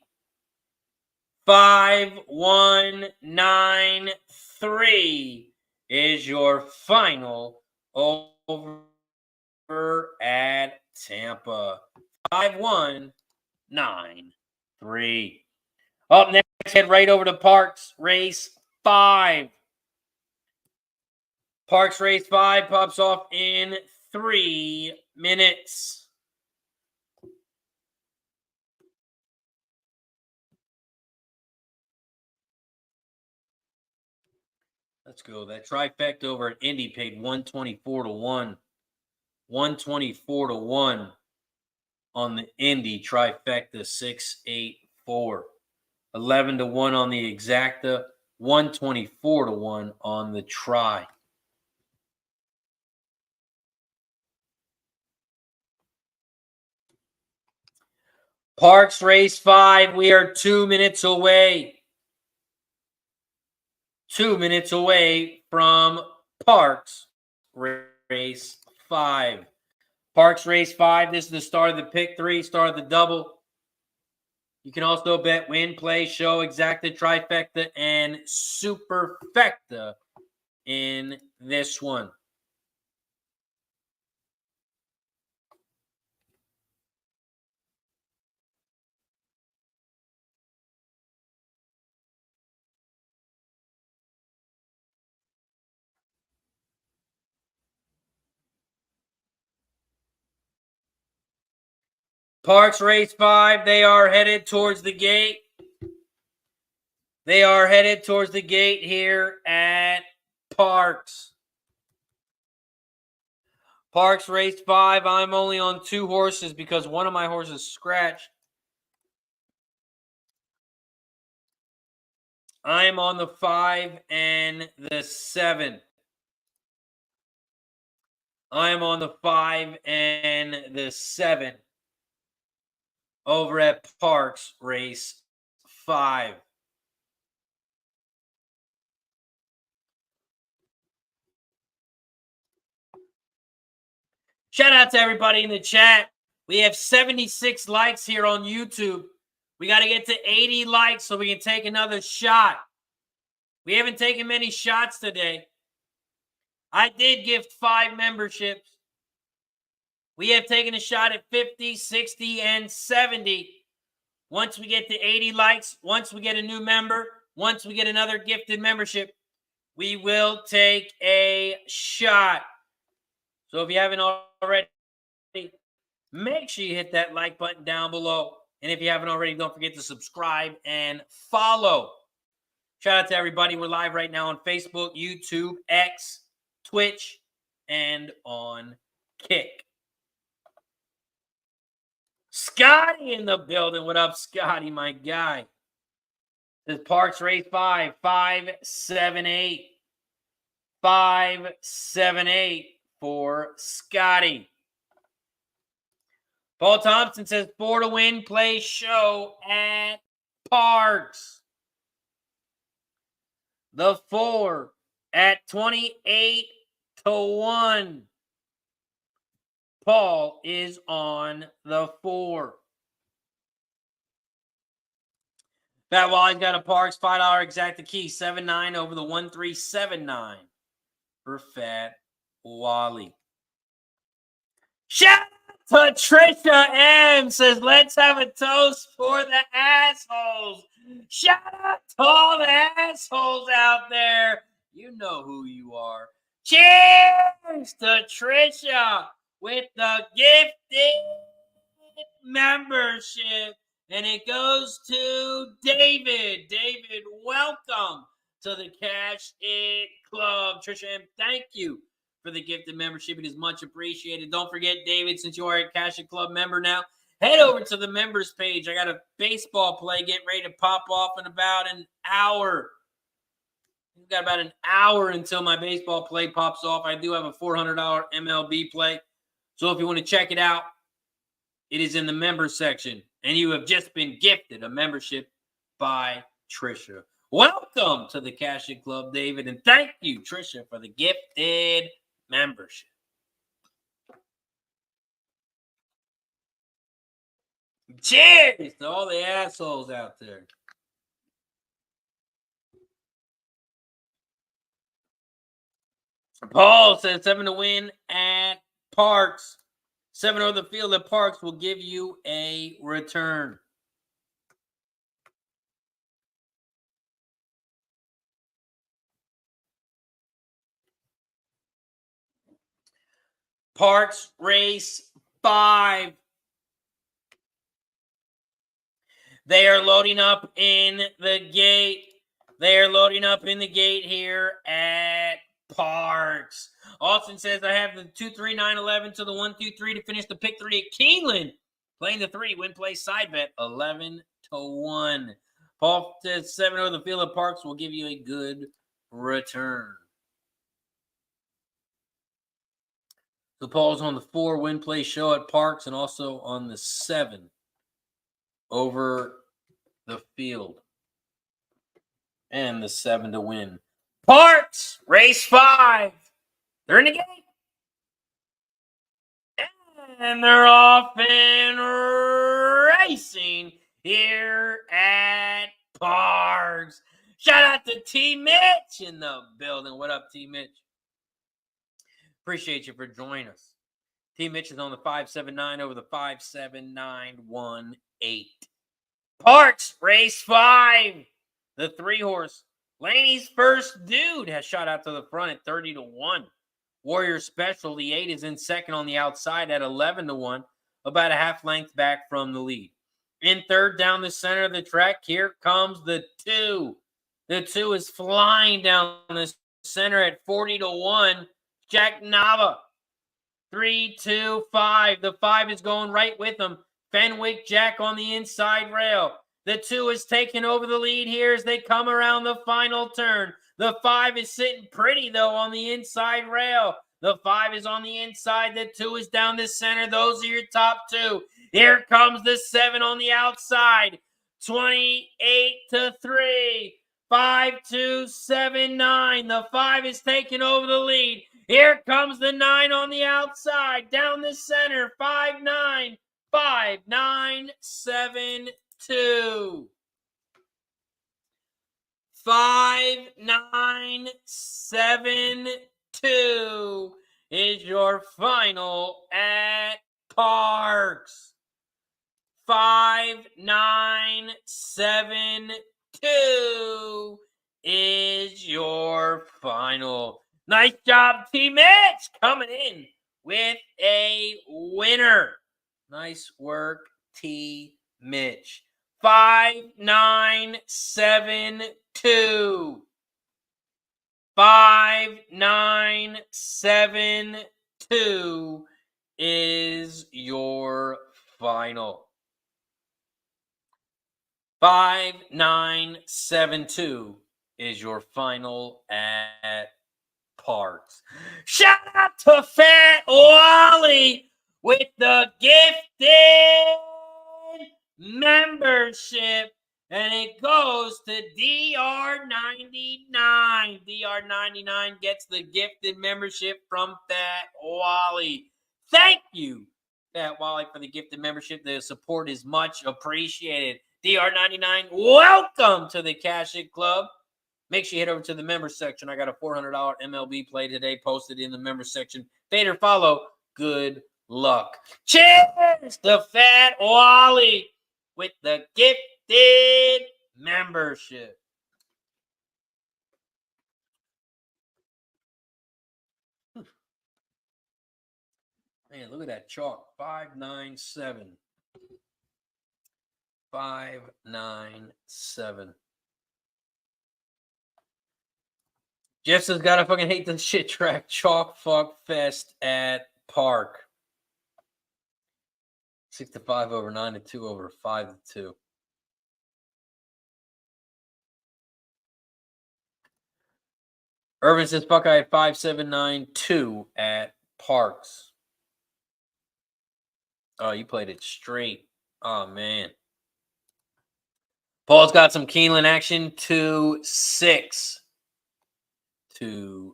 5, 1, 9, 3 is your final over at Tampa. 5, 1, 9, 3. Up next, head right over to Parx Race 5. Parx Race 5 pops off in 3 minutes. Let's go. That trifecta over at Indy paid 124-1. 124-1 on the Indy trifecta 684. 11-1 on the exacta. 124-1 on the tri. Parx Race 5. We are 2 minutes away. 2 minutes away from Parx Race 5. Parx Race 5, this is the start of the pick 3, start of the double. You can also bet win, play, show, exacta, trifecta, and superfecta in this one. Parx Race 5, they are headed towards the gate. They are headed towards the gate here at Parx. Parx Race 5, I'm only on 2 horses because one of my horses scratched. I am on the 5 and the 7. I am on the 5 and the 7 over at Parx Race 5. Shout out to everybody in the chat. We have 76 likes here on YouTube. We got to get to 80 likes so we can take another shot. We haven't taken many shots today. I did gift 5 memberships. We have taken a shot at 50, 60, and 70. Once we get to 80 likes, once we get a new member, once we get another gifted membership, we will take a shot. So if you haven't already, make sure you hit that like button down below. And if you haven't already, don't forget to subscribe and follow. Shout out to everybody. We're live right now on Facebook, YouTube, X, Twitch, and on Kick. Scotty in the building. What up, Scotty, my guy? This is Parx Race 5, 578. 578 for Scotty. Paul Thompson says 4 to win, play, show at Parx. The 4 at 28-1. Paul is on the 4. Fat Wally's got a Parx $5 exact the key 7-9 over the 1379 for Fat Wally. Shout out to Trisha M says, let's have a toast for the assholes. Shout out to all the assholes out there. You know who you are. Cheers to Trisha with the gifted membership. And it goes to David. David, welcome to the Cash It Club. Trisha M, thank you for the gifted membership. It is much appreciated. Don't forget, David, since you are a Cash It Club member now, head over to the members page. I got a baseball play getting ready to pop off in about an hour. We've got about an hour until my baseball play pops off. I do have a $400 MLB play. So if you want to check it out, it is in the members section. And you have just been gifted a membership by Trisha. Welcome to the Cash It Club, David. And thank you, Trisha, for the gifted membership. Cheers to all the assholes out there. Paul says 7 to win at Parx. 7 over the field at Parx will give you a return. Parx Race 5. They are loading up in the gate. They are loading up in the gate here at Parx. Austin says, I have the 2-3-9-11 to the 1-2-3 to finish the pick 3 at Keeneland. Playing the 3, win play side bet 11 to 1. Paul says 7 over the field at Parx will give you a good return. So Paul's on the 4 win play show at Parx and also on the 7 over the field. And the 7 to win. Parx Race 5. They're in the gate. And they're off and racing here at Parx. Shout out to T. Mitch in the building. What up, T. Mitch? Appreciate you for joining us. T. Mitch is on the 579 over the 57918. Parx Race 5. The 3-horse. Laney's First Dude has shot out to the front at 30 to 1. Warrior Special, the 8 is in second on the outside at 11 to 1, about a half length back from the lead. In third down the center of the track, here comes the 2. The 2 is flying down the center at 40 to 1. Jack Nava. 3, 2, 5. The 5 is going right with him. Fenwick Jack on the inside rail. The 2 is taking over the lead here as they come around the final turn. The 5 is sitting pretty, though, on the inside rail. The 5 is on the inside. The 2 is down the center. Those are your top 2. Here comes the 7 on the outside. 28 to 3. 5, 2, 7, 9. The 5 is taking over the lead. Here comes the 9 on the outside. Down the center. 5, 9. 5, 9, 7, 2. 5, 9, 7, 2 is your final at Parx. 5, 9, 7, 2 is your final. Nice job, T. Mitch, coming in with a winner. Nice work, T. Mitch. 5, 9, 7, 2. 5, 9, 7, 2 is your final. 5, 9, 7, 2 is your final at Parx. Shout out to Fat Wally with the gifted membership. And it goes to DR99. DR99 gets the gifted membership from Fat Wally. Thank you, Fat Wally, for the gifted membership. The support is much appreciated. DR99, welcome to the Cash It Club. Make sure you head over to the members section. I got a $400 MLB play today posted in the members section. Fade or follow. Good luck. Cheers to Fat Wally with the gifted membership. Man, look at that chalk. 597. 597. Jeff's got to fucking hate the shit track. Chalk fuck fest at Park. 6-5 over 9-2 over 5-2. Irvin says Buckeye at 5-7-9-2 at Parx. Oh, you played it straight. Oh, man. Paul's got some Keeneland action. 2-6. 2-6.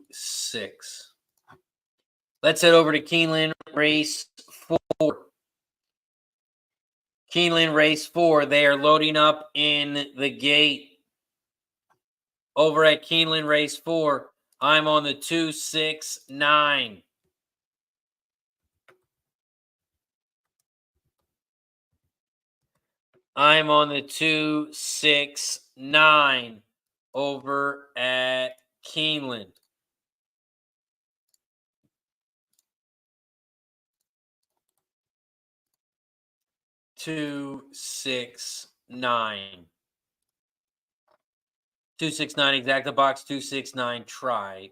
Let's head over to Keeneland Race 4. Keeneland Race 4. They are loading up in the gate. Over at Keeneland Race 4, I'm on the 2-6-9. I'm on the 2-6-9 over at Keeneland. Two, 6, 9. 269 exacta box, 269 trifecta.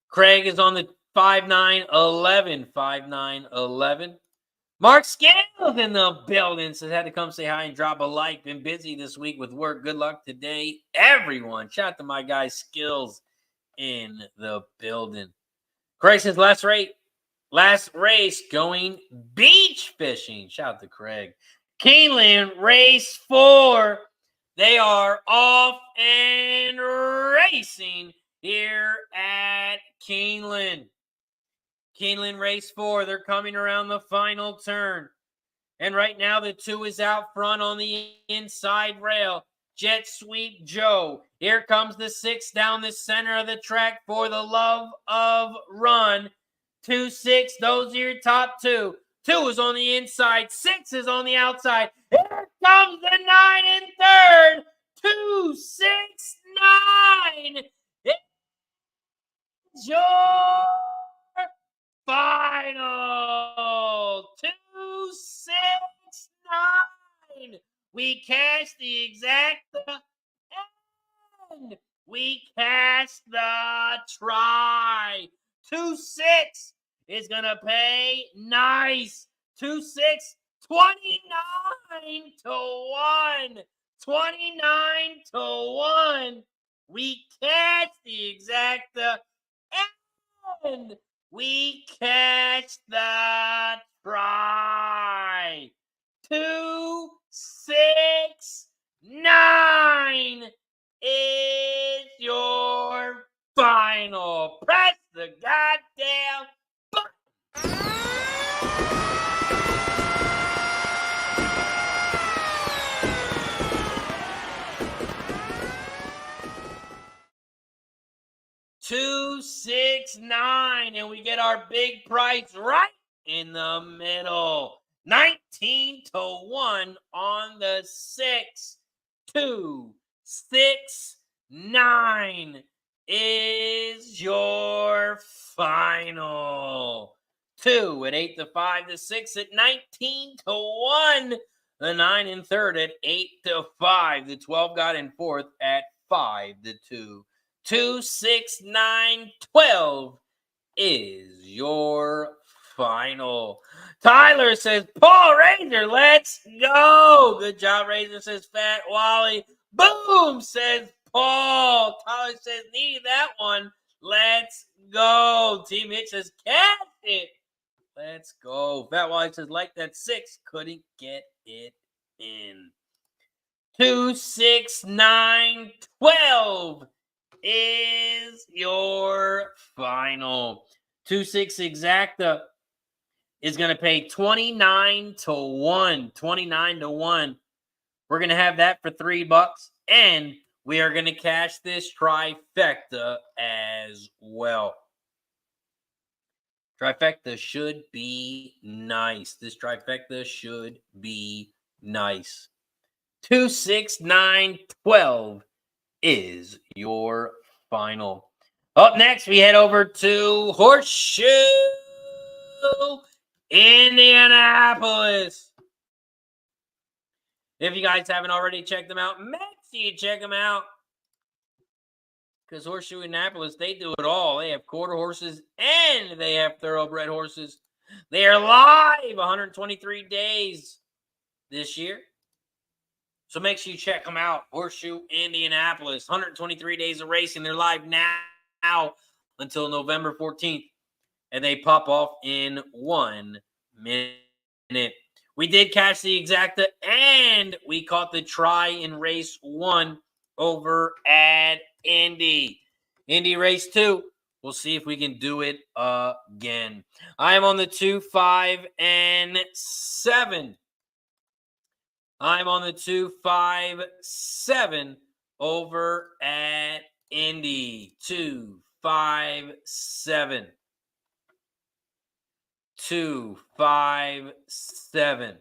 Craig is on the 5-9-11. 5-9-11. Mark Scales in the building says had to come say hi and drop a like. Been busy this week with work. Good luck today, everyone. Shout out to my guy Skills in the building. Craig says last race going beach fishing. Shout out to Craig. Keeneland Race 4. They are off and racing here at Keeneland. Keeneland Race 4. They're coming around the final turn. And right now the 2 is out front on the inside rail. Jet Sweep Joe. Here comes the 6 down the center of the track for the love of run. 2-6. Those are your top 2. 2 is on the inside. 6 is on the outside. Here comes the 9 in third. 2-6-9. It's your final. 2-6-9. We cash the exact end. We cash the try. 2-6 is going to pay nice. 2-6, 29-1. 29-1. We catch the exact end. We catch the try. 2-6-9 is your final. Press the goddamn button. $269, and we get our big price right in the middle. 19-1 on the 6. 2-6-9 is your final. 2 at 8-5, the 6 at 19-1, the 9 in third at 8-5, the 12 got in fourth at 5-2. 2-6-9-12 is your final. Tyler says, Paul Razor, let's go. Good job, Razor, says Fat Wally. Boom, says Paul. Tyler says, needed that one. Let's go. Team Hitch says, catch it. Let's go. Fat Wally says, like that 6, couldn't get it in. 2-6-9-12 is your final. 2-6 exacta is going to pay 29 to 1. 29 to 1. We're going to have that for $3. And we are going to cash this trifecta as well. Trifecta should be nice. This trifecta should be nice. 2, 6, 9, 12 is your final. Up next, we head over to Horseshoe Indianapolis. If you guys haven't already checked them out, make sure you check them out. Because Horseshoe Indianapolis, they do it all. They have quarter horses and they have thoroughbred horses. They are live 123 days this year. So make sure you check them out. Horseshoe Indianapolis, 123 days of racing. They're live now until November 14th. And they pop off in 1 minute. We did catch the exacta and we caught the try in race 1 over at Indy. Indy race 2. We'll see if we can do it again. I am on the 2, 5, and 7. I'm on the 2, 5, 7 over at Indy. 2, 5, 7. 2, 5, 7.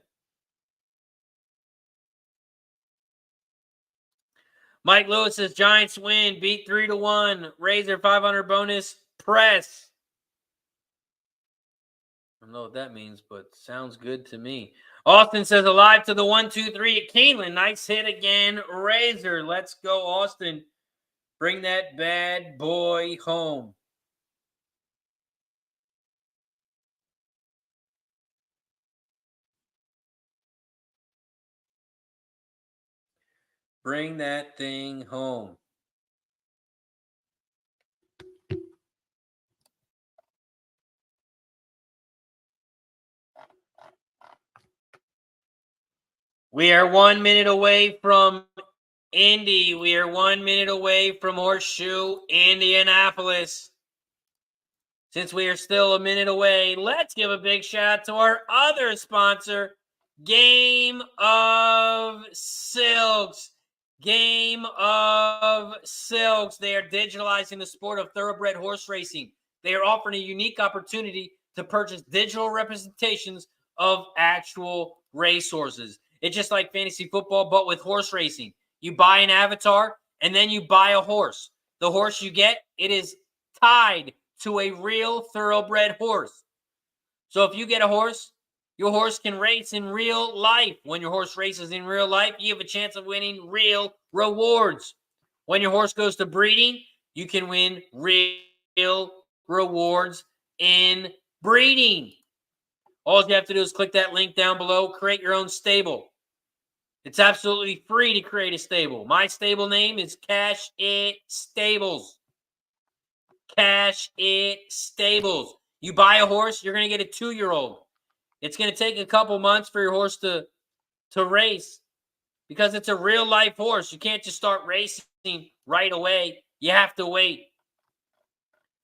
Mike Lewis says Giants win, beat 3 to 1. Razor 500 bonus press. I don't know what that means, but sounds good to me. Austin says alive to the 1, 2, 3 at Keeneland. Nice hit again, Razor. Let's go, Austin. Bring that bad boy home. Bring that thing home. We are 1 minute away from Indy. We are 1 minute away from Horseshoe Indianapolis. Since we are still a minute away, let's give a big shout out to our other sponsor, Game of Silks. Game of Silks. They are digitalizing the sport of thoroughbred horse racing. They are offering a unique opportunity to purchase digital representations of actual racehorses. It's just like fantasy football, but with horse racing. You buy an avatar, and then you buy a horse. The horse you get, it is tied to a real thoroughbred horse. So if you get a horse, your horse can race in real life. When your horse races in real life, you have a chance of winning real rewards. When your horse goes to breeding, you can win real rewards in breeding. All you have to do is click that link down below, create your own stable. It's absolutely free to create a stable. My stable name is Cash It Stables. Cash It Stables. You buy a horse, you're going to get a 2-year-old. It's going to take a couple months for your horse to race because it's a real-life horse. You can't just start racing right away. You have to wait.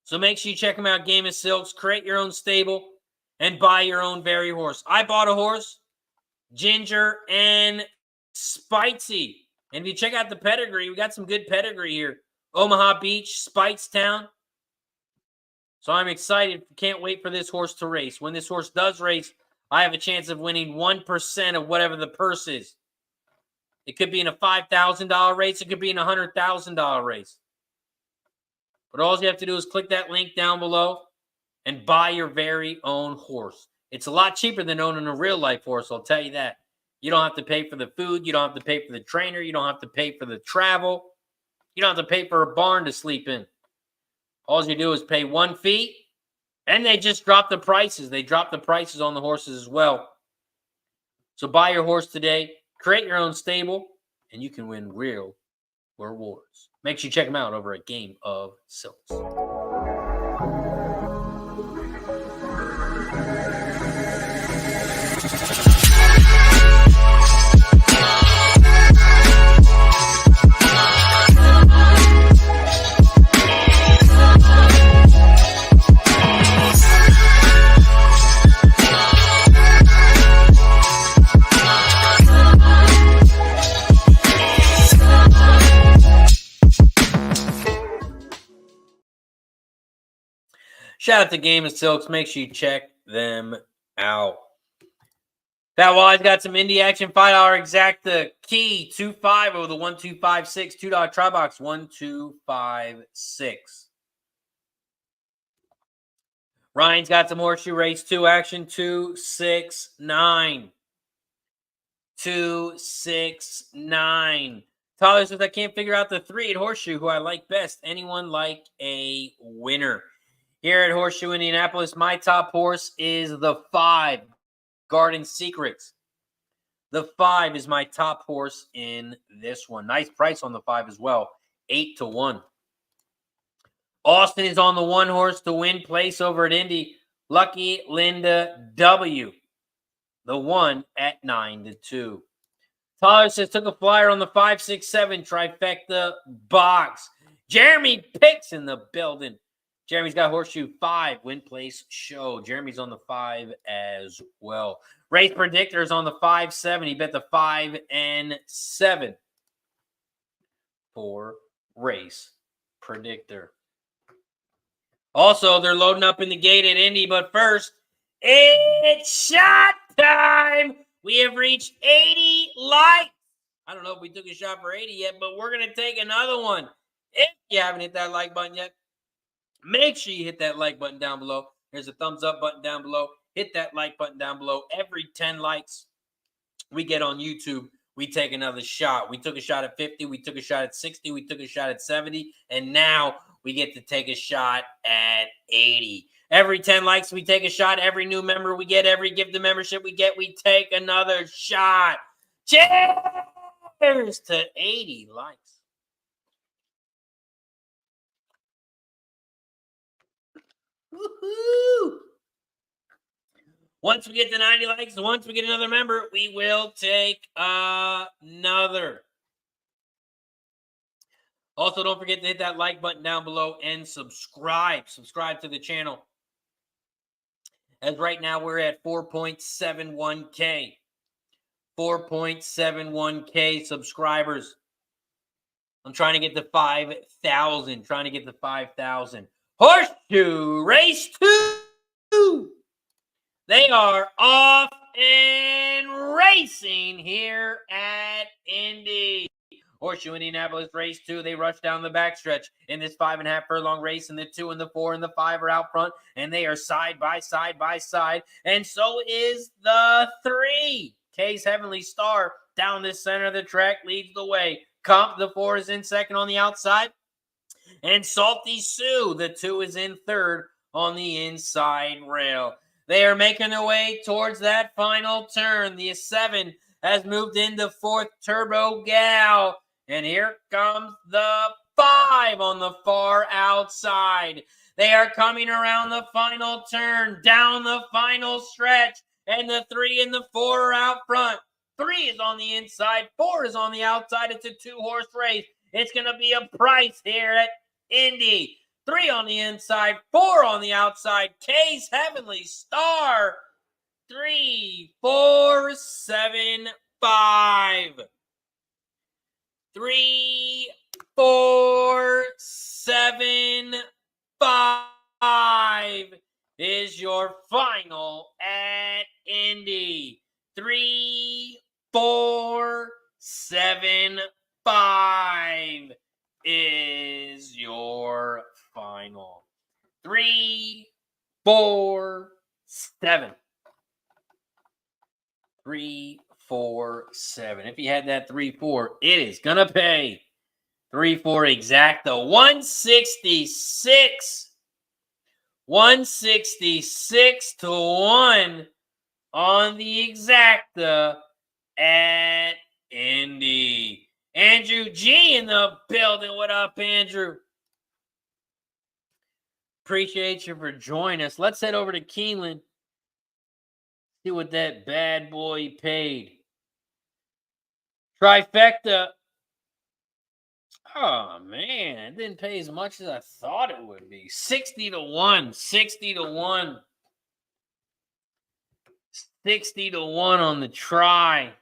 So make sure you check them out, Game of Silks. Create your own stable and buy your own very horse. I bought a horse, Ginger and Spitesy. And if you check out the pedigree, we got some good pedigree here. Omaha Beach, Spitestown. So I'm excited. Can't wait for this horse to race. When this horse does race, I have a chance of winning 1% of whatever the purse is. It could be in a $5,000 race. It could be in a $100,000 race. But all you have to do is click that link down below and buy your very own horse. It's a lot cheaper than owning a real-life horse, I'll tell you that. You don't have to pay for the food. You don't have to pay for the trainer. You don't have to pay for the travel. You don't have to pay for a barn to sleep in. All you do is pay one fee, and they just drop the prices. They drop the prices on the horses as well. So buy your horse today, create your own stable, and you can win real rewards. Make sure you check them out over at Game of Silks. Shout out to Game of Silks. Make sure you check them out. That Wally's got some indie action. $5 exacta key 2-5 over the 1-2-5-6. $2 try box 1-2-5-6. Ryan's got some Horseshoe Race 2 action. 2-6-9. 2-6-9. Tyler says, I can't figure out the 3 at Horseshoe who I like best. Anyone like a winner? Here at Horseshoe Indianapolis, my top horse is the 5, Garden Secrets. The 5 is my top horse in this one. Nice price on the 5 as well, 8-1. Austin is on the 1 horse to win place over at Indy. Lucky Linda W. The 1 at 9-2. Tyler says, took a flyer on the 5-6-7 trifecta box. Jeremy Picks in the building. Jeremy's got Horseshoe 5 win place show. Jeremy's on the 5 as well. Race predictors on the 5-7. He bet the 5 and 7 for race predictor. Also, they're loading up in the gate at Indy, but first, it's shot time. We have reached 80 likes. I don't know if we took a shot for 80 yet, but we're going to take another one. If you haven't hit that like button yet, make sure you hit that like button down below. There's a thumbs up button down below. Hit that like button down below. Every 10 likes we get on YouTube, we take another shot. We took a shot at 50. We took a shot at 60. We took a shot at 70. And now we get to take a shot at 80. Every 10 likes, we take a shot. Every new member we get, every gift of membership we get, we take another shot. Cheers to 80 likes. Woo-hoo! Once we get to 90 likes, once we get another member, we will take another. Also, don't forget to hit that like button down below and subscribe. Subscribe to the channel. As right now, we're at 4.71K. 4.71K subscribers. I'm trying to get to 5,000. Trying to get to 5,000. Horseshoe Race 2. They are off and racing here at Indy. Horseshoe Indianapolis Race 2. They rush down the backstretch in this 5.5 furlong race, and the 2 and the 4 and the 5 are out front, and they are side by side by side, and so is the 3. Kay's Heavenly Star down this center of the track leads the way. Comp, the 4 is in second on the outside, and Salty Sue, the 2 is in third on the inside rail. They are making their way towards that final turn. The 7 has moved into 4th, Turbo Gal. And here comes the 5 on the far outside. They are coming around the final turn, down the final stretch, and the 3 and the 4 are out front. 3 is on the inside, 4 is on the outside. It's a 2-horse race. It's going to be a price here at Indy. 3 on the inside, 4 on the outside. Kay's Heavenly Star. 3, 4, 7, 5. 3, 4, 7, 5 is your final at Indy. 3, 4, 7, 5 is your final. 3, 4, 7. 3, 4, 7. If you had that 3, 4, it is going to pay 3, 4 exacta. 166. 166-1 on the exacta at Indy. Andrew G in the building. What up, Andrew? Appreciate you for joining us. Let's head over to Keeneland. See what that bad boy paid. Trifecta. Oh, man. It didn't pay as much as I thought it would be. 60-1. 60-1. 60-1 on the try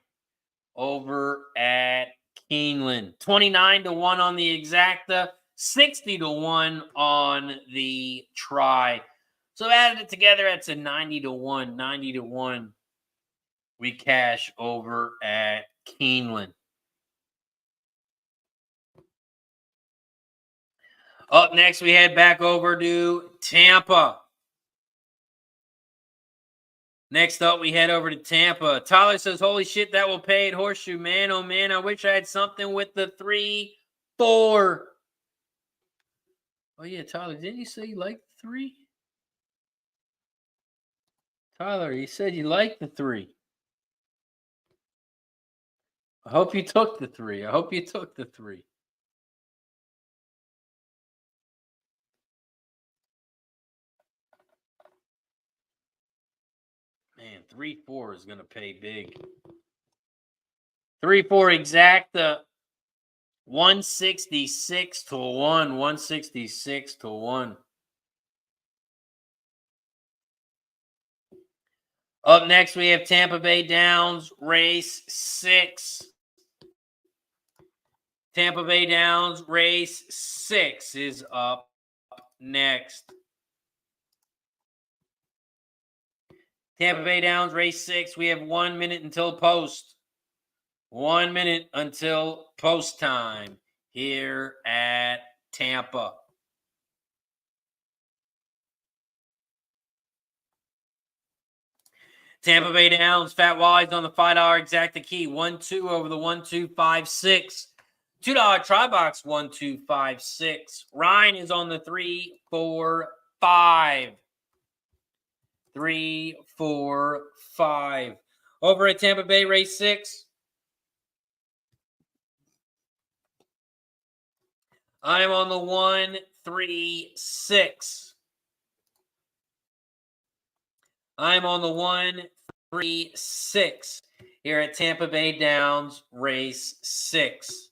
over at Keeneland. 29-1 on the exacta. 60-1 on the try. So added it together, that's a 90-1. 90-1. We cash over at Keeneland. Up next, we head back over to Tampa. Next up, we head over to Tampa. Tyler says, holy shit, that will pay at Horseshoe. Man, oh man, I wish I had something with the 3-4. Oh yeah, Tyler, didn't you say you liked the 3? Tyler, you said you liked the 3. I hope you took the 3. I hope you took the 3. Man, 3-4 is going to pay big. 3-4 exacta. 166-1. 166-1. Up next, we have Tampa Bay Downs, race 6. Tampa Bay Downs, race 6 is up next. Tampa Bay Downs, race 6. We have 1 minute until post. 1 minute until post time here at Tampa. Tampa Bay Downs, Fat Wally's on the $5 exacta key. 1-2 over the 1-2-5-6. $2 try box 1-2-5-6. Ryan is on the 3-4-5. 3-4-5. Over at Tampa Bay, race 6. I am on the 1-3-6. I'm on the 1-3-6 here at Tampa Bay Downs, race 6.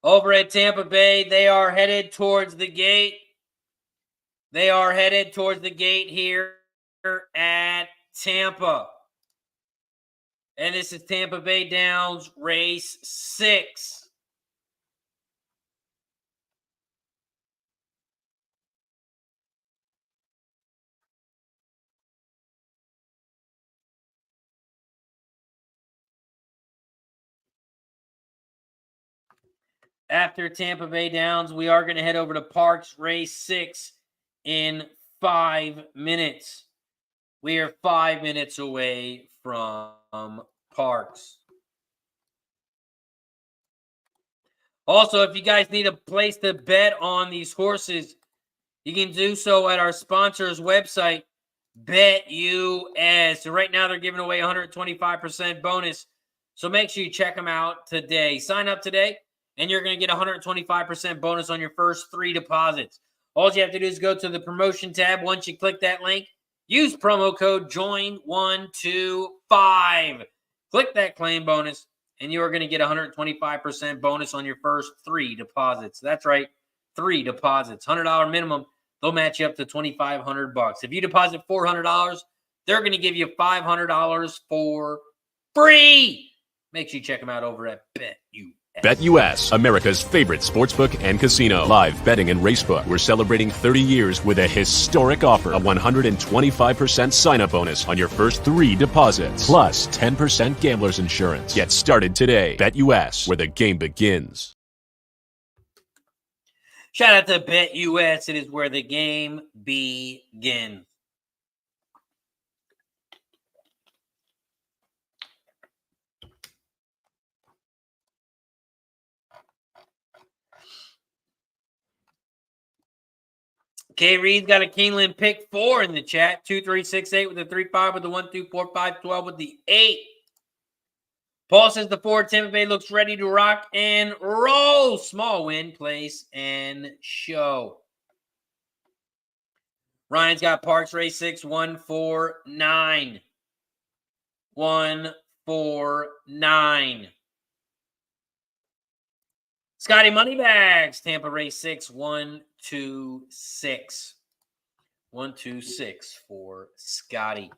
Over at Tampa Bay, they are headed towards the gate. They are headed towards the gate here at Tampa. And this is Tampa Bay Downs, race 6. After Tampa Bay Downs, we are going to head over to Parx race 6 in 5 minutes. We are 5 minutes away from Parx. Also, if you guys need a place to bet on these horses, you can do so at our sponsor's website, BetUS. So right now they're giving away 125% bonus. So make sure you check them out today. Sign up today, and you're going to get 125% bonus on your first 3 deposits. All you have to do is go to the promotion tab. Once you click that link, use promo code JOIN125. Click that claim bonus, and you are going to get 125% bonus on your first 3 deposits. That's right, 3 deposits. $100 minimum. They'll match you up to $2,500. If you deposit $400, they're going to give you $500 for free. Make sure you check them out over at BetUS. BetUS, America's favorite sportsbook and casino. Live betting and racebook. We're celebrating 30 years with a historic offer. A 125% sign-up bonus on your first 3 deposits. Plus 10% gambler's insurance. Get started today. BetUS, where the game begins. Shout out to BetUS. It is where the game begins. K. Reed's got a Keeneland pick 4 in the chat. 2-3-6-8 with the 3-5 with the 1-2-4-5-12 with the 8. Paul says the 4 Tampa Bay looks ready to rock and roll. Small win, place, and show. Ryan's got Parx Race 6, 1-4-9. 149. Scotty Moneybags, Tampa Race 6, 126. 126 for Scotty.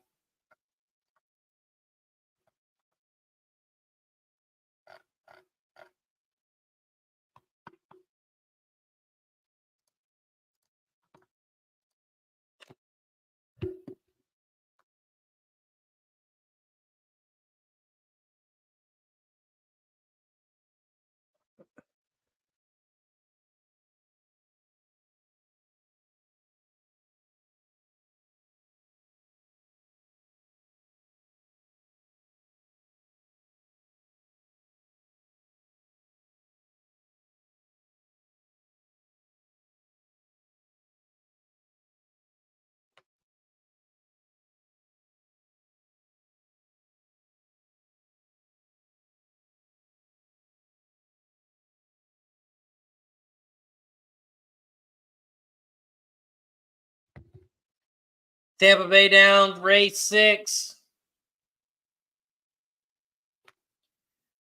Tampa Bay Downs, race 6.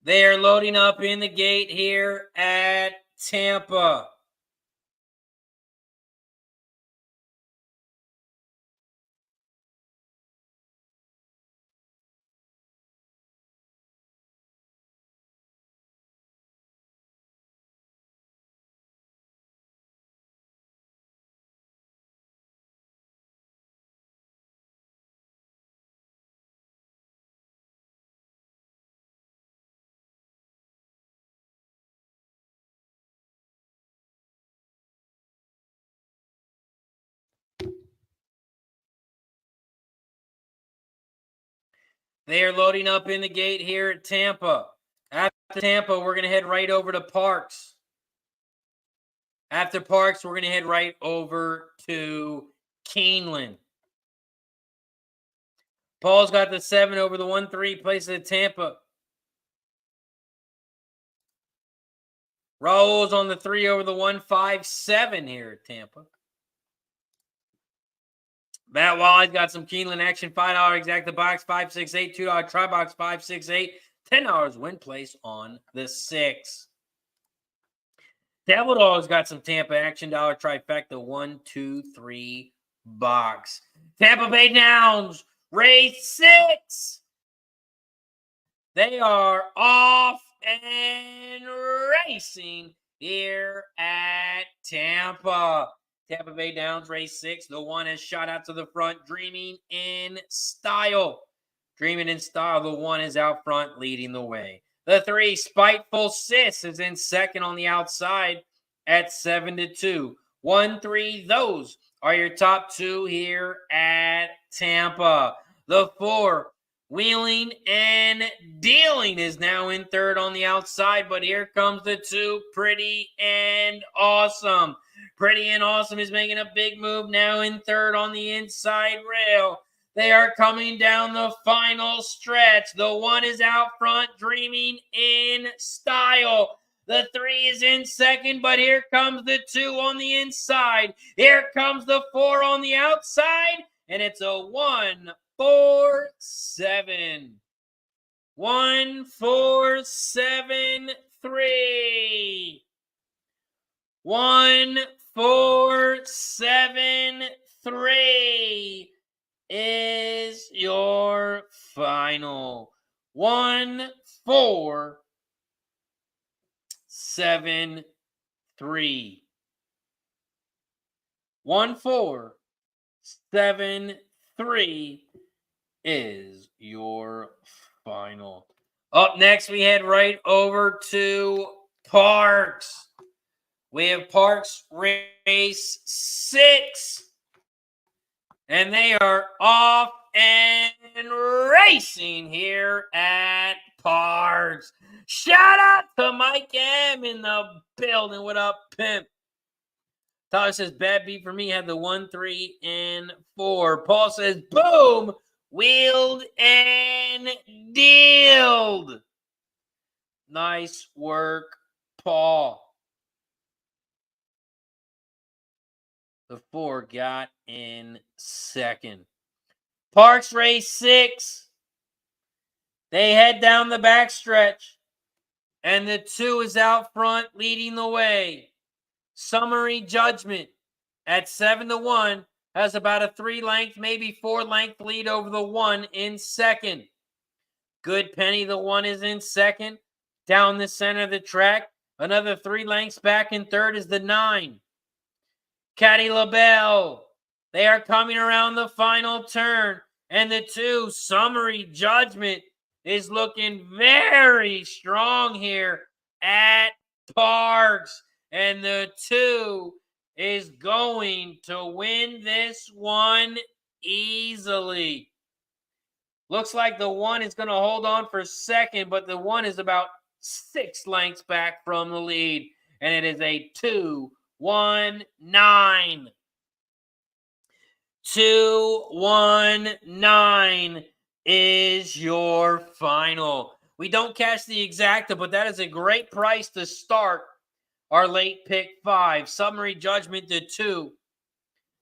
They are loading up in the gate here at Tampa. They are loading up in the gate here at Tampa. After Tampa, we're going to head right over to Parx. After Parx, we're going to head right over to Keeneland. Paul's got the 7 over the 1-3, places at Tampa. Raul's on the 3 over the 1-5-7 here at Tampa. Matt Wally's got some Keeneland action. $5 exact the box, 568, $2 try box, 568, $10 win place on the 6. Devil Dog's got some Tampa action, dollar trifecta, 1, 2, 3 box. Tampa Bay Downs, race 6. They are off and racing here at Tampa. Tampa Bay Downs, race 6. The 1 is shot out to the front, dreaming in style. Dreaming in style. The 1 is out front, leading the way. The 3, Spiteful Sis, is in second on the outside at 7-2. 1, 3, those are your top 2 here at Tampa. The 4, Wheeling and Dealing, is now in third on the outside, but here comes the 2, Pretty and Awesome. Pretty and Awesome is making a big move now in third on the inside rail. They are coming down the final stretch. The 1 is out front, dreaming in style. The 3 is in second, but here comes the 2 on the inside. Here comes the 4 on the outside, and it's a 1-4-7. 1-4-7-3. 1-4-7-3 is your final. 1-4-7-3. 1-4-7-3 is your final. Up next, we head right over to Parx. We have Parx Race 6. And they are off and racing here at Parx. Shout out to Mike M in the building. What up, pimp? Tyler says, bad beat for me. Had the 1, 3, and 4. Paul says, boom, wheeled and dealed. Nice work, Paul. The 4 got in second. Parx Race 6. They head down the backstretch. And the 2 is out front leading the way. Summary Judgment at 7-1 has about a 3-length, maybe 4-length lead over the 1 in second. Good Penny, the 1 is in second. Down the center of the track, another 3 lengths back in third is the 9. Caddy LaBelle, they are coming around the final turn. And the 2, Summary Judgment, is looking very strong here at Parx. And the 2 is going to win this one easily. Looks like the 1 is going to hold on for second, but the 1 is about 6 lengths back from the lead. And it is a 2-1-9. 2-1-9 is your final. We don't cash the exacta, but that is a great price to start our late pick 5. Summary Judgment to 2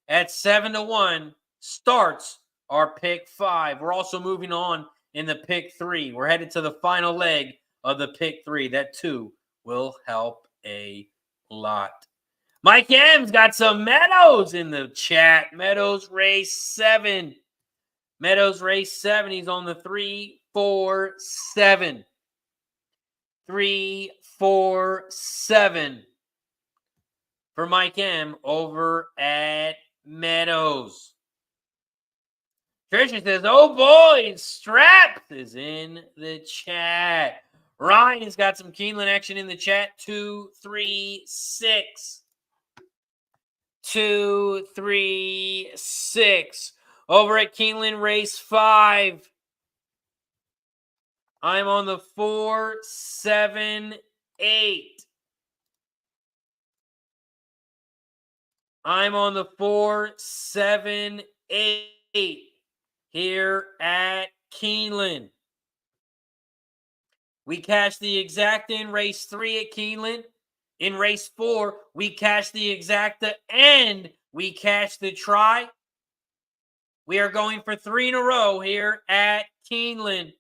at 7-1 starts our pick 5. We're also moving on in the pick 3. We're headed to the final leg of the pick 3. That 2 will help a lot. Mike M's got some Meadows in the chat. Meadows race 7. Meadows race 7. He's on the 3-4-7. 3-4-7 for Mike M over at Meadows. Trisha says, oh boy, Straps is in the chat. Ryan has got some Keeneland action in the chat. 2-3-6. 2-3-6 over at Keeneland race 5. I'm on the 4-7-8. I'm on the 4-7-8 here at Keeneland. We cashed the exacta in race 3 at Keeneland. In race 4, we cashed the exacta and we cashed the try. We are going for 3 in a row here at Keeneland.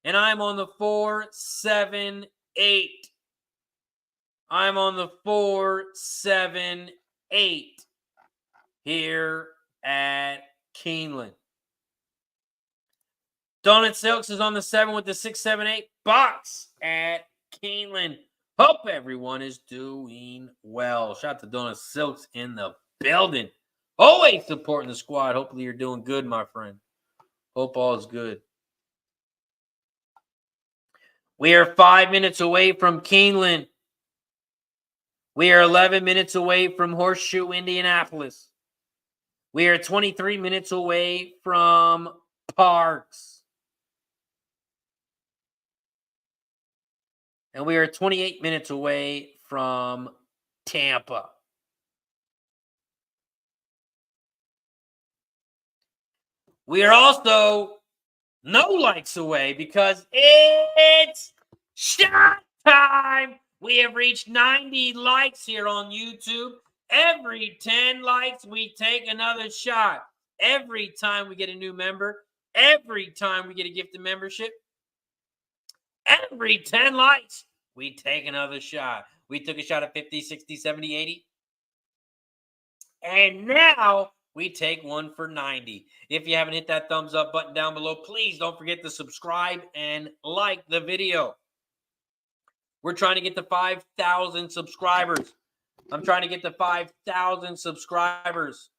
And I'm on the 4-7-8. I'm on the 4-7-8 here at Keeneland. Donut Silks is on the 7 with the 6-7-8 box at Keeneland. Hope everyone is doing well. Shout out to Donut Silks in the building. Always supporting the squad. Hopefully you're doing good, my friend. Hope all is good. We are 5 minutes away from Keeneland. We are 11 minutes away from Horseshoe Indianapolis. We are 23 minutes away from Parx. And we are 28 minutes away from Tampa. We are also no likes away because it's shot time. We have reached 90 likes here on YouTube. Every 10 likes, we take another shot. Every time we get a new member, every time we get a gifted membership, every 10 likes, we take another shot. We took a shot at 50, 60, 70, 80. And now we take one for 90. If you haven't hit that thumbs up button down below, please don't forget to subscribe and like the video. We're trying to get to 5,000 subscribers. I'm trying to get to 5,000 subscribers.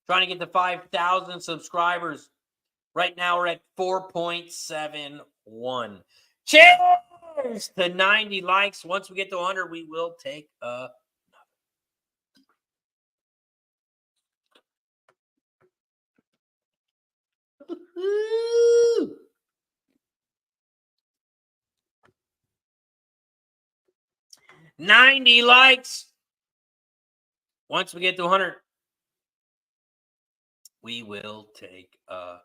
Trying to get to 5,000 subscribers. Right now we're at 4.71. Cheers to 90 likes. Once we get to 100, we will take a 90 likes. Once we get to 100, we will take a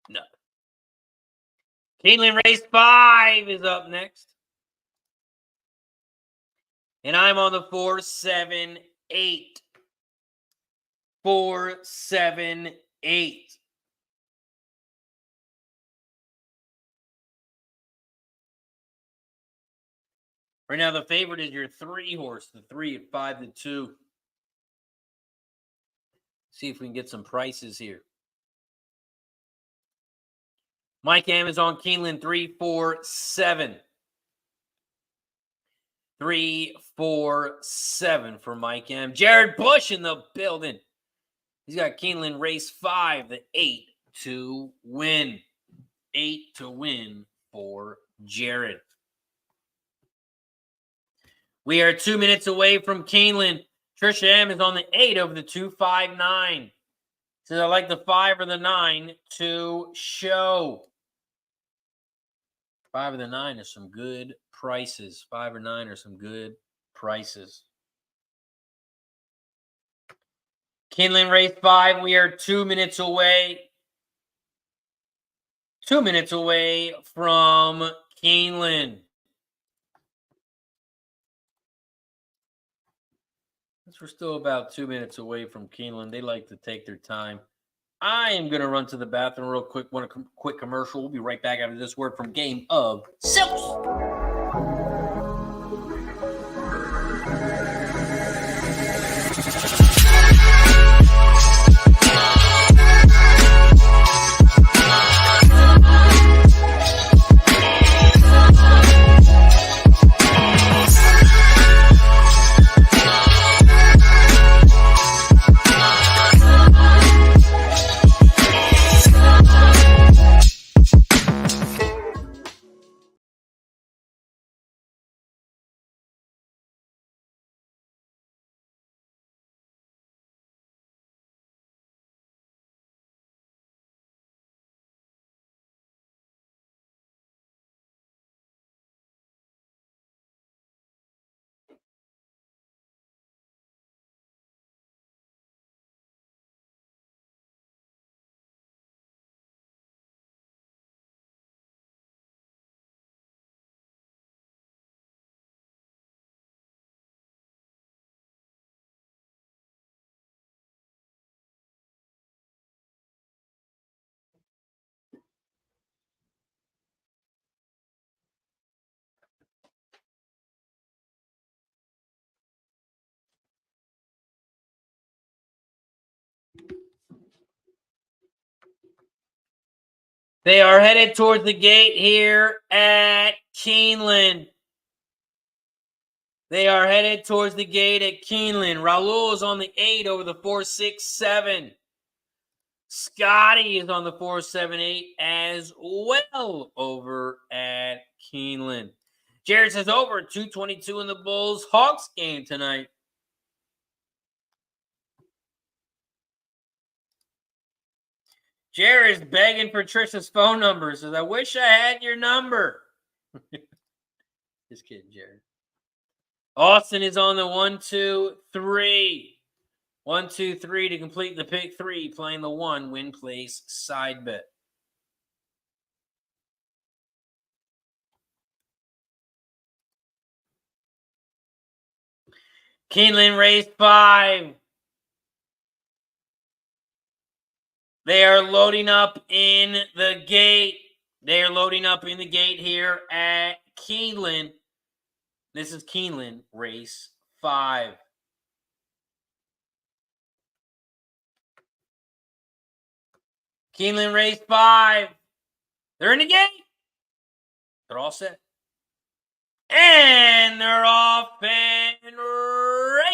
nut. Keeneland race 5 is up next. And I'm on the 4-7-8. 4-7-8. Right now, the favorite is your 3 horse, the 3 at 5-2. See if we can get some prices here. Mike M is on Keeneland 347. 347 for Mike M. Jared Bush in the building. He's got Keeneland race 5, the 8 to win. 8 to win for Jared. We are 2 minutes away from Keeneland. Trisha M is on the 8 over the 259. Says I like the 5 or the 9 to show. 5 or the 9 are some good prices. 5 or 9 are some good prices. Keeneland race 5. We are 2 minutes away. 2 minutes away from Keeneland. We're still about 2 minutes away from Keeneland. They like to take their time. I am going to run to the bathroom real quick. Want a quick commercial. We'll be right back after this word from Game of Silks. They are headed towards the gate here at Keeneland. They are headed towards the gate at Keeneland. Raul is on the 8 over the 467. Scotty is on the 478 as well over at Keeneland. Jared says over 222 in the Bulls Hawks game tonight. Jared's begging for Trisha's phone number. Says, I wish I had your number. Just kidding, Jared. Austin is on the 1, 2, 3. 1, 2, 3 to complete the pick 3, playing the 1 win place side bet. Keeneland race 5. They are loading up in the gate. They are loading up in the gate here at Keeneland. This is Keeneland race 5. Keeneland race 5. They're in the gate. They're all set. And they're off and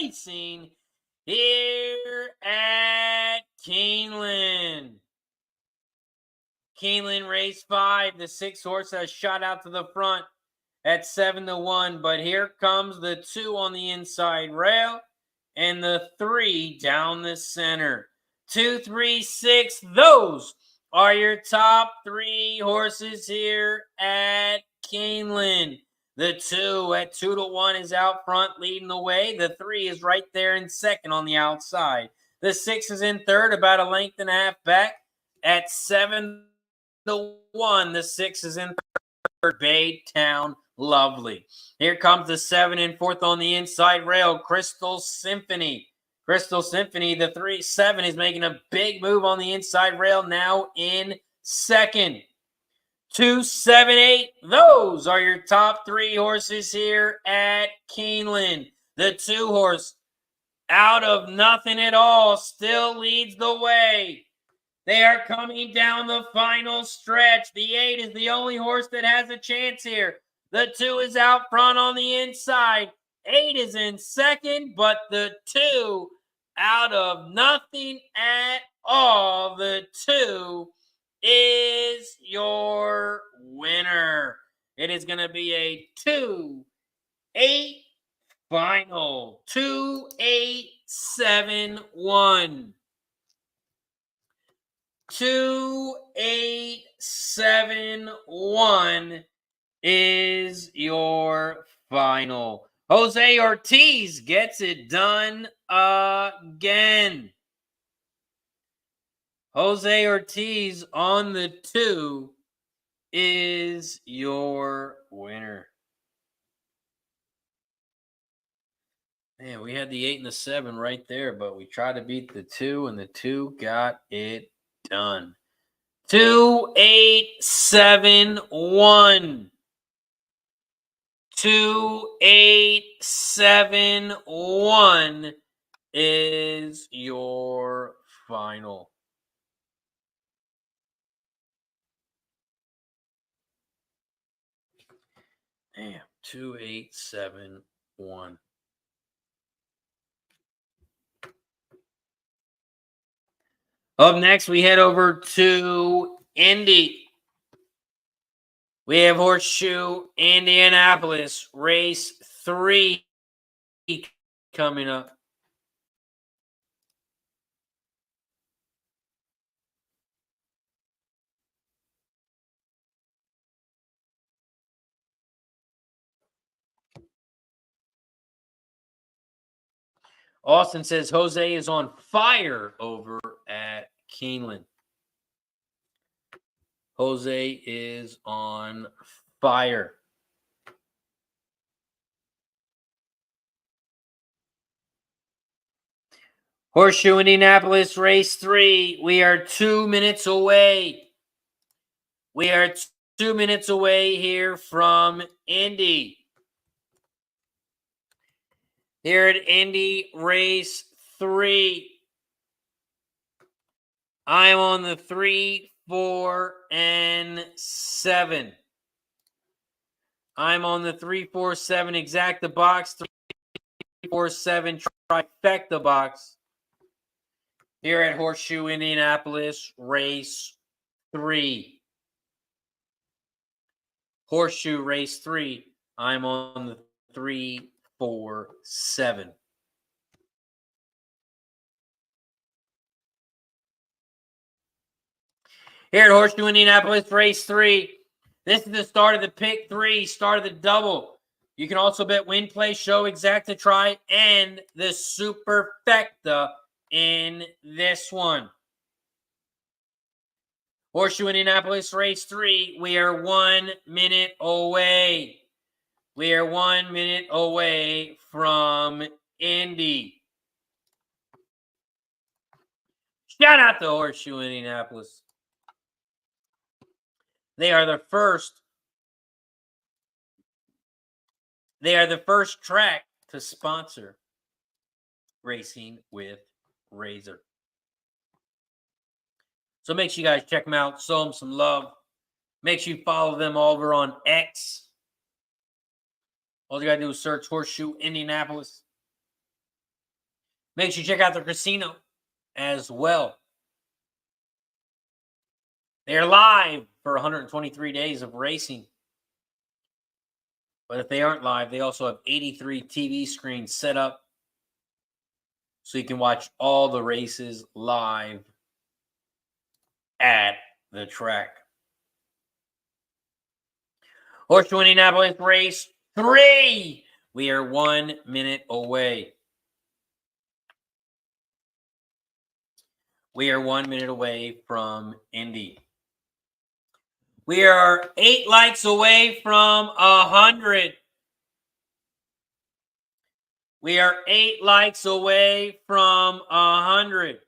racing here at Keeneland. Keeneland race 5. The 6 horse has shot out to the front at 7-1. But here comes the 2 on the inside rail and the 3 down the center. 2, 3, 6. Those are your top 3 horses here at Keeneland. The 2 at 2-1 is out front leading the way. The 3 is right there in second on the outside. The 6 is in third, about a length and a half back at 7-1. The 6 is in third, Baytown Lovely. Here comes the 7 in fourth on the inside rail, Crystal Symphony. Crystal Symphony, the 3-7 is making a big move on the inside rail, now in second. 278. Those are your top 3 horses here at Keeneland. The 2 horse, out of nothing at all, still leads the way. They are coming down the final stretch. The 8 is the only horse that has a chance here. The 2 is out front on the inside. 8 is in second, but the 2, out of nothing at all, the 2 is your winner. It is going to be a 2-8 final. 2-8-7-1. 2-8-7-1 is your final. Jose Ortiz gets it done again. Jose Ortiz on the 2 is your winner. Man, we had the 8 and the 7 right there, but we tried to beat the 2, and the 2 got it done. 2-8-7-1. 2-8-7-1 is your final. Damn, 2-8-7-1. Up next, we head over to Indy. We have Horseshoe Indianapolis, race 3 coming up. Austin says Jose is on fire over at Keeneland. Jose is on fire. Horseshoe Indianapolis, race 3. We are 2 minutes away. We are 2 minutes away here from Indy. Here at Indy, race 3. I'm on the 3, 4, and 7. I'm on the 3, 4, 7 exacta box, 3, 4, 7 trifecta box. Here at Horseshoe Indianapolis, race 3. Horseshoe race 3. I'm on the 3, 4, 7. Here at Horseshoe Indianapolis, race 3. This is the start of the pick 3, start of the double. You can also bet win, play, show, exacta, try, and the superfecta in this one. Horseshoe Indianapolis, race 3. We are 1 minute away. We are 1 minute away from Indy. Shout out to Horseshoe Indianapolis. They are the first track to sponsor Racing with Razor. So make sure you guys check them out, show them some love. Make sure you follow them over on X. All you got to do is search Horseshoe Indianapolis. Make sure you check out their casino as well. They are live for 123 days of racing. But if they aren't live, they also have 83 TV screens set up so you can watch all the races live at the track. Horseshoe Indianapolis race 3. We are 1 minute away. We are 1 minute away from Indy. We are 8 likes away from 100. We are 8 likes away from 100.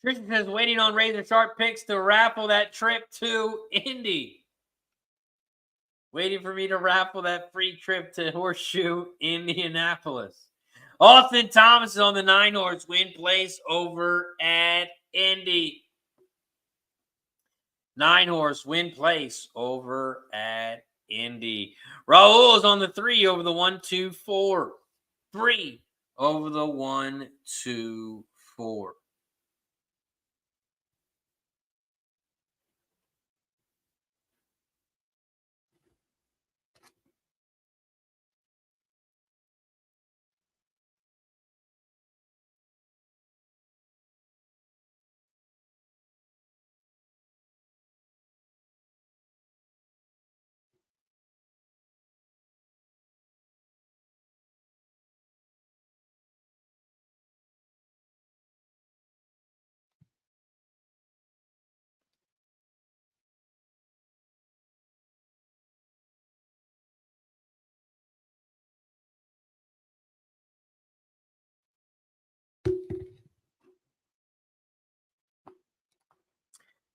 Tristan says, waiting on Razor Sharp Picks to raffle that trip to Indy. Waiting for me to raffle that free trip to Horseshoe Indianapolis. Austin Thomas is on the 9-horse win place over at Indy. 9-horse win place over at Indy. Raul is on the 3 over the 1, 2, 4. 3 over the 1, 2, 4.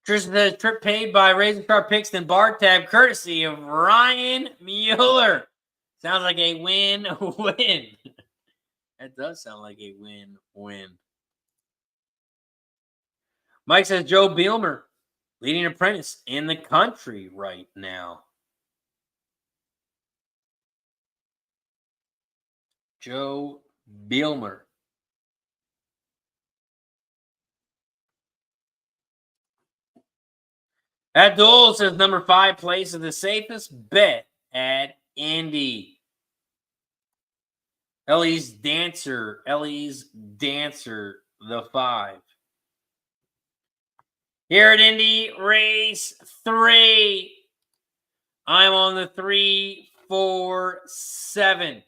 Tristan says, trip paid by RazorSharpPicks and Bar Tab, courtesy of Ryan Mueller. Sounds like a win-win. That does sound like a win-win. Mike says, Joe Bielmer, leading apprentice in the country right now. Joe Bielmer. Abdul says number 5 place is the safest bet at Indy. Ellie's Dancer, the 5. Here at Indy, race 3. I'm on the 3, 4, 7.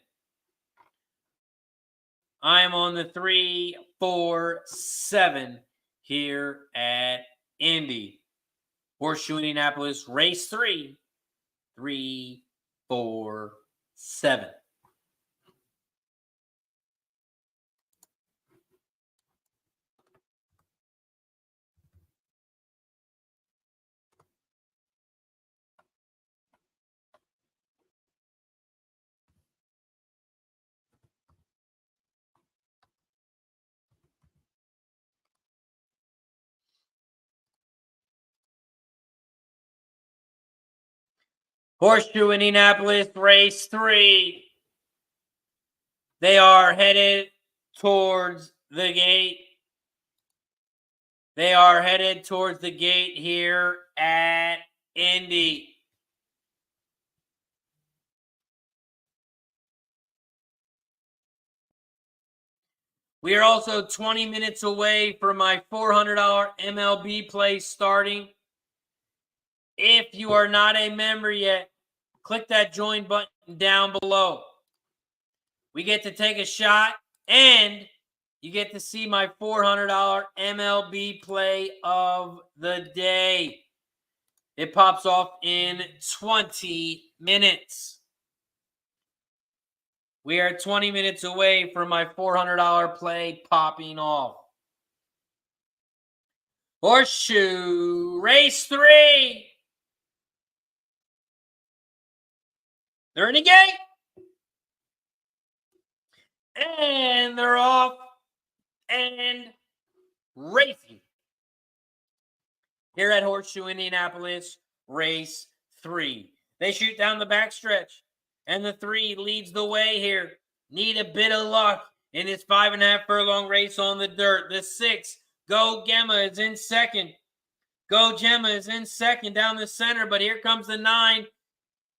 I'm on the 3, 4, 7 here at Indy. Horseshoe Indianapolis, race 3, 3, 4, 7. Horseshoe Indianapolis, race 3. They are headed towards the gate. They are headed towards the gate here at Indy. We are also 20 minutes away from my $400 MLB play starting. If you are not a member yet, click that join button down below. We get to take a shot, and you get to see my $400 MLB play of the day. It pops off in 20 minutes. We are 20 minutes away from my $400 play popping off. Horseshoe, race 3. They're in the gate. And they're off and racing. Here at Horseshoe Indianapolis, race 3. They shoot down the backstretch, and the 3 leads the way here. Need a bit of luck in this 5.5 furlong race on the dirt. The 6, Go Gemma, is in second. Go Gemma is in second down the center, but here comes the 9,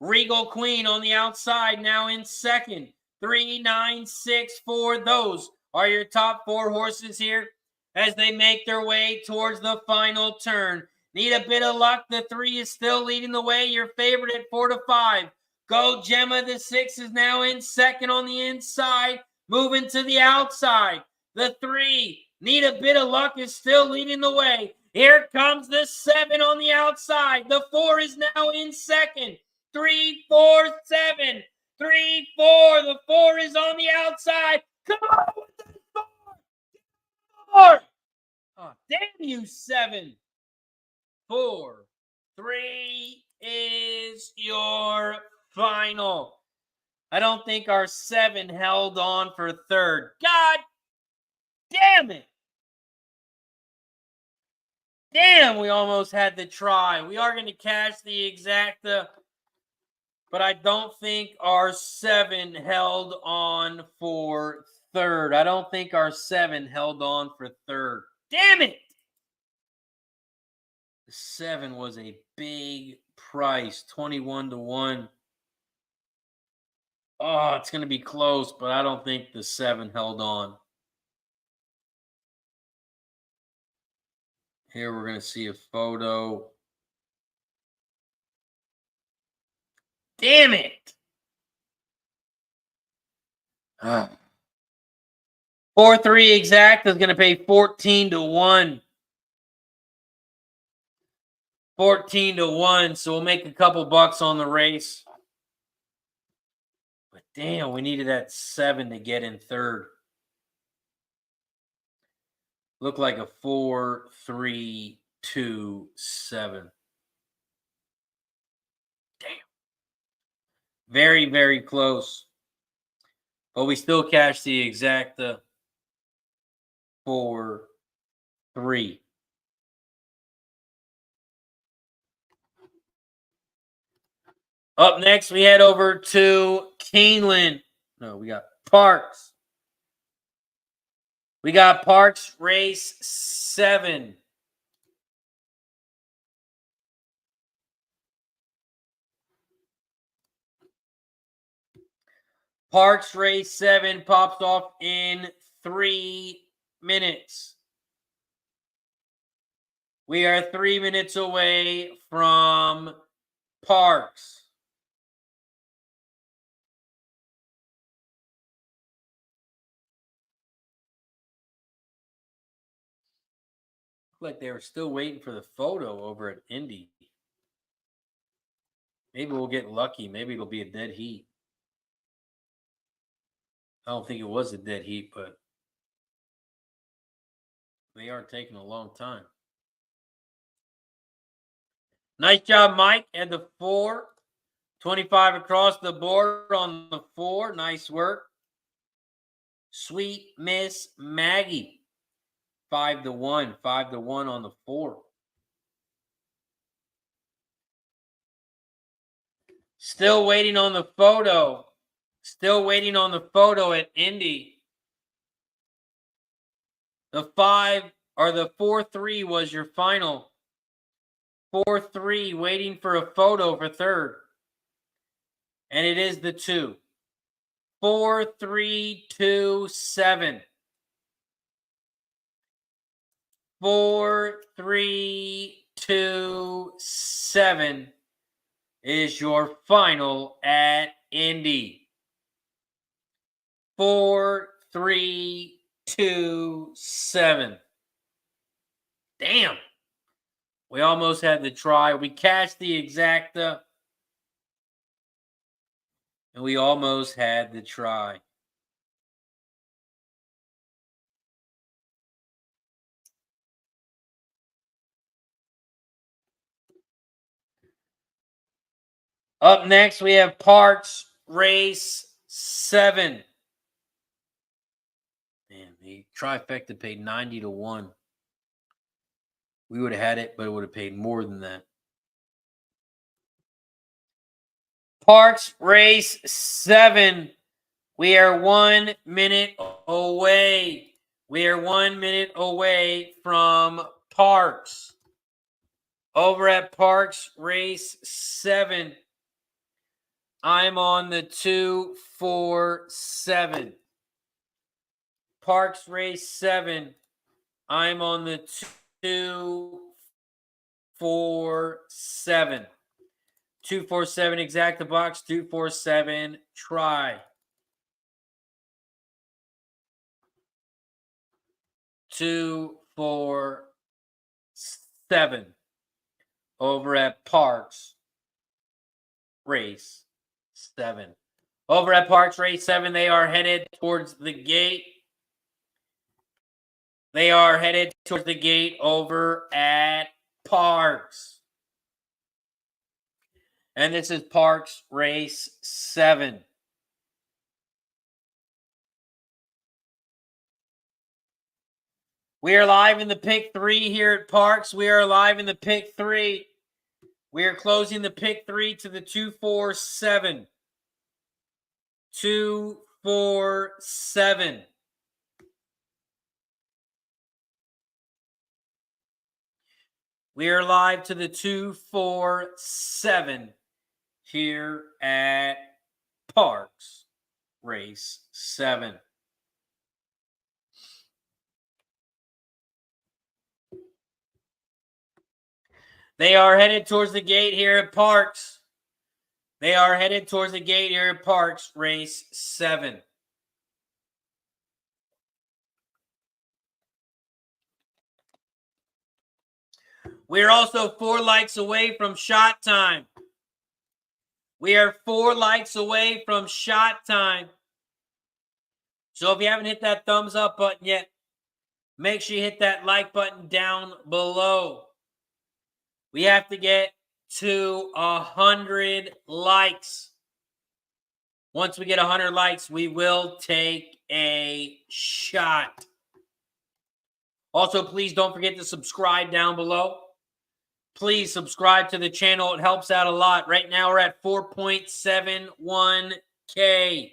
Regal Queen on the outside, now in second. 3, 9, 6, 4. Those are your top 4 horses here as they make their way towards the final turn. Need a bit of luck. The 3 is still leading the way. Your favorite at 4 to 5. Go Gemma, the 6, is now in second on the inside, moving to the outside. The 3, need a bit of luck, is still leading the way. Here comes the 7 on the outside. The 4 is now in second. 3, 4, 7. 3, 4. The 4 is on the outside. Come on with the 4. 4. Oh, damn you, 7, 4, 3 is your final. I don't think our 7 held on for third. God damn it. Damn, we almost had to try. We are going to cash the exacta, but I don't think our 7 held on for third. I don't think our 7 held on for third. Damn it! The 7 was a big price, 21-1. Oh, it's going to be close, but I don't think the 7 held on. Here we're going to see a photo. Damn it! 4-3 exact is going to pay 14-1. 14-1, so we'll make a couple bucks on the race. But damn, we needed that 7 to get in third. Looked like a 4-3-2-7. Damn. Very, very close. But we still cashed the exact 4-3. Up next, we head over to Keeneland. No, we got Parx. We got Parx Race 7. Parx Race 7 pops off in 3 minutes. We are 3 minutes away from Parx. Like they were still waiting for the photo over at Indy. Maybe we'll get lucky. Maybe it'll be a dead heat. I don't think it was a dead heat, but they are taking a long time. Nice job, Mike, at the 4. 25 across the board on the 4. Nice work. Sweet Miss Maggie. 5-1. 5-1 on the 4. Still waiting on the photo. Still waiting on the photo at Indy. The 5 or the 4-3 was your final. 4-3 waiting for a photo for third. And it is the 2. 4-3-2-7. 4-3-2-7 is your final at Indy. 4-3-2-7. Damn. We almost had the try. We cashed the exacta. And we almost had the try. Up next, we have Parx Race 7. Man, the trifecta paid 90-1. We would have had it, but it would have paid more than that. Parx Race 7. We are 1 minute away. We are 1 minute away from Parx. Over at Parx Race 7. I'm on the 2-4-7. Parx Race 7. I'm on the 2-4-7. 2-4-7 exacta box. 2-4-7 try. 2-4-7 over at Parx Race 7. Over at Parx Race 7, they are headed towards the gate. They are headed towards the gate over at Parx. And this is Parx Race 7. We are live in the pick 3 here at Parx. We are live in the pick 3. We are closing the pick 3 to the 247. 247. We are live to the 247 here at Parx Race 7. They are headed towards the gate here at Parx. They are headed towards the gate here at Parx Race 7. We are also 4 likes away from shot time. We are 4 likes away from shot time. So if you haven't hit that thumbs up button yet, make sure you hit that like button down below. We have to get to 100 likes. Once we get 100 likes, we will take a shot. Also, please don't forget to subscribe down below. Please subscribe to the channel. It helps out a lot. Right now, we're at 4.71K.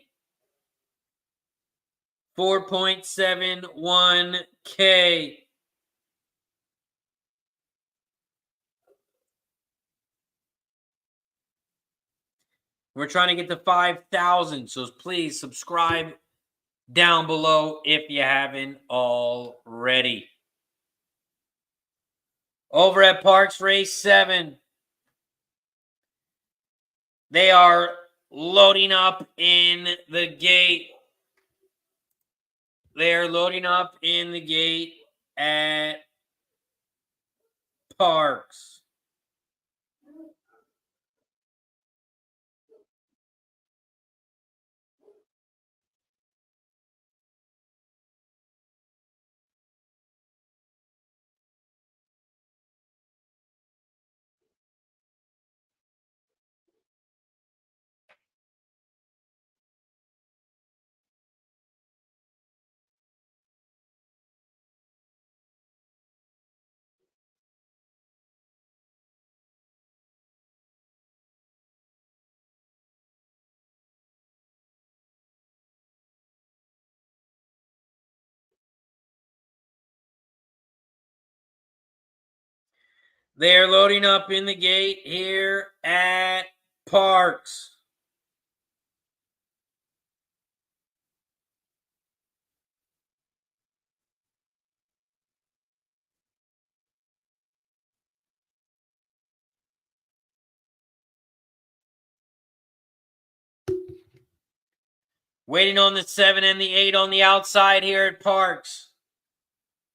4.71K. We're trying to get to 5,000, so please subscribe down below if you haven't already. Over at Parx Race 7, they are loading up in the gate. They are loading up in the gate at Parx. They're loading up in the gate here at Parx. Waiting on the 7 and the 8 on the outside here at Parx.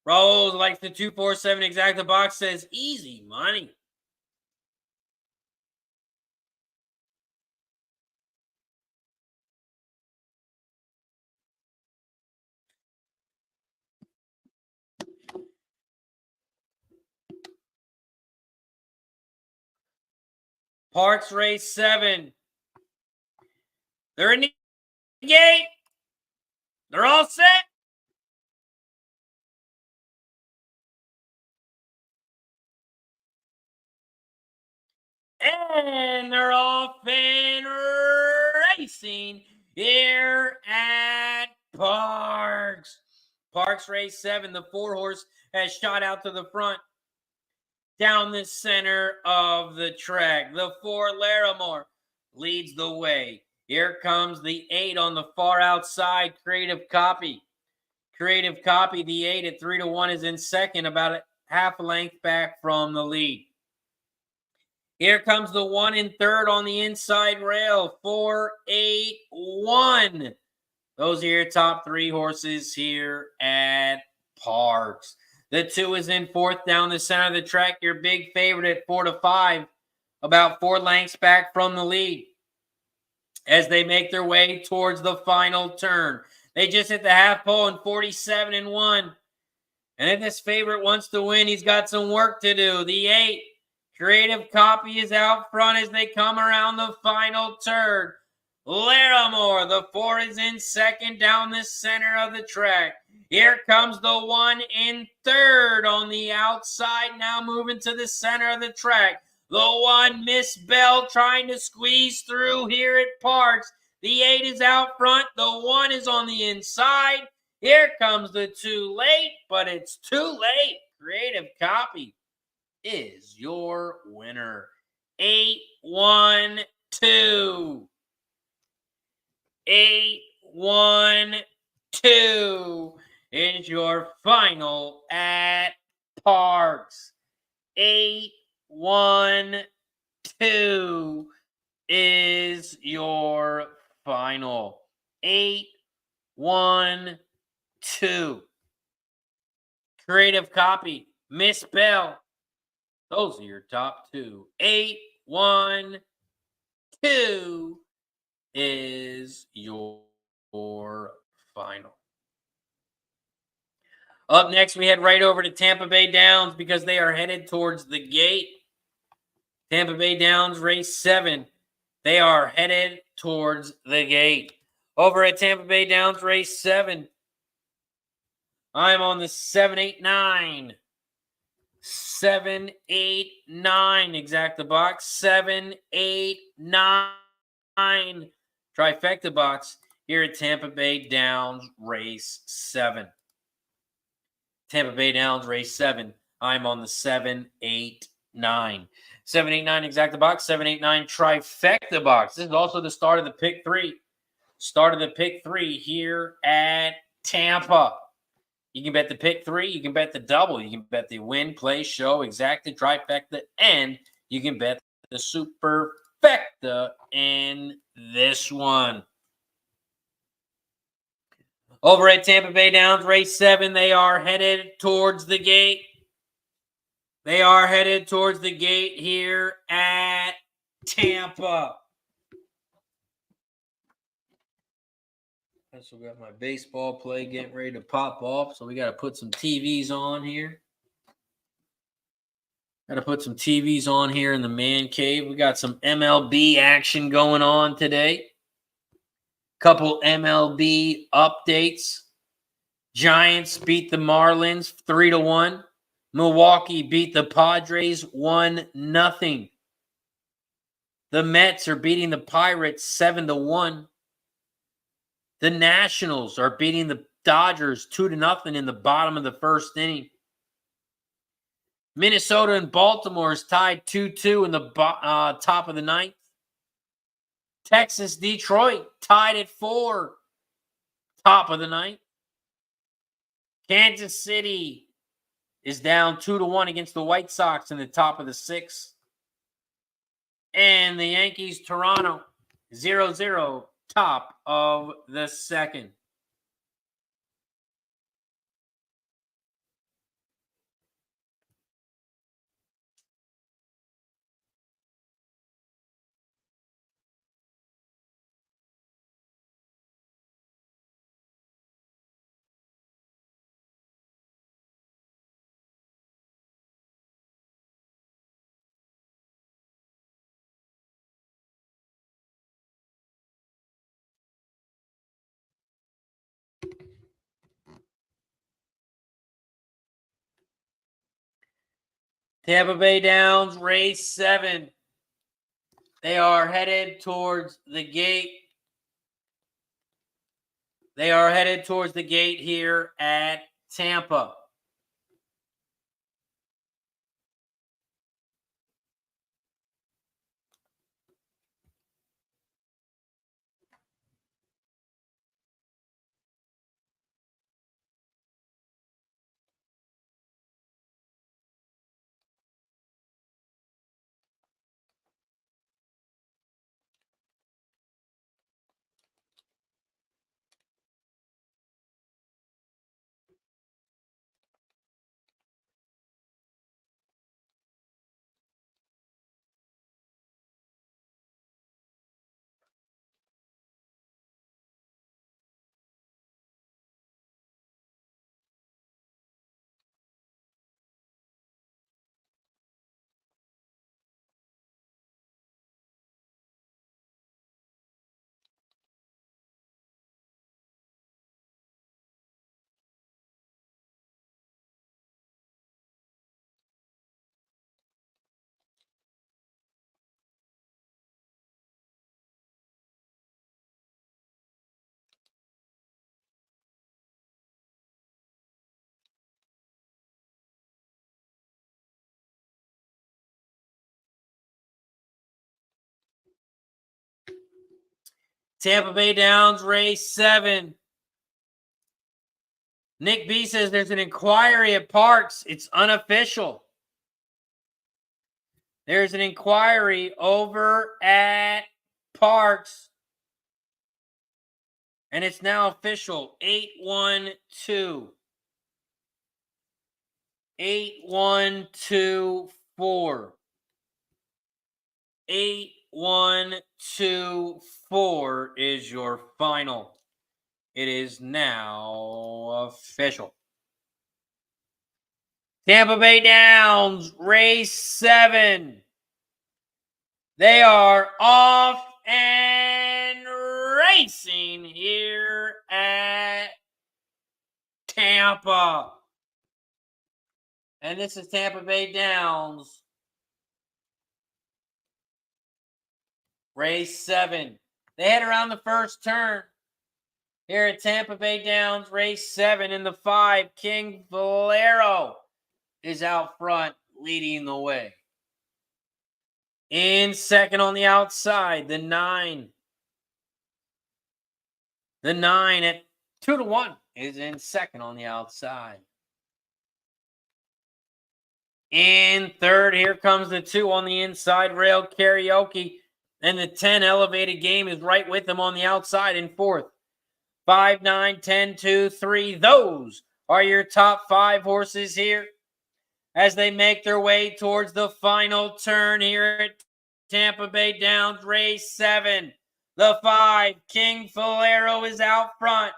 Raul likes the 247 exact. The box says easy money. Parx Race 7. They're in the gate. They're all set. And they're off and racing here at Parx. Parx Race 7, the 4-horse has shot out to the front down the center of the track. The 4 Larimore leads the way. Here comes the 8 on the far outside, Creative Copy. Creative Copy, the 8 at 3-1 is in second, about a half a length back from the lead. Here comes the 1 in third on the inside rail, 4-8-1. Those are your top 3 horses here at Parx. The 2 is in fourth down the center of the track, your big favorite at 4-5, about 4 lengths back from the lead as they make their way towards the final turn. They just hit the half pole in 47-1. And if this favorite wants to win, he's got some work to do. The 8, Creative Copy, is out front as they come around the final turn. Larimore, the 4 is in second down the center of the track. Here comes the 1 in third on the outside, now moving to the center of the track. The 1, Miss Bell, trying to squeeze through here at Parx. The 8 is out front. The 1 is on the inside. Here comes the 2 late, but it's too late. Creative Copy is your winner. 8-1-2. 8-1-2 is your final at Parx. 8-1-2 is your final. 8-1-2. Creative Copy, Miss Bell. Those are your top 2. 8-1-2 is your final. Up next, we head right over to Tampa Bay Downs because they are headed towards the gate. Tampa Bay Downs, race 7. They are headed towards the gate. Over at Tampa Bay Downs, race 7, I'm on the 7-8-9. 7-8-9, exacta box. 7-8-9 trifecta box here at Tampa Bay Downs, race 7. Tampa Bay Downs, race 7. I'm on the 7-8-9. 7-8-9 exacta box, 7-8-9 trifecta box. This is also the start of the pick 3. Start of the pick 3 here at Tampa. You can bet the pick 3. You can bet the double. You can bet the win, play, show, exacta, trifecta, and you can bet the superfecta in this one. Over at Tampa Bay Downs, race 7, they are headed towards the gate. They are headed towards the gate here at Tampa. I also got my baseball play getting ready to pop off, so we got to put some TVs on here. Got to put some TVs on here in the man cave. We got some MLB action going on today. Couple MLB updates. Giants beat the Marlins 3-1. Milwaukee beat the Padres 1-0. The Mets are beating the Pirates 7-1. The Nationals are beating the Dodgers 2-0 in the bottom of the first inning. Minnesota and Baltimore is tied 2-2 in the top of the ninth. Texas, Detroit tied at 4, top of the ninth. Kansas City is down 2-1 against the White Sox in the top of the 6th. And the Yankees, Toronto, 0-0, top of the 2nd. Tampa Bay Downs, race 7. They are headed towards the gate. They are headed towards the gate here at Tampa. Tampa Bay Downs, race 7. Nick B says there's an inquiry at Parx. It's unofficial. There's an inquiry over at Parx. And it's now official. 8-1-2. 8-1-2-4. 8-1-2-4 is your final. It is now official. Tampa Bay Downs, race 7. They are off and racing here at Tampa. And this is Tampa Bay Downs, race 7. They head around the first turn here at Tampa Bay Downs, race 7. In the 5, King Valero is out front, leading the way. In second on the outside, the 9. The 9 at 2-1 is in second on the outside. In third, here comes the 2 on the inside rail, Karaoke. And the 10 Elevated Game is right with them on the outside in fourth. 5, 9, 10, 2, 3. Those are your top 5 horses here as they make their way towards the final turn here at Tampa Bay Downs, race 7. The 5, King Valero, is out front.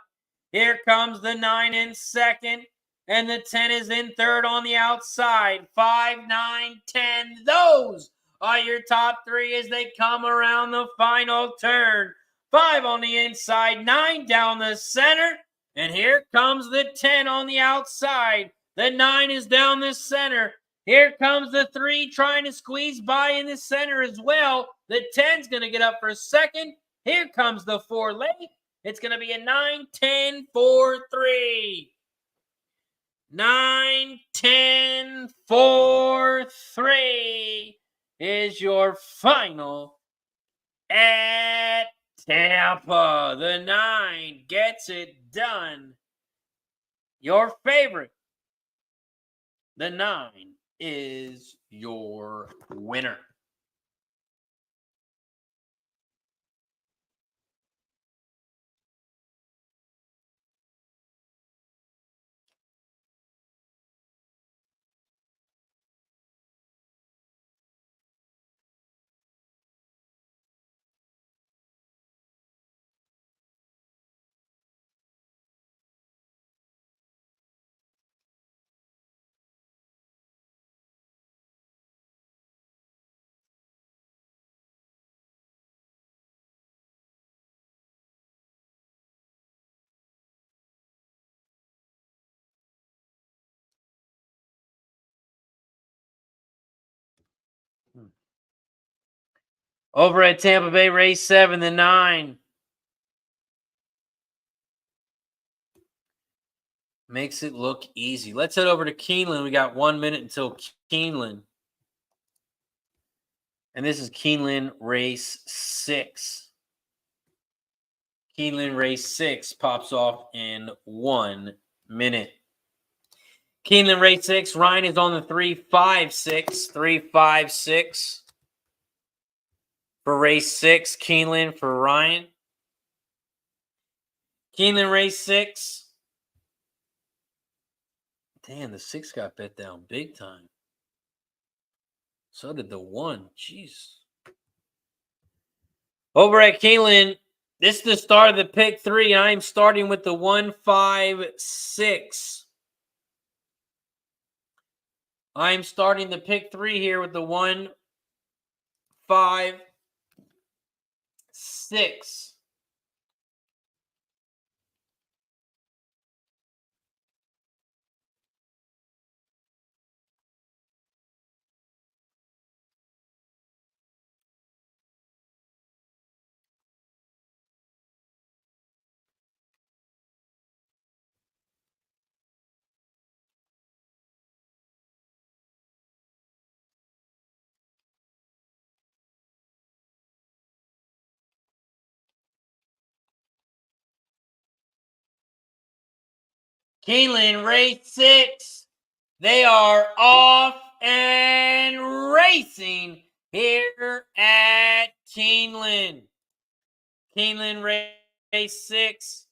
Here comes the 9 in second, and the 10 is in third on the outside. 5, 9, 10. Those are your top 3 as they come around the final turn. 5 on the inside, 9 down the center, and here comes the 10 on the outside. The 9 is down the center. Here comes the 3 trying to squeeze by in the center as well. The 10's going to get up for second. Here comes the 4 late. It's going to be a 9, 10, 4, 3. 9, 10, 4, 3 is your final at Tampa. The 9 gets it done. Your favorite. The 9 is your winner. Over at Tampa Bay, race 7, the 9 makes it look easy. Let's head over to Keeneland. We got 1 minute until Keeneland. And this is Keeneland race 6. Keeneland race 6 pops off in 1 minute. Keeneland race 6, Ryan is on the 3-5-6. 3-5-6. For race 6, Keeneland for Ryan. Keeneland race 6. Damn, the 6 got bet down big time. So did the 1. Jeez. Over at Keeneland, this is the start of the pick 3. I'm starting with the 1-5-6. I'm starting the pick 3 here with the 1-5-6. Keeneland race 6. They are off and racing here at Keeneland. Keeneland race 6.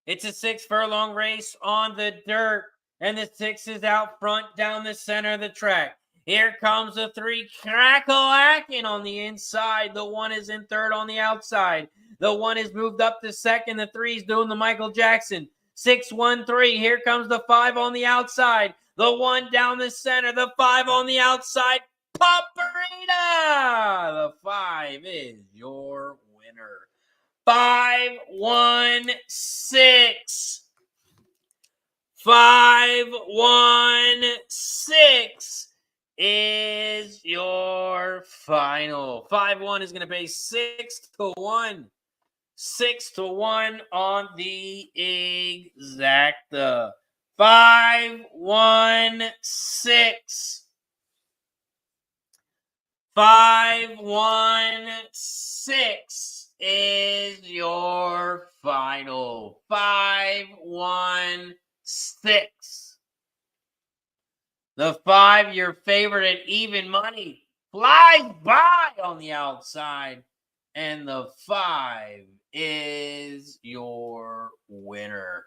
It's a 6-furlong race on the dirt, and the 6 is out front down the center of the track. Here comes the 3 crack-a-lacking on the inside. The 1 is in third on the outside. The 1 is moved up to second. The 3 is doing the Michael Jackson. 6-1-3. Here comes the 5 on the outside. The 1 down the center. The 5 on the outside. Paparita! The 5 is your winner. 5-1-6. 5-1-6 is your final. 5-1 is going to pay 6-1. 6-1 on the exacta. 5-1-6. 5-1-6 is your final. 5-1-6. The 5, your favorite at even money, flies by on the outside. And the 5 is your winner.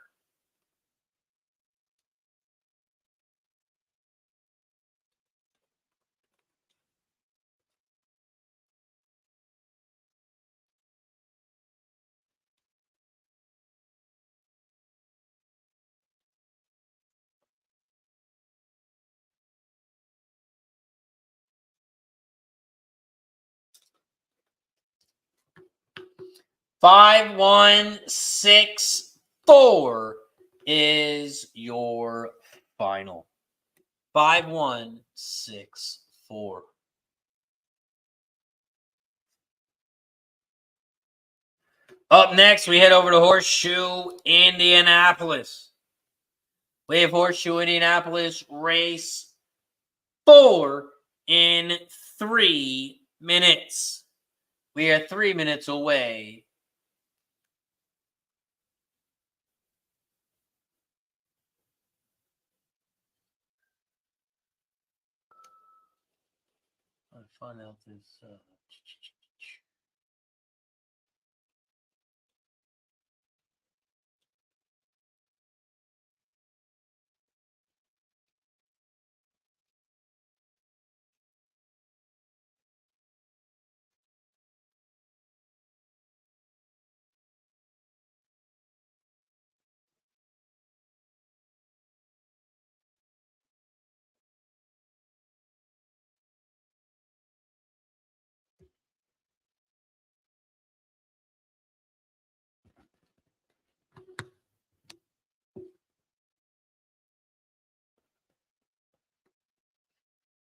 Five, 1, 6, 4 is your final. 5-1-6-4. Up next, we head over to Horseshoe Indianapolis. We have Horseshoe Indianapolis race 4 in 3 minutes. We are 3 minutes away. I'll find out this.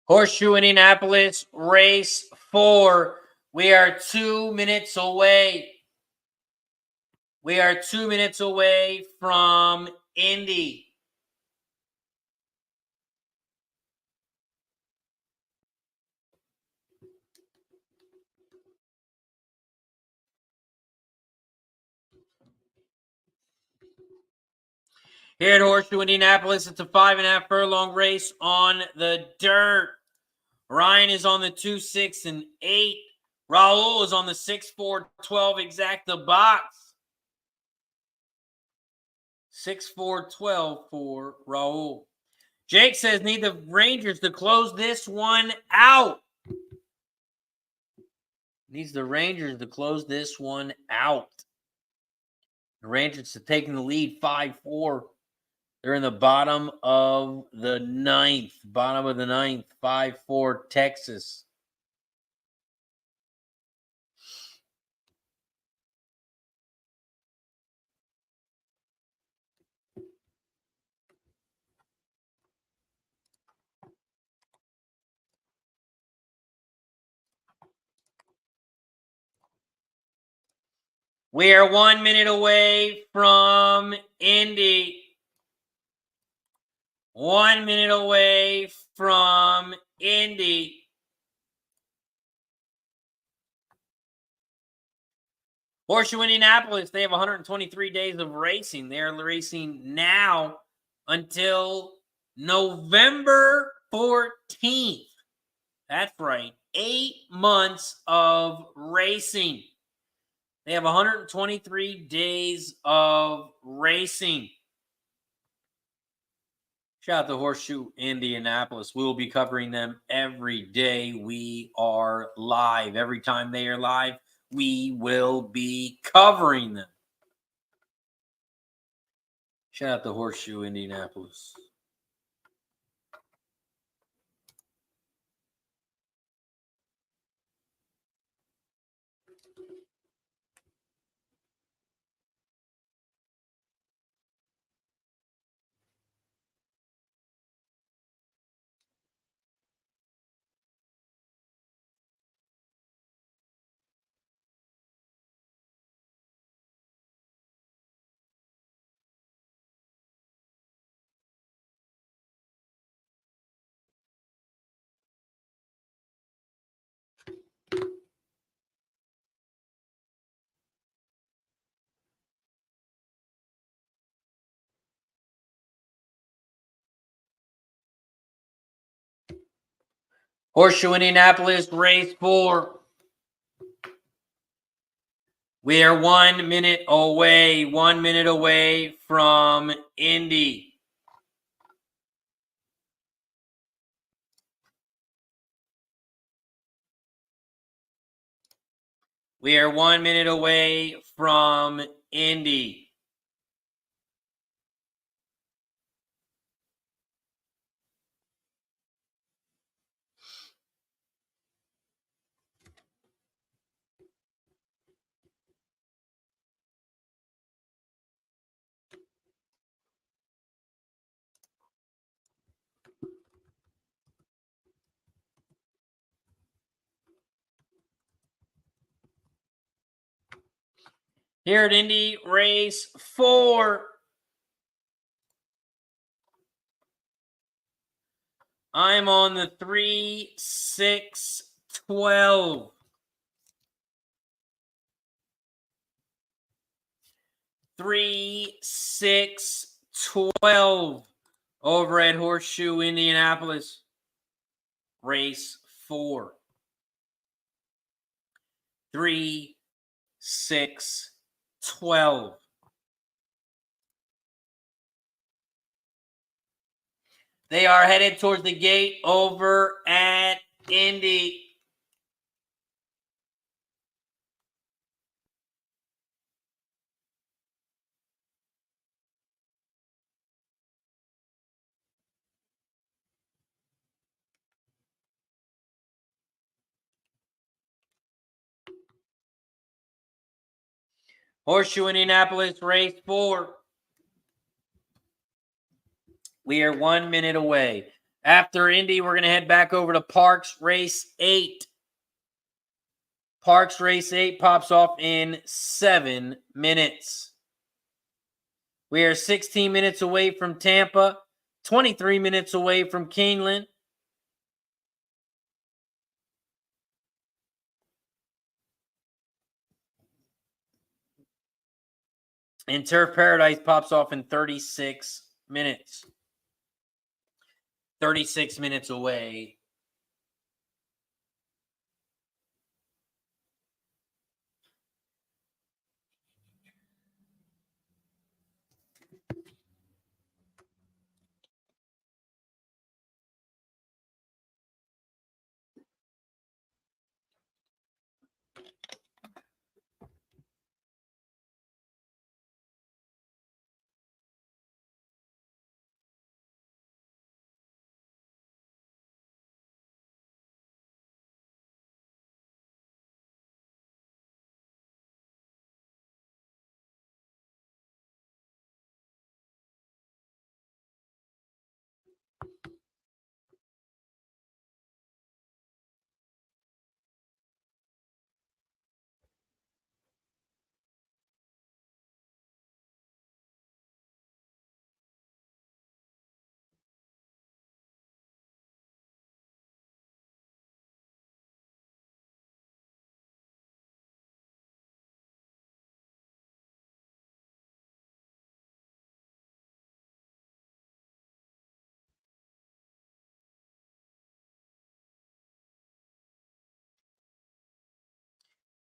Horseshoe Indianapolis race 4. We are 2 minutes away. We are 2 minutes away from Indy. Here at Horseshoe Indianapolis, it's a 5.5 furlong race on the dirt. Ryan is on the 2, 6, and 8. Raul is on the 6, 4, 12 exacta box. 6, 4, 12 for Raul. Jake says need the Rangers to close this one out. Needs the Rangers to close this one out. The Rangers are taking the lead 5-4. They're in the bottom of the 9th. 5-4, Texas. We are 1 minute away from Indy. 1 minute away from Indy. Horseshoe Indianapolis, they have 123 days of racing. They're racing now until November 14th. That's right. 8 months of racing. They have 123 days of racing. Shout out to Horseshoe Indianapolis. We will be covering them every day we are live. Every time they are live, we will be covering them. Shout out to Horseshoe Indianapolis. Horseshoe Indianapolis, race 4. We are 1 minute away. 1 minute away from Indy. We are 1 minute away from Indy. Here at Indy, race 4. I'm on the 3, 6, 12. 3, 6, 12 over at Horseshoe Indianapolis. Race 4. 3, 6, 12. They are headed towards the gate over at Indy. Horseshoe Indianapolis, race 4. We are 1 minute away. After Indy, we're going to head back over to Parx Race 8. Parx Race 8 pops off in 7 minutes. We are 16 minutes away from Tampa, 23 minutes away from Keeneland. And Turf Paradise pops off in 36 minutes. 36 minutes away.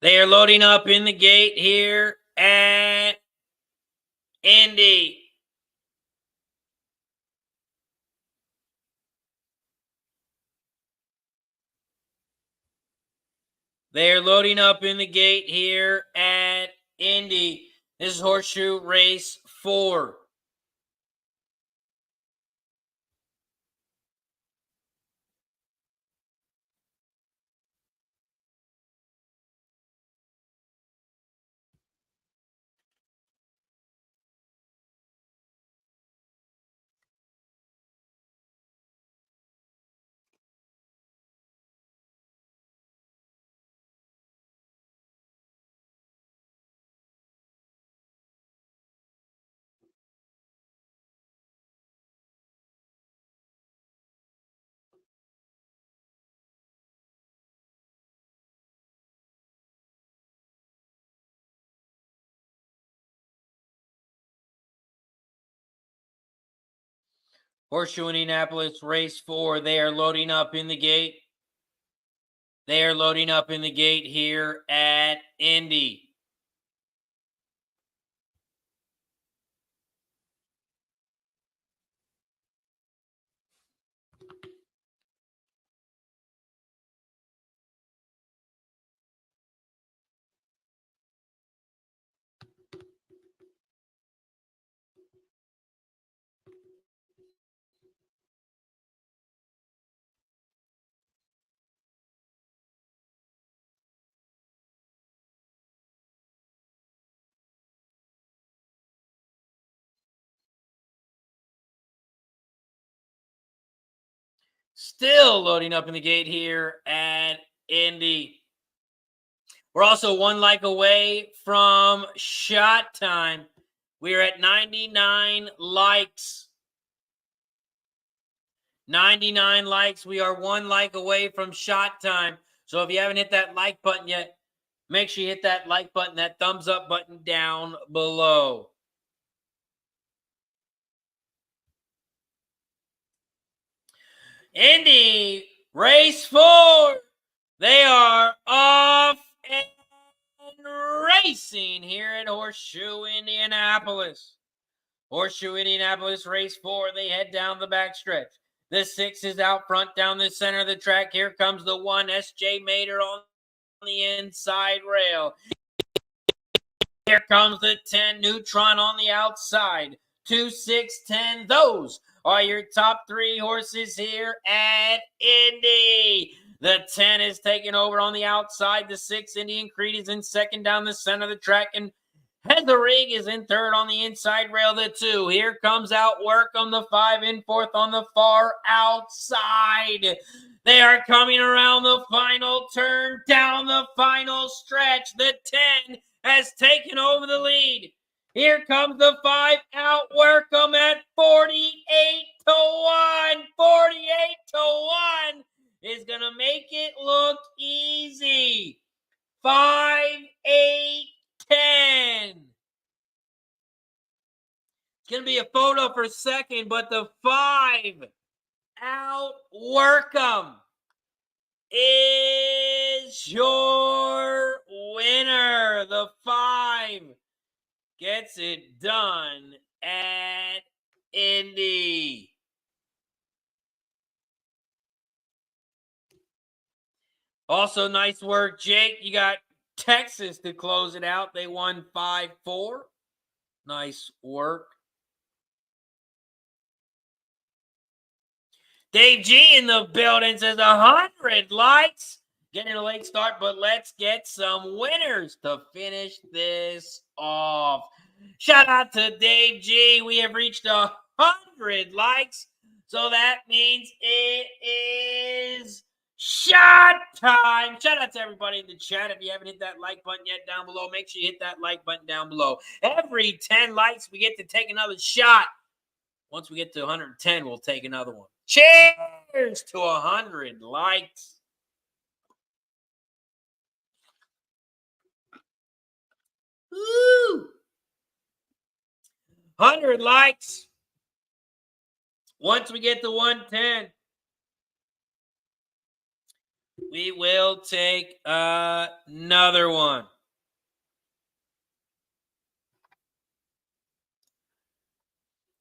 They are loading up in the gate here at Indy. They are loading up in the gate here at Indy. This is Horseshoe Race 4. Horseshoe Indianapolis Race 4. They are loading up in the gate. They are loading up in the gate here at Indy. Still loading up in the gate here at Indy. We're also one like away from shot time. We are at 99 likes. 99 likes. We are one like away from shot time. So if you haven't hit that like button yet, make sure you hit that like button, that thumbs up button down below. Indy, race 4. They are off and racing here at Horseshoe Indianapolis. Horseshoe Indianapolis race 4. They head down the backstretch. The 6 is out front down the center of the track. Here comes the 1, S.J. Mater on the inside rail. Here comes the 10, Neutron on the outside. 2, 6, 10. Those are your top 3 horses here at Indy. The 10 is taking over on the outside. The 6, Indian Creed, is in second down the center of the track. And Heatherig is in third on the inside rail. The 2. Here comes Outwork on the 5, in fourth on the far outside. They are coming around the final turn, down the final stretch. The 10 has taken over the lead. Here comes the 5, Outwork them at 48-1. 48-1 is going to make it look easy. 5, 8, 10. It's going to be a photo for second, but the 5, Outwork them, is your winner. The 5 gets it done at Indy. Also, nice work, Jake. You got Texas to close it out. They won 5-4. Nice work. Dave G in the building says 100 likes. Getting a late start, but let's get some winners to finish this off. Shout out to Dave G. We have reached 100 likes. So that means it is shot time. Shout out to everybody in the chat. If you haven't hit that like button yet down below, make sure you hit that like button down below. Every 10 likes, we get to take another shot. Once we get to 110, we'll take another one. Cheers to 100 likes. Woo! 100 likes. Once we get to 110, We will take another one.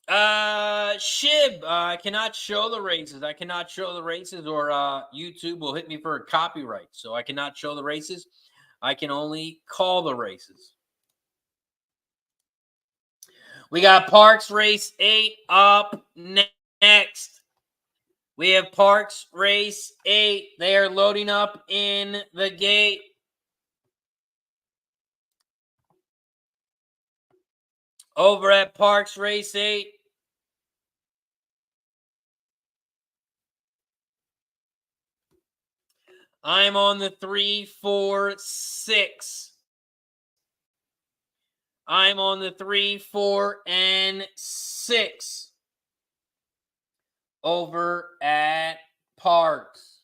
Shib, I cannot show the races. I cannot show the races, or YouTube will hit me for a copyright. So I cannot show the races. I can only call the races. We got Parx Race 8 up next. We have Parx Race 8. They are loading up in the gate. Over at Parx Race 8. I'm on the 3, 4, 6. I'm on the 3, 4, and 6 over at Parx.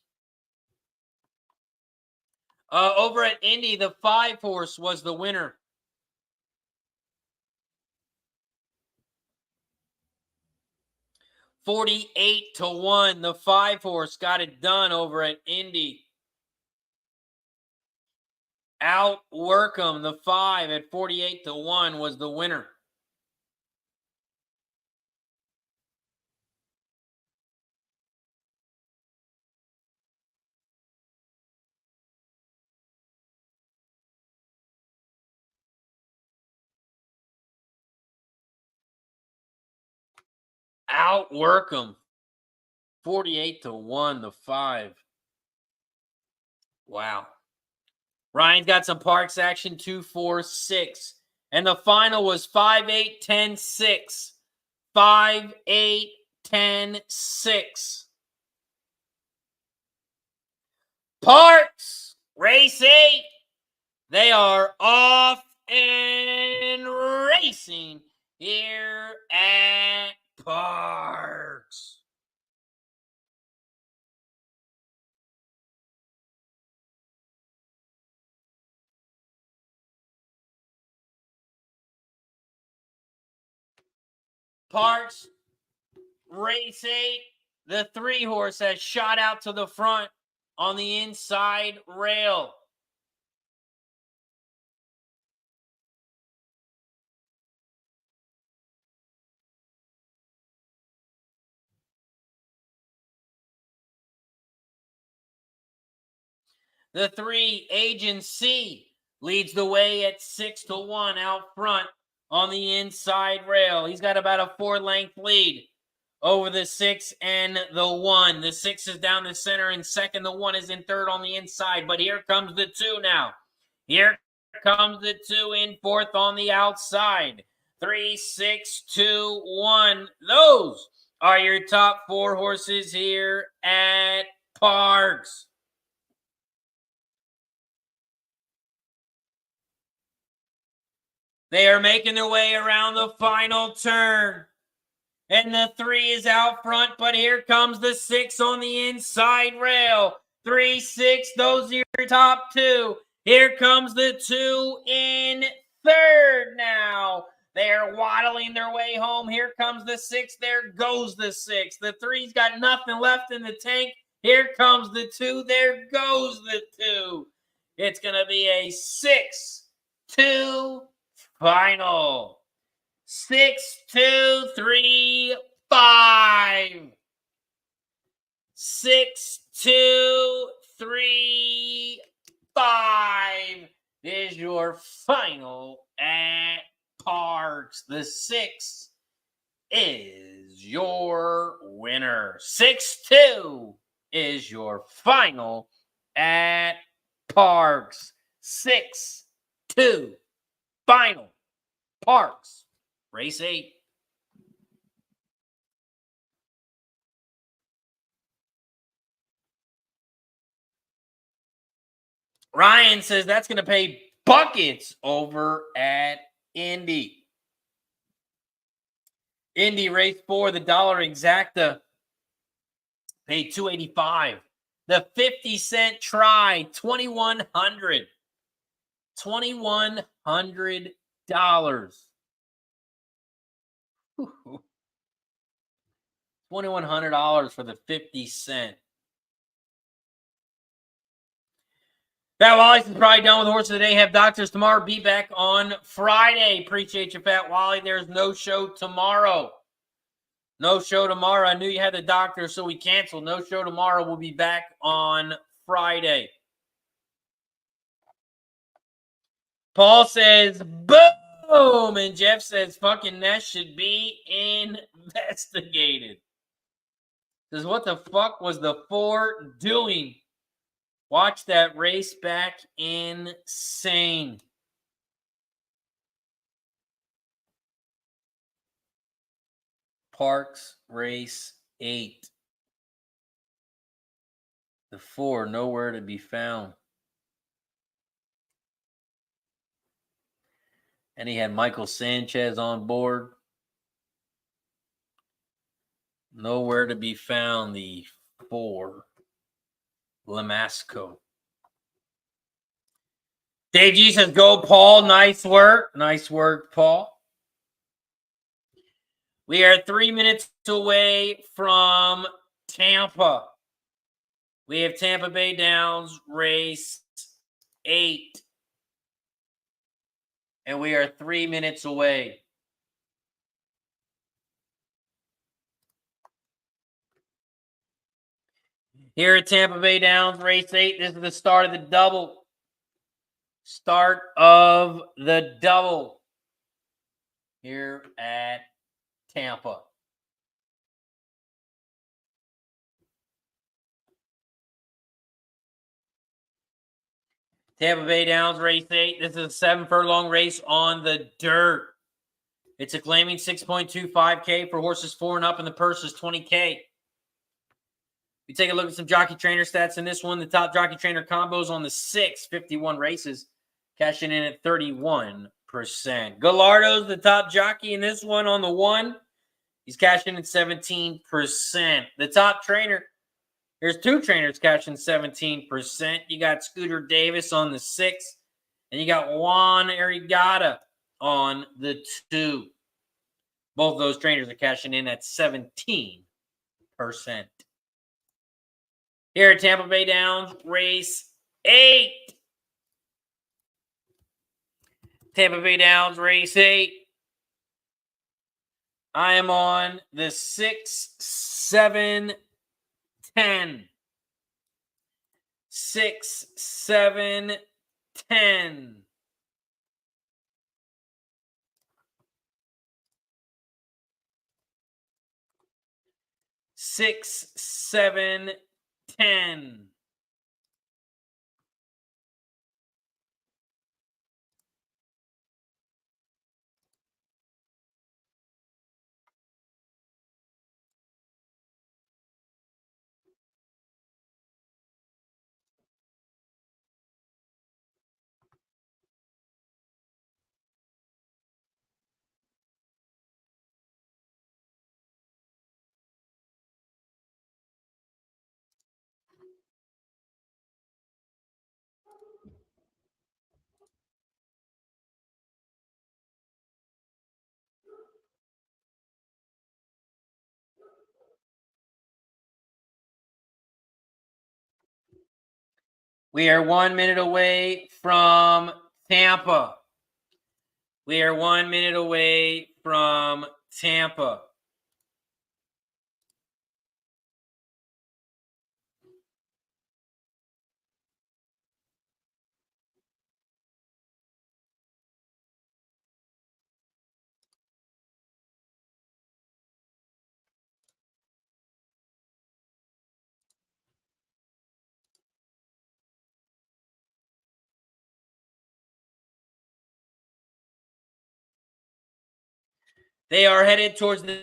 Over at Indy, the 5 horse was the winner. $48-1. The 5 horse got it done over at Indy. Outwork 'em. The 5 at 48-1 was the winner. Outwork 'em. 48-1, the 5. Wow. Ryan's got some Parx action, 2, 4, 6. And the final was 5, 8, 10, 6. 5, 8, 10, 6. Parx Race 8. They are off and racing here at Parx. Parx Race 8. The 3 horse has shot out to the front on the inside rail. The 3 Agency leads the way at 6-1 out front on the inside rail. He's got about a 4-length lead over the 6 and the 1. The 6 is down the center in second. The 1 is in third on the inside. But here comes the 2 now. Here comes the 2 in fourth on the outside. 3, 6, 2, 1. Those are your top 4 horses here at Parx. They are making their way around the final turn. And the 3 is out front, but here comes the 6 on the inside rail. 3, 6, those are your top 2. Here comes the 2 in third now. They're waddling their way home. Here comes the 6. There goes the 6. The 3's got nothing left in the tank. Here comes the 2. There goes the 2. It's going to be a 6-2 final. 6, 2, 3, 5. 6, 2, 3, 5 is your final at Parx. The 6 is your winner. 6-2 is your final at Parx. 6-2 final. Parx Race 8. Ryan says that's going to pay buckets over at Indy. Indy Race 4, the dollar exacta paid $285. The 50-cent try, $2,100. $2,100. $2,100 for the 50 cent. Fat Wally is probably done with horses today. Have doctors tomorrow. Be back on Friday. Appreciate you, Fat Wally. There's no show tomorrow. No show tomorrow. I knew you had the doctor, so we canceled. No show tomorrow. We'll be back on Friday. Paul says, boom! And Jeff says, fucking Ness should be investigated. Says, what the fuck was the 4 doing? Watch that race back. Insane. Parx Race 8. The 4, nowhere to be found. And he had Michael Sanchez on board. Nowhere to be found, the 4. Lamasco. Dave G says, go, Paul. Nice work. Nice work, Paul. We are 3 minutes away from Tampa. We have Tampa Bay Downs race 8. And we are 3 minutes away. Here at Tampa Bay Downs race 8, this is the start of the double. Start of the double here at Tampa. Tampa Bay Downs race 8. This is a 7-furlong race on the dirt. It's a claiming 6.25K for horses 4 and up, and the purse is $20K. We take a look at some jockey trainer stats in this one. The top jockey trainer combos on the 6, 51 races, cashing in at 31%. Gallardo's the top jockey in this one on the 1. He's cashing in 17%. The top trainer, there's 2 trainers cashing 17%. You got Scooter Davis on the 6, and you got Juan Arriagada on the 2. Both those trainers are cashing in at 17%. Here at Tampa Bay Downs, race 8. Tampa Bay Downs, race 8. I am on the 6, 7, 10. 6, 7, 10. Six, 7, 10. We are 1 minute away from Tampa. We are 1 minute away from Tampa. They are headed towards the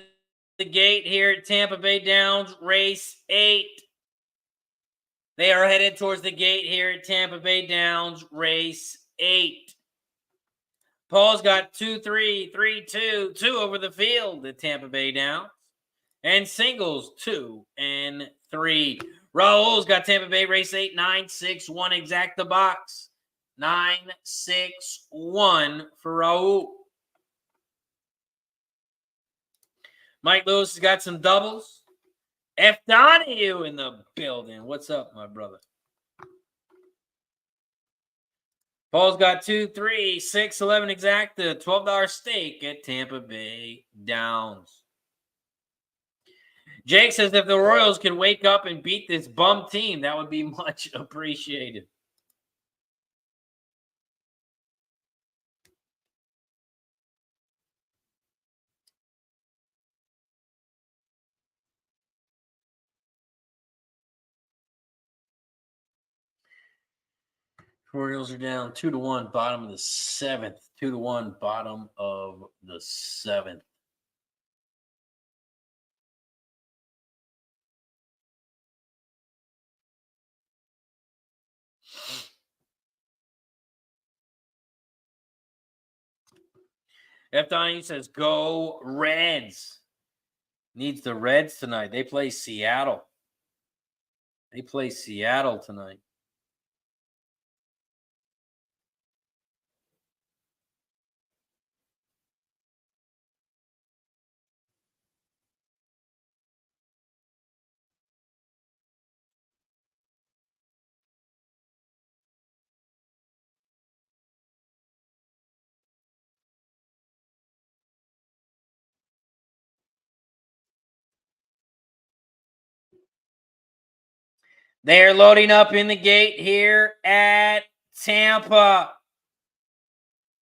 gate here at Tampa Bay Downs, race 8. They are headed towards the gate here at Tampa Bay Downs, race 8. Paul's got 2, 3, 3, 2, 2 over the field at Tampa Bay Downs. And singles 2 and 3. Raul's got Tampa Bay race 8, 9, 6, 1 exact the box. 9, 6, 1 for Raul. Mike Lewis has got some doubles. F. Donahue in the building. What's up, my brother? Paul's got 2, 3, 6, 11 exacta, $12 stake at Tampa Bay Downs. Jake says if the Royals can wake up and beat this bum team, that would be much appreciated. Orioles are down 2-1, bottom of the 7th. 2-1, bottom of the 7th. F. Donnie says, go Reds. Needs the Reds tonight. They play Seattle. They play Seattle tonight. They're loading up in the gate here at Tampa.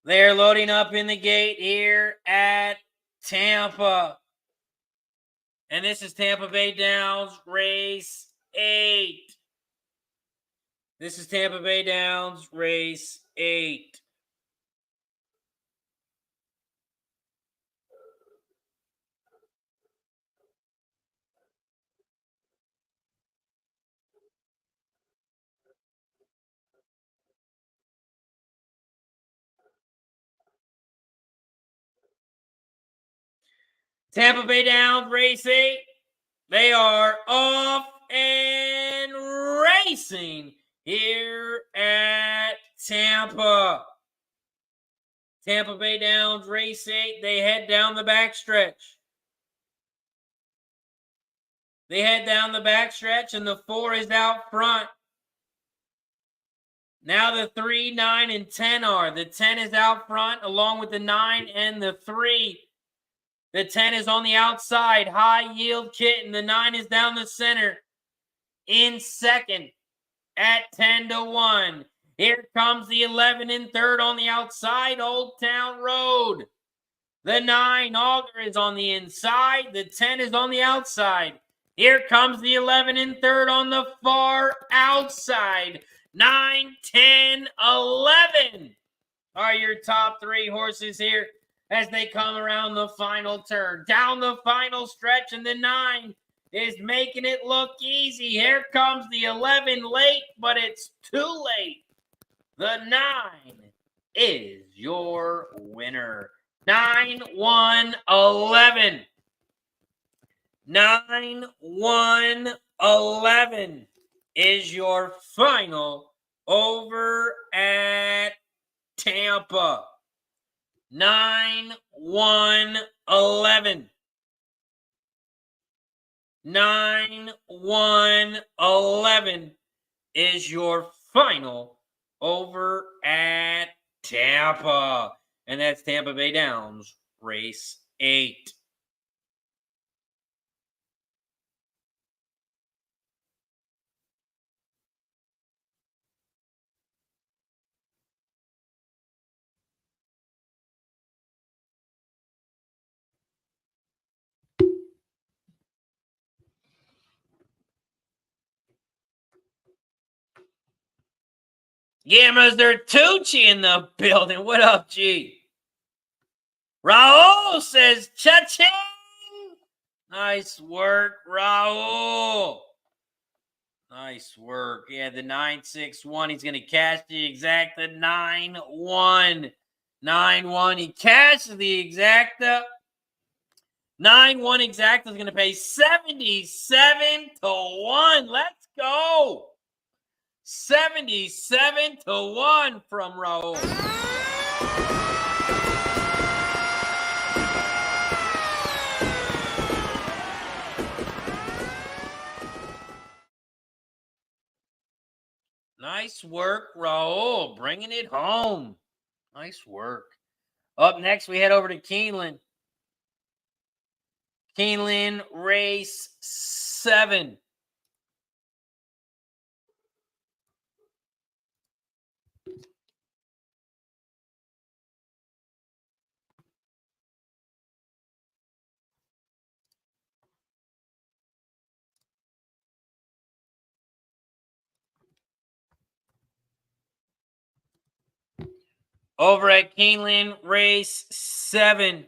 They're loading up in the gate here at Tampa. And this is Tampa Bay Downs, race 8. This is Tampa Bay Downs, race 8. Tampa Bay Downs, race 8. They are off and racing here at Tampa. Tampa Bay Downs, race 8. They head down the backstretch. They head down the backstretch, and the 4 is out front. Now the 3, 9, and 10 are. The 10 is out front, along with the 9 and the 3. The 10 is on the outside. High Yield Kitten. The 9 is down the center. In second at 10-1. Here comes the 11 in third on the outside. Old Town Road. The 9, Auger, is on the inside. The 10 is on the outside. Here comes the 11 in third on the far outside. 9, 10, 11 are your top 3 horses here as they come around the final turn. Down the final stretch, and the 9 is making it look easy. Here comes the 11 late, but it's too late. The 9 is your winner. 9, 1, 11. 9, 1, 11 is your final over at Tampa. 9, 1, 11. 9, 1, 11 is your final over at Tampa. And that's Tampa Bay Downs, race 8. Gammas, they're Tucci in the building. What up, G? Raul says, cha-ching! Nice work, Raul. Nice work. Yeah, the 9-6-1. He's going to cash the exacta 9-1. 9-1. He cashes the exacta. 9-1 exacta is going to pay 77-1. Let's go. 77-1 from Raul. Nice work, Raul. Bringing it home. Nice work. Up next, we head over to Keeneland. Keeneland race 7. Over at Keeneland race 7.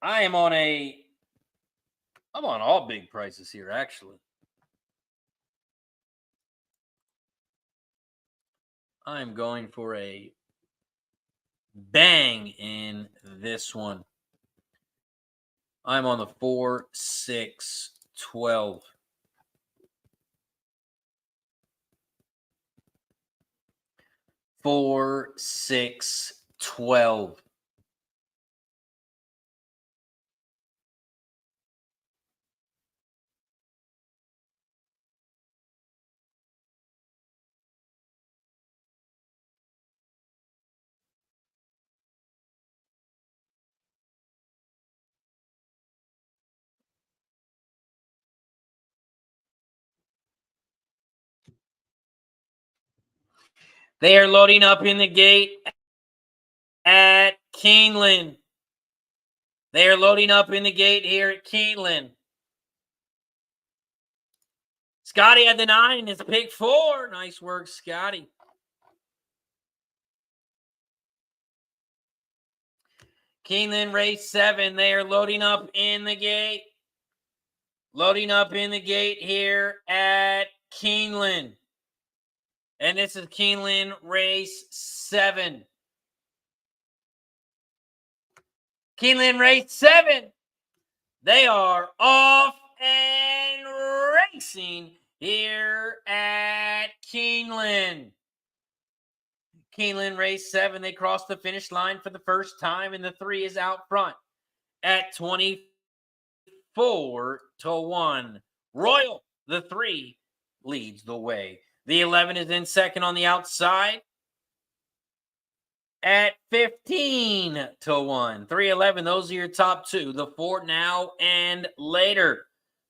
I'm on all big prices here, actually. I'm going for a bang in this one. I'm on the 4, 6, 12. 4, 6, 12. They are loading up in the gate at Keeneland. They are loading up in the gate here at Keeneland. Scotty had the 9 in his pick 4. Nice work, Scotty. Keeneland race 7. They are loading up in the gate. Loading up in the gate here at Keeneland. And this is Keeneland race 7. Keeneland race 7. They are off and racing here at Keeneland. Keeneland race 7. They crossed the finish line for the first time, and the 3 is out front at 24-1. Royal, the 3, leads the way. The 11 is in second on the outside at 15-1. 3-11, those are your top 2. The 4 now and later.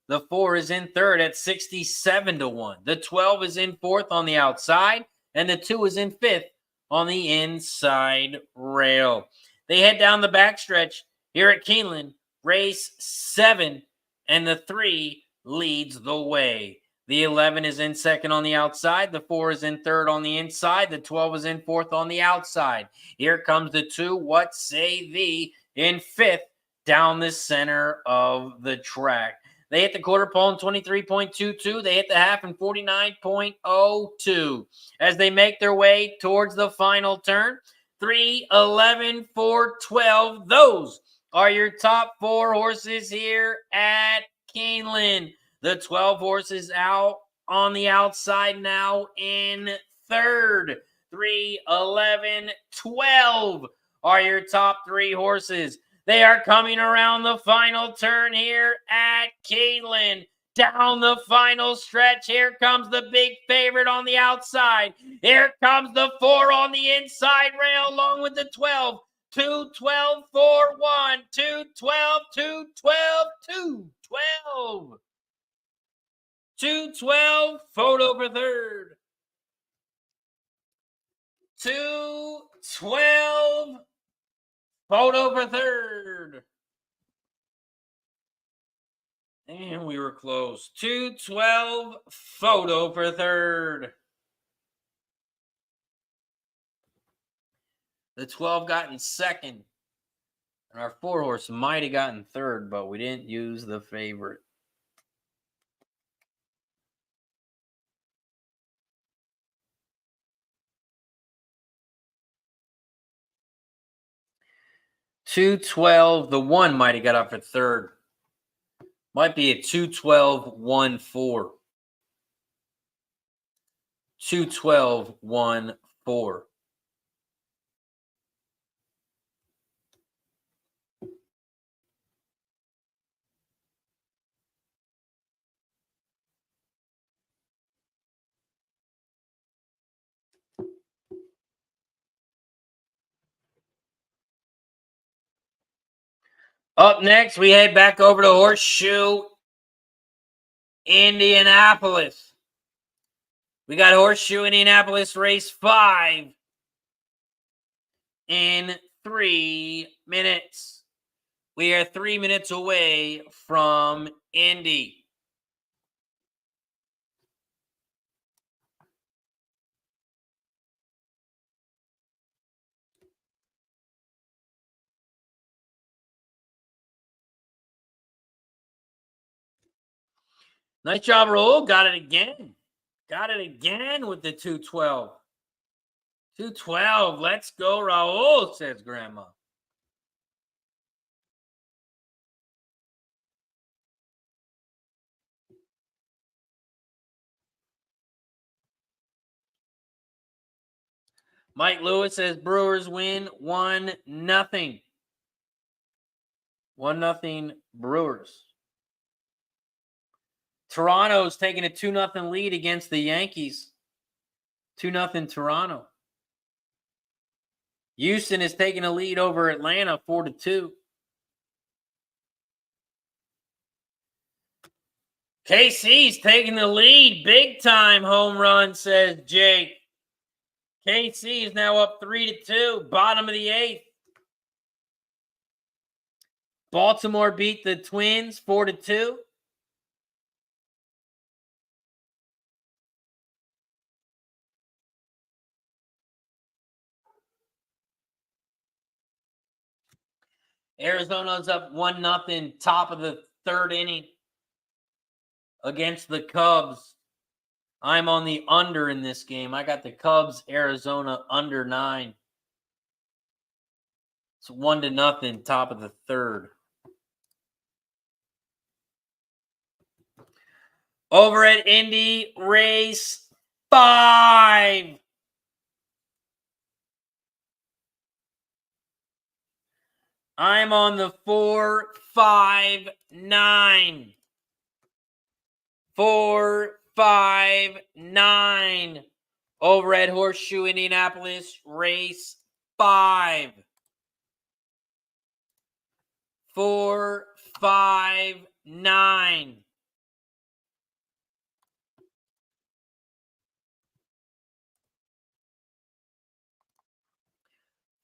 The 4 is in third at 67-1. The 12 is in fourth on the outside, and the 2 is in fifth on the inside rail. They head down the backstretch here at Keeneland, race 7, and the 3 leads the way. The 11 is in second on the outside. The 4 is in third on the inside. The 12 is in fourth on the outside. Here comes the 2, what say thee, in fifth down the center of the track. They hit the quarter pole in 23.22. They hit the half in 49.02. As they make their way towards the final turn, 3, 11, 4, 12. Those are your top 4 horses here at Keeneland. The 12 horses out on the outside now in third. 3, 11, 12 are your top 3 horses. They are coming around the final turn here at Keeneland. Down the final stretch, here comes the big favorite on the outside. Here comes the 4 on the inside rail along with the 12. 2, 12, 4, 1, 2, 12, 2, 12, 2, 12. 2-12, photo for third. 2-12, photo for third. And we were close. 2-12, photo for third. The 12 got in second. And our 4 horse might have gotten third, but we didn't use the favorite. $2.12. The 1 might have got up at third. Might be a 2-12-1-4. 2-12-1-4. Up next, we head back over to Horseshoe Indianapolis. We got Horseshoe Indianapolis race 5 in 3 minutes. We are 3 minutes away from Indy. Nice job, Raul. Got it again. Got it again with the 212. 212. Let's go, Raul, says Grandma. Mike Lewis says Brewers win 1-0. 1-0 Brewers. Toronto's taking a 2-0 lead against the Yankees. 2-0 Toronto. Houston is taking a lead over Atlanta 4-2. KC's taking the lead. Big time home run, says Jake. KC is now up 3-2. Bottom of the 8th. Baltimore beat the Twins 4-2. Arizona's up 1-0, top of the 3rd inning against the Cubs. I'm on the under in this game. I got the Cubs, Arizona under 9. It's 1-0, top of the 3rd. Over at Indy, race 5. I'm on the 4-5-9. 4-5-9. Over at Horseshoe Indianapolis, race 5. 4-5-9.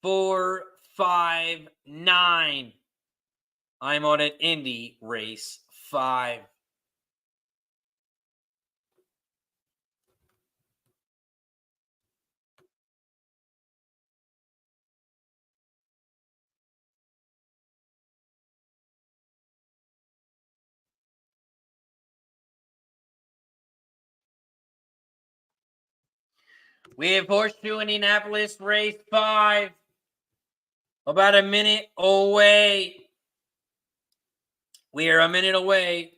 Four, 5, 9. I'm on an Indy race 5. We have Horseshoe Indianapolis race 5. About a minute away. We are a minute away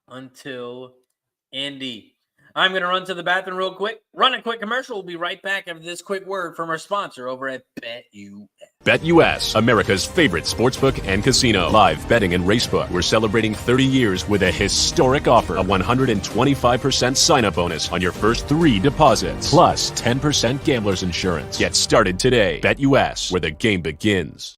until Indy. I'm going to run to the bathroom real quick. Run a quick commercial. We'll be right back after this quick word from our sponsor over at BetUS. BetUS, America's favorite sportsbook and casino. Live betting and racebook. We're celebrating 30 years with a historic offer. A 125% sign-up bonus on your first 3 deposits. Plus 10% gambler's insurance. Get started today. BetUS, where the game begins.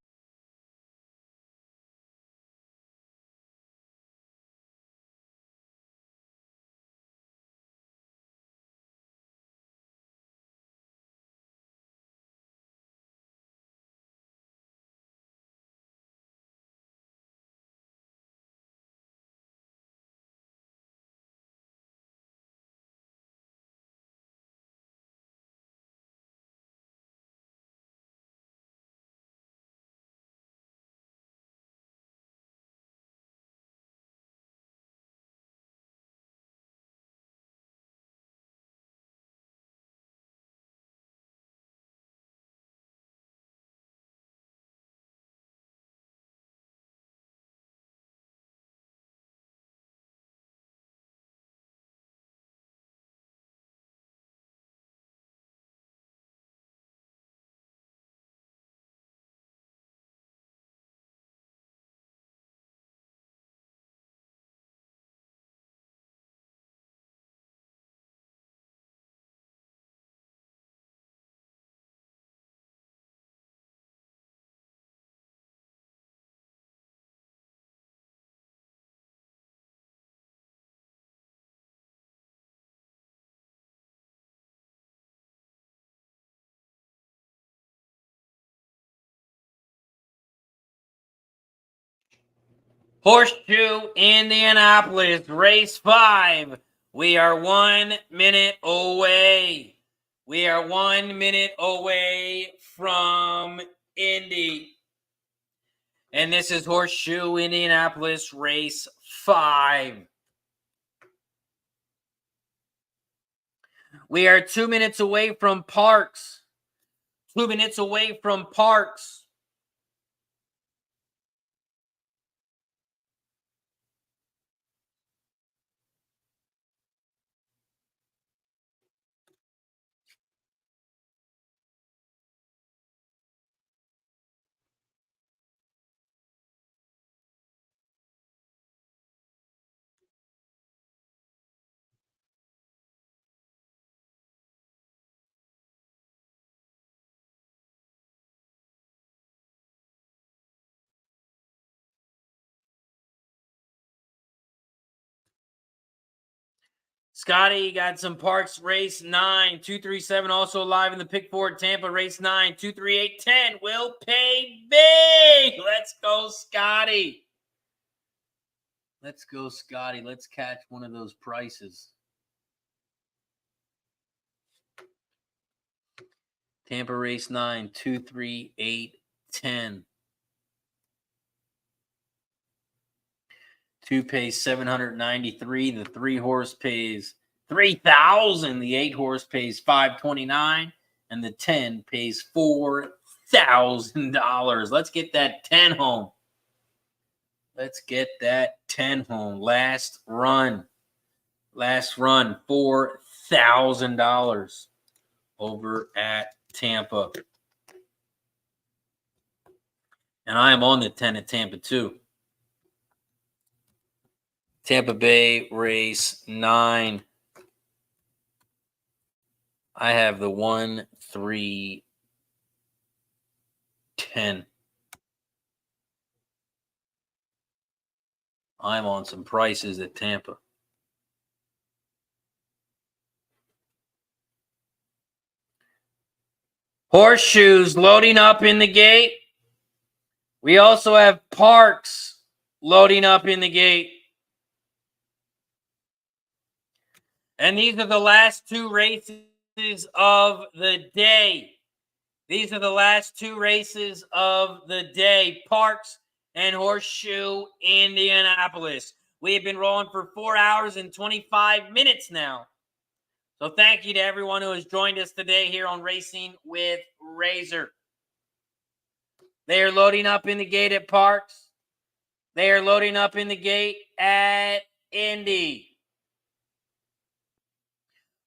Horseshoe Indianapolis, race 5. We are 1 minute away. We are 1 minute away from Indy. And this is Horseshoe Indianapolis, race 5. We are 2 minutes away from Parx. 2 minutes away from Parx. Scotty, you got some Parx race 9, 237 also live in the pick four. Tampa race 9, 23810 will pay big. Let's go, Scotty. Let's go, Scotty. Let's catch one of those prices. Tampa race 9, 23810. 2 pays 793. The 3 horse pays 3,000. The 8 horse pays 529, and the 10 pays $4,000. Let's get that 10 home. Let's get that 10 home. Last run, $4,000 over at Tampa. And I am on the 10 at Tampa too. Tampa Bay race 9. I have the 1, 3, 10. I'm on some prices at Tampa. Horseshoes loading up in the gate. We also have Parx loading up in the gate. And these are the last 2 races of the day. These are the last 2 races of the day. Parx and Horseshoe Indianapolis. We have been rolling for 4 hours and 25 minutes now. So thank you to everyone who has joined us today here on Racing with Razor. They are loading up in the gate at Parx. They are loading up in the gate at Indy.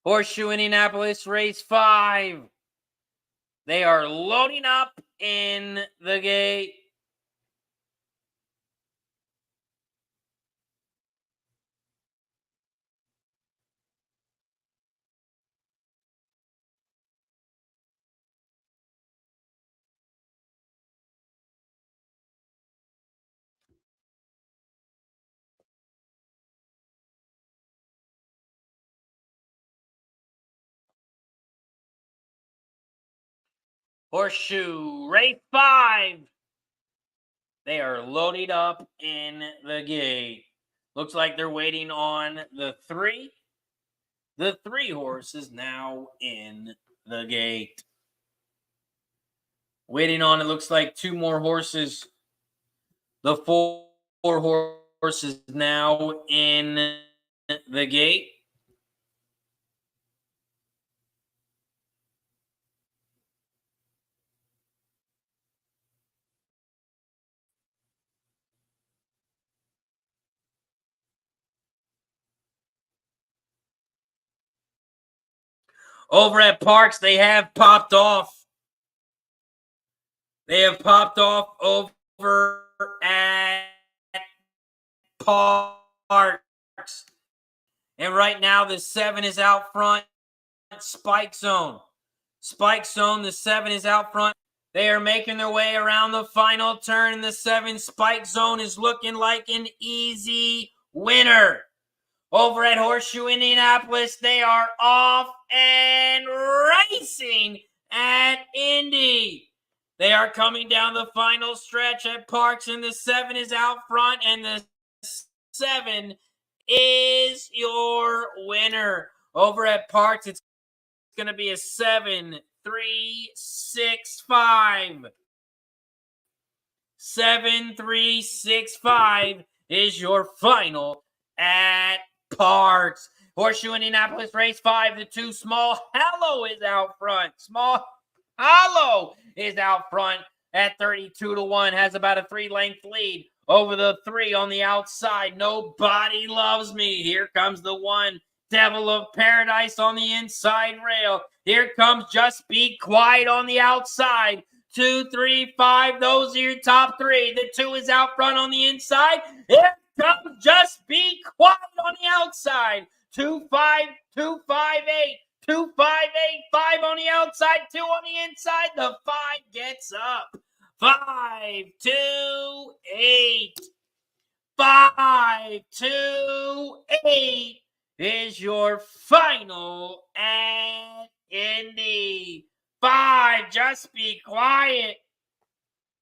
Horseshoe Indianapolis race 5. They are loading up in the gate. Horseshoe race 5. They are loaded up in the gate. Looks like they're waiting on the 3. The 3 horse is now in the gate. Waiting on, it looks like 2 more horses. The 4 horses now in the gate. Over at Parx, they have popped off. They have popped off over at Parx. And right now, the 7 is out front. Spike Zone. Spike Zone, the 7 is out front. They are making their way around the final turn. The 7 Spike Zone is looking like an easy winner. Over at Horseshoe Indianapolis, they are off and racing at Indy. They are coming down the final stretch at Parx, and the 7 is out front, and the 7 is your winner. Over at Parx, it's going to be a 7-3-6-5. 7-3-6-5 is your final at Parx. Horseshoe Indianapolis race 5, the 2 Small Hollow is out front. Small Hollow is out front at 32-1, has about a 3-length lead over the 3 on the outside. Nobody Loves Me. Here comes the 1 Devil of Paradise on the inside rail. Here comes Just Be Quiet on the outside. 2, 3, 5. Those are your top 3. The 2 is out front on the inside. Here comes Just Be Quiet on the outside. 2, 5, 2, 5, 8. 2, 5, 8, 5 on the outside, 2 on the inside. The 5 gets up. 5, 2, 8. 5, 2, 8 is your final at Indy. 5, Just Be Quiet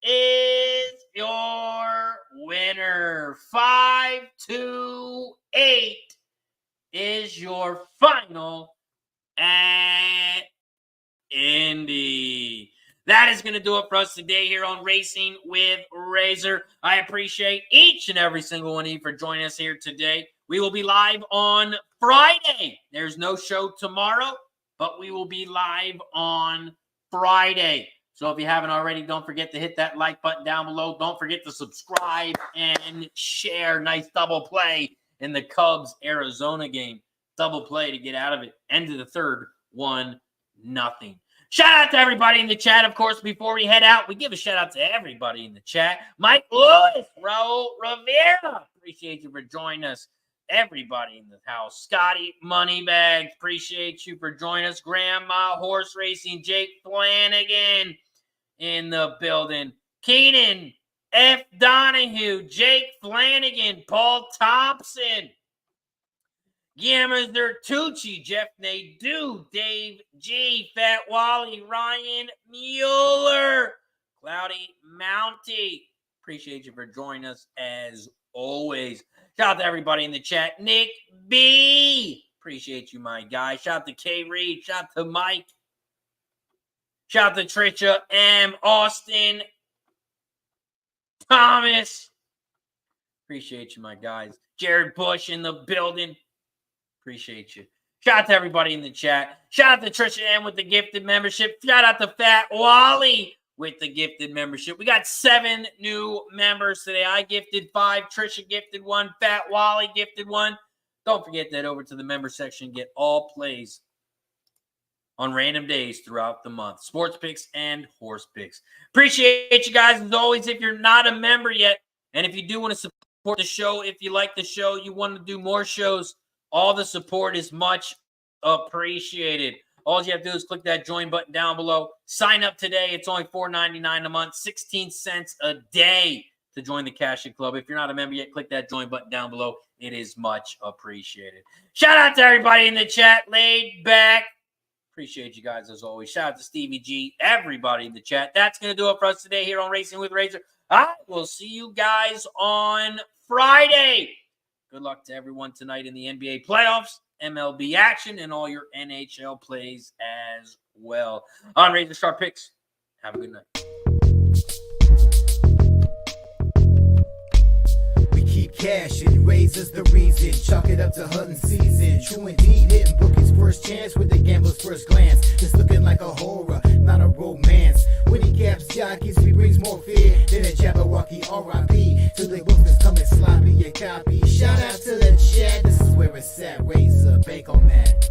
is your winner. 5, 2, 8 is your final at Indy. That is going to do it for us today here on Racing with Razor. I appreciate each and every single one of you for joining us here today. We will be live on Friday. There's no show tomorrow, but we will be live on Friday. So if you haven't already, don't forget to hit that like button down below. Don't forget to subscribe and share. Nice double play in the Cubs-Arizona game. Double play to get out of it. End of the third, 1-0. Shout out to everybody in the chat. Of course, before we head out, we give a shout out to everybody in the chat. Mike Lewis, Raul Rivera, appreciate you for joining us. Everybody in the house. Scotty Moneybags, appreciate you for joining us. Grandma Horse Racing, Jake Flanagan in the building. Keenan F. Donahue, Jake Flanagan, Paul Thompson. Guillermo Tucci, Jeff Nadeau, Dave G, Fat Wally, Ryan Mueller, Cloudy Mounty. Appreciate you for joining us as always. Shout out to everybody in the chat. Nick B. Appreciate you, my guy. Shout out to K Reed. Shout out to Mike. Shout out to Trisha M. Austin. Thomas. Appreciate you, my guys. Jared Bush in the building. Appreciate you. Shout out to everybody in the chat. Shout out to Trisha M with the gifted membership. Shout out to Fat Wally with the gifted membership. We got 7 new members today. I gifted 5. Trisha gifted 1. Fat Wally gifted 1. Don't forget that over to the member section. Get all plays on random days throughout the month. Sports picks and horse picks. Appreciate you guys as always. If you're not a member yet, and if you do want to support the show, if you like the show, you want to do more shows, all the support is much appreciated. All you have to do is click that join button down below. Sign up today. It's only $4.99 a month, 16 cents a day to join the Cash It Club. If you're not a member yet, click that join button down below. It is much appreciated. Shout out to everybody in the chat. Laid back. Appreciate you guys as always. Shout out to Stevie G, everybody in the chat. That's going to do it for us today here on Racing with Razor. I will see you guys on Friday. Good luck to everyone tonight in the NBA playoffs, MLB action, and all your NHL plays as well. On RazorSharpPicks, have a good night. We keep cashing, Razor's the reason. Chalk it up to hunting season. True indeed, hitting bookie's first chance with the gambler's first glance. It's looking like a horror, not a romance. When he caps jockeys, he brings more fear than a Jabberwocky R.I.P. To the books that's coming sloppy, your copy. Shout out to the chat, this is where it's at. Razor, bake on that.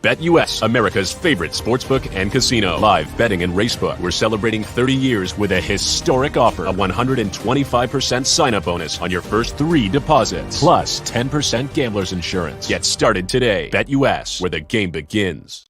BetUS, America's favorite sportsbook and casino. Live betting and racebook. We're celebrating 30 years with a historic offer. A 125% sign-up bonus on your first 3 deposits. Plus 10% gambler's insurance. Get started today. BetUS, where the game begins.